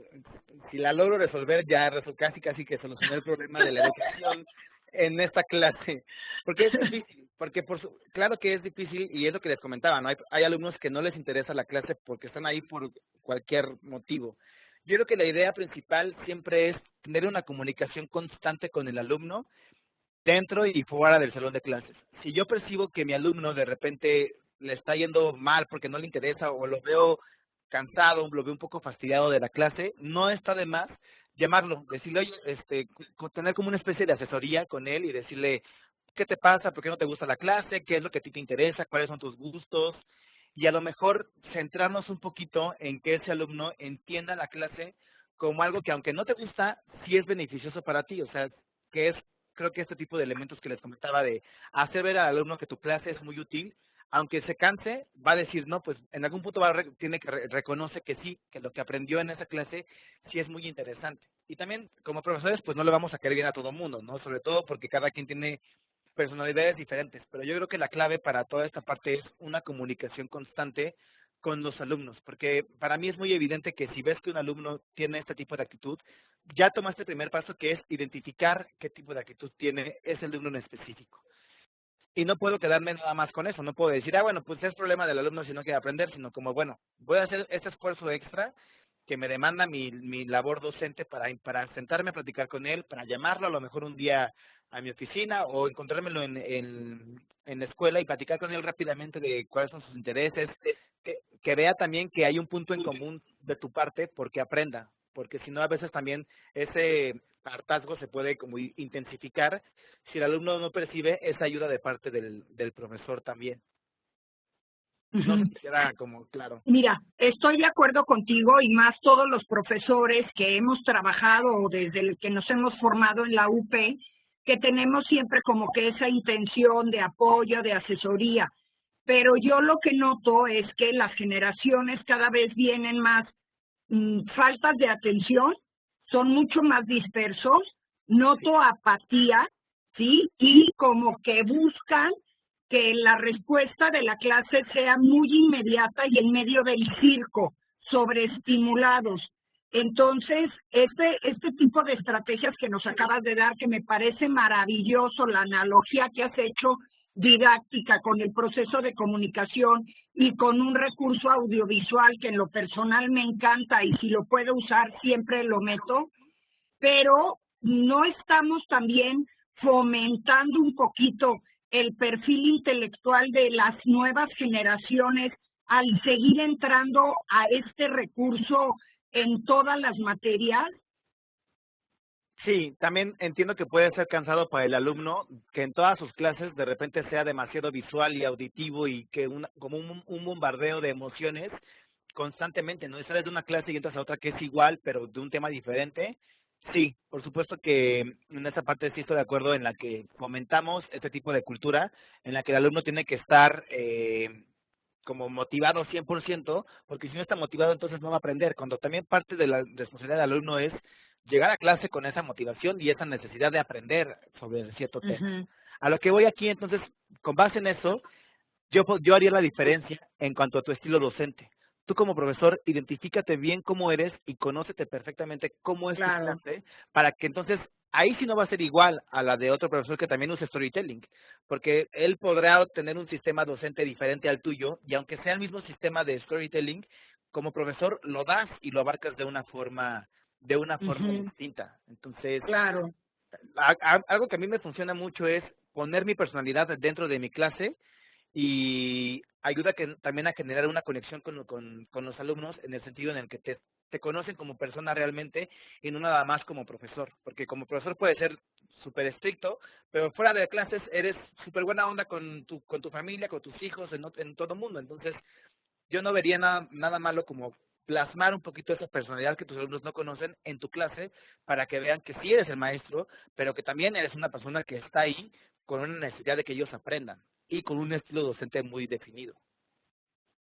si la logro resolver ya casi que solucioné el problema de la educación en esta clase, porque es difícil, porque claro que es difícil y es lo que les comentaba, ¿no? Hay alumnos que no les interesa la clase porque están ahí por cualquier motivo. Yo creo que la idea principal siempre es tener una comunicación constante con el alumno dentro y fuera del salón de clases. Si yo percibo que mi alumno de repente le está yendo mal porque no le interesa o lo veo cansado, lo veo un poco fastidiado de la clase, no está de más llamarlo, decirle, oye, tener como una especie de asesoría con él y decirle, ¿qué te pasa? ¿Por qué no te gusta la clase? ¿Qué es lo que a ti te interesa? ¿Cuáles son tus gustos? Y a lo mejor centrarnos un poquito en que ese alumno entienda la clase como algo que aunque no te gusta, sí es beneficioso para ti, o sea, que es, creo que este tipo de elementos que les comentaba de hacer ver al alumno que tu clase es muy útil, aunque se canse, va a decir, no, pues en algún punto tiene que reconoce que sí, que lo que aprendió en esa clase sí es muy interesante. Y también, como profesores, pues no le vamos a caer bien a todo mundo, ¿no? Sobre todo porque cada quien tiene personalidades diferentes. Pero yo creo que la clave para toda esta parte es una comunicación constante con los alumnos, porque para mí es muy evidente que si ves que un alumno tiene este tipo de actitud, ya tomaste el primer paso, que es identificar qué tipo de actitud tiene ese alumno en específico. Y no puedo quedarme nada más con eso, no puedo decir, bueno, pues es problema del alumno si no quiere aprender, sino como, bueno, voy a hacer este esfuerzo extra que me demanda mi labor docente para sentarme a platicar con él, para llamarlo a lo mejor un día a mi oficina o encontrármelo en la escuela y platicar con él rápidamente de cuáles son sus intereses, que vea también que hay un punto en común de tu parte porque aprenda, porque si no a veces también ese hartazgo se puede como intensificar si el alumno no percibe esa ayuda de parte del profesor también. No sé si queda como claro. Mira, estoy de acuerdo contigo y más todos los profesores que hemos trabajado desde el que nos hemos formado en la UP, que tenemos siempre como que esa intención de apoyo, de asesoría. Pero yo lo que noto es que las generaciones cada vez vienen más faltas de atención, son mucho más dispersos, noto apatía, ¿sí? Y como que buscan que la respuesta de la clase sea muy inmediata y en medio del circo, sobreestimulados. Entonces, este tipo de estrategias que nos acabas de dar, que me parece maravilloso, la analogía que has hecho didáctica con el proceso de comunicación y con un recurso audiovisual que en lo personal me encanta y si lo puedo usar siempre lo meto, pero no estamos también fomentando un poquito el perfil intelectual de las nuevas generaciones al seguir entrando a este recurso en todas las materias. Sí, también entiendo que puede ser cansado para el alumno que en todas sus clases de repente sea demasiado visual y auditivo y que como un bombardeo de emociones constantemente, ¿no? Y sales de una clase y entras a otra que es igual, pero de un tema diferente. Sí, por supuesto que en esa parte sí estoy de acuerdo en la que fomentamos este tipo de cultura, en la que el alumno tiene que estar como motivado 100%, porque si no está motivado entonces no va a aprender, cuando también parte de la responsabilidad del alumno es llegar a clase con esa motivación y esa necesidad de aprender sobre cierto tema. A lo que voy aquí, entonces, con base en eso, yo haría la diferencia en cuanto a tu estilo docente. Tú como profesor, identifícate bien cómo eres y conócete perfectamente cómo es tu clase, para que entonces, ahí sí no va a ser igual a la de otro profesor que también use storytelling, porque él podrá tener un sistema docente diferente al tuyo, y aunque sea el mismo sistema de storytelling, como profesor lo das y lo abarcas de una forma distinta. Entonces, algo que a mí me funciona mucho es poner mi personalidad dentro de mi clase y ayuda también a generar una conexión con los alumnos en el sentido en el que te conocen como persona realmente y no nada más como profesor, porque como profesor puede ser súper estricto, pero fuera de clases eres súper buena onda con tu familia, con tus hijos, en todo mundo. Entonces, yo no vería nada malo como plasmar un poquito esa personalidad que tus alumnos no conocen en tu clase para que vean que sí eres el maestro, pero que también eres una persona que está ahí con una necesidad de que ellos aprendan y con un estilo docente muy definido.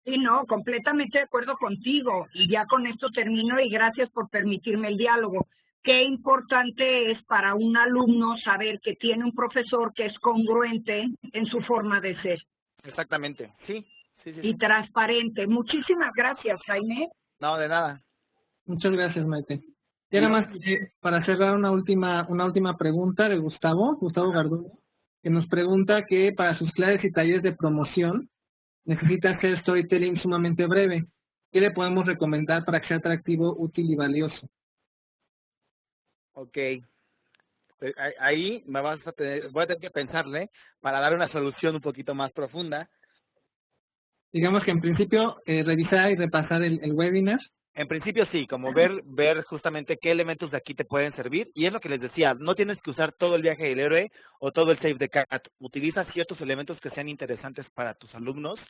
Sí, no, completamente de acuerdo contigo. Y ya con esto termino y gracias por permitirme el diálogo. Qué importante es para un alumno saber que tiene un profesor que es congruente en su forma de ser. Exactamente, sí. Y transparente. Muchísimas gracias, Jaime. No, de nada. Muchas gracias, Maite. Y nada más, para cerrar una última pregunta de Gustavo Garduño, que nos pregunta que para sus clases y talleres de promoción necesita hacer storytelling sumamente breve. ¿Qué le podemos recomendar para que sea atractivo, útil y valioso? Ok. Ahí voy a tener que pensarle para dar una solución un poquito más profunda. Digamos que en principio revisar y repasar el webinar. En principio sí, como ver justamente qué elementos de aquí te pueden servir. Y es lo que les decía, no tienes que usar todo el viaje del héroe o todo el Save the Cat. Utiliza ciertos elementos que sean interesantes para tus alumnos,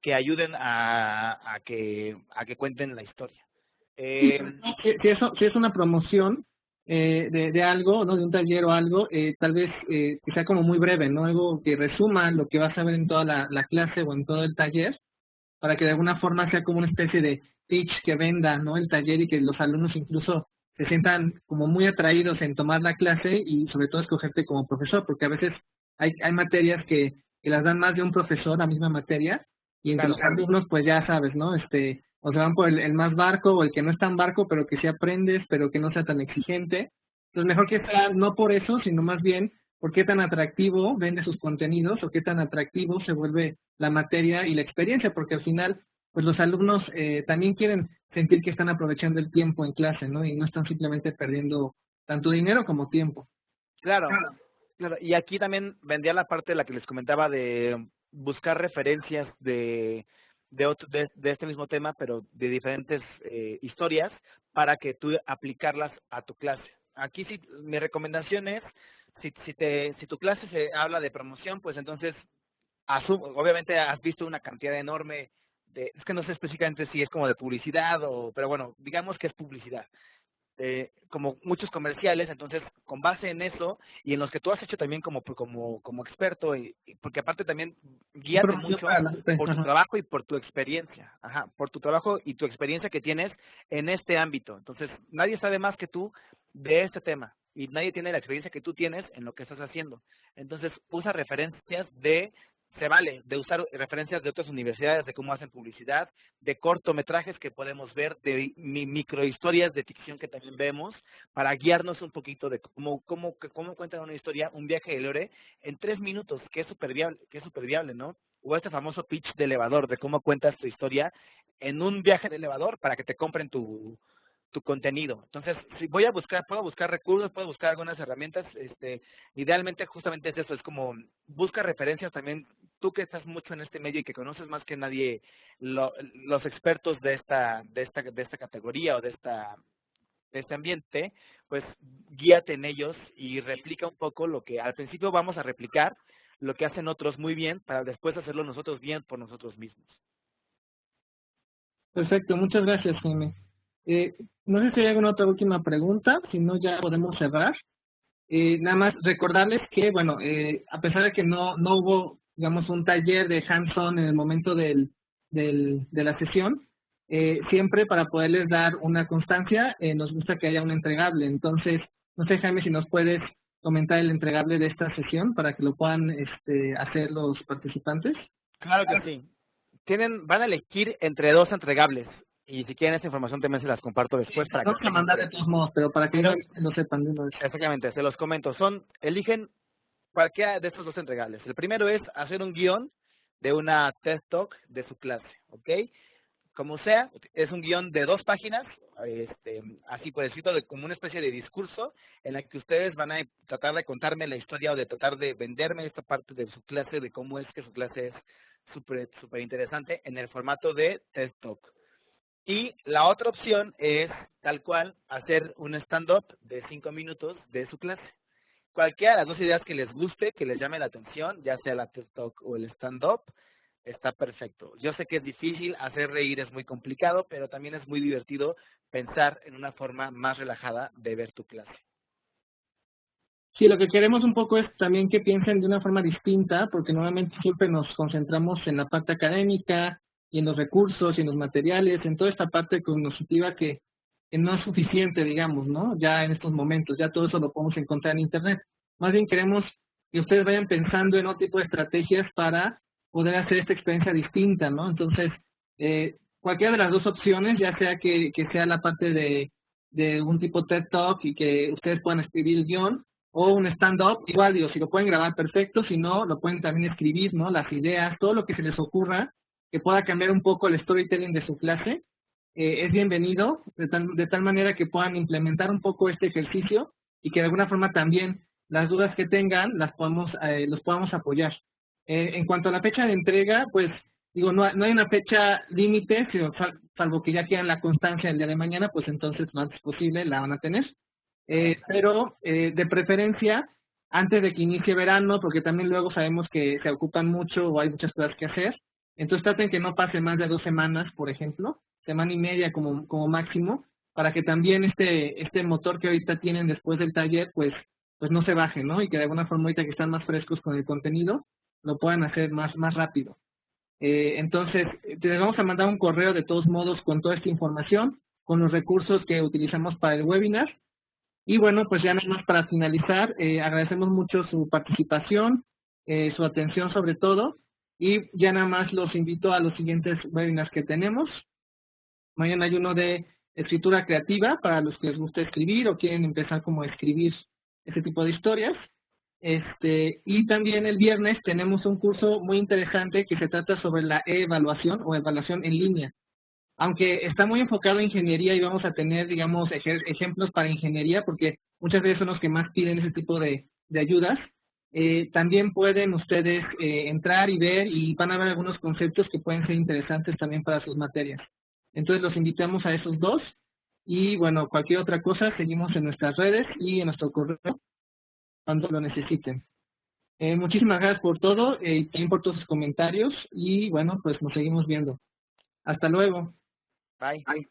que ayuden a que cuenten la historia. Si es una promoción, de algo, ¿no? De un taller o algo, tal vez que sea como muy breve, ¿no? Algo que resuma lo que vas a ver en toda la clase o en todo el taller, para que de alguna forma sea como una especie de pitch que venda, ¿no? El taller y que los alumnos incluso se sientan como muy atraídos en tomar la clase y sobre todo escogerte como profesor, porque a veces hay materias que las dan más de un profesor, la misma materia, y entre Claro. los alumnos, pues ya sabes, ¿no? O se van por el más barco o el que no es tan barco, pero que sí aprendes, pero que no sea tan exigente. Entonces, mejor que sea no por eso, sino más bien por qué tan atractivo vende sus contenidos o qué tan atractivo se vuelve la materia y la experiencia, porque al final, pues los alumnos también quieren sentir que están aprovechando el tiempo en clase, ¿no? Y no están simplemente perdiendo tanto dinero como tiempo. Claro, claro. Y aquí también vendría la parte de la que les comentaba de buscar referencias de este mismo tema, pero de diferentes historias para que tú aplicarlas a tu clase. Aquí sí, mi recomendación es, si tu clase se habla de promoción, pues entonces, obviamente has visto una cantidad enorme es que no sé específicamente si es como de publicidad pero bueno, digamos que es publicidad como muchos comerciales, entonces con base en eso y en los que tú has hecho también como experto, porque aparte también guíate mucho por tu trabajo y por tu experiencia, por tu trabajo y tu experiencia que tienes en este ámbito. Entonces, nadie sabe más que tú de este tema y nadie tiene la experiencia que tú tienes en lo que estás haciendo. Entonces, usa referencias se vale de usar referencias de otras universidades, de cómo hacen publicidad, de cortometrajes que podemos ver, de microhistorias de ficción que también vemos, para guiarnos un poquito de cómo cuentan una historia, un viaje de Lore, en 3 minutos, que es súper viable, ¿no? O este famoso pitch de elevador, de cómo cuentas tu historia en un viaje de elevador para que te compren tu contenido. Entonces, si puedo buscar recursos, puedo buscar algunas herramientas, idealmente justamente es eso, es como busca referencias también, tú que estás mucho en este medio y que conoces más que nadie los expertos de esta categoría o de este ambiente, pues guíate en ellos y replica un poco lo que al principio vamos a replicar, lo que hacen otros muy bien, para después hacerlo nosotros bien por nosotros mismos. Perfecto, muchas gracias, Jaime. No sé si hay alguna otra última pregunta, si no ya podemos cerrar. Nada más recordarles que, bueno, a pesar de que no hubo, digamos, un taller de hands-on en el momento de la sesión, siempre para poderles dar una constancia, nos gusta que haya un entregable. Entonces, no sé, Jaime, si nos puedes comentar el entregable de esta sesión para que lo puedan hacer los participantes. Claro que sí. Van a elegir entre 2 entregables. Y si quieren esta información también se las comparto después. Sí, vamos a mandar de todos modos, pero para que no lo sepan de una vez. Exactamente, se los comento. Eligen cualquiera de estos 2 entregables. El primero es hacer un guión de una TED Talk de su clase, ¿ok? Como sea, es un guión de 2 páginas, así por escrito, como una especie de discurso en la que ustedes van a tratar de contarme la historia o de tratar de venderme esta parte de su clase, de cómo es que su clase es súper interesante en el formato de TED Talk. Y la otra opción es, tal cual, hacer un stand-up de 5 minutos de su clase. Cualquiera de las 2 ideas que les guste, que les llame la atención, ya sea la TED Talk o el stand-up, está perfecto. Yo sé que es difícil, hacer reír es muy complicado, pero también es muy divertido pensar en una forma más relajada de ver tu clase. Sí, lo que queremos un poco es también que piensen de una forma distinta, porque normalmente siempre nos concentramos en la parte académica y en los recursos y en los materiales, en toda esta parte cognitiva que no es suficiente, digamos, ¿no? Ya en estos momentos, ya todo eso lo podemos encontrar en Internet. Más bien queremos que ustedes vayan pensando en otro tipo de estrategias para poder hacer esta experiencia distinta, ¿no? Entonces, cualquiera de las 2 opciones, ya sea que sea la parte de un tipo TED Talk y que ustedes puedan escribir el guión, o un stand-up, igual digo, si lo pueden grabar perfecto, si no, lo pueden también escribir, ¿no? Las ideas, todo lo que se les ocurra, que pueda cambiar un poco el storytelling de su clase, es bienvenido, de tal manera que puedan implementar un poco este ejercicio y que de alguna forma también las dudas que tengan los podamos apoyar. En cuanto a la fecha de entrega, pues digo, no hay una fecha límite, salvo que ya quieran la constancia el día de mañana, pues entonces lo antes posible la van a tener. Pero de preferencia antes de que inicie verano, porque también luego sabemos que se ocupan mucho o hay muchas cosas que hacer. Entonces traten que no pase más de 2 semanas, por ejemplo, semana y media como máximo, para que también este motor que ahorita tienen después del taller, pues no se baje, ¿no? Y que de alguna forma ahorita que están más frescos con el contenido, lo puedan hacer más rápido. Entonces, te vamos a mandar un correo de todos modos con toda esta información, con los recursos que utilizamos para el webinar. Y bueno, pues ya nada más para finalizar, agradecemos mucho su participación, su atención sobre todo, y ya nada más los invito a los siguientes webinars que tenemos. Mañana hay uno de escritura creativa para los que les gusta escribir o quieren empezar como a escribir ese tipo de historias. Y también el viernes tenemos un curso muy interesante que se trata sobre la evaluación o evaluación en línea. Aunque está muy enfocado en ingeniería y vamos a tener, digamos, ejemplos para ingeniería, porque muchas veces son los que más piden ese tipo de ayudas, también pueden ustedes entrar y ver y van a ver algunos conceptos que pueden ser interesantes también para sus materias. Entonces los invitamos a esos dos y bueno, cualquier otra cosa seguimos en nuestras redes y en nuestro correo cuando lo necesiten. Muchísimas gracias por todo y también por todos sus comentarios y bueno, pues nos seguimos viendo. Hasta luego. Bye. Bye.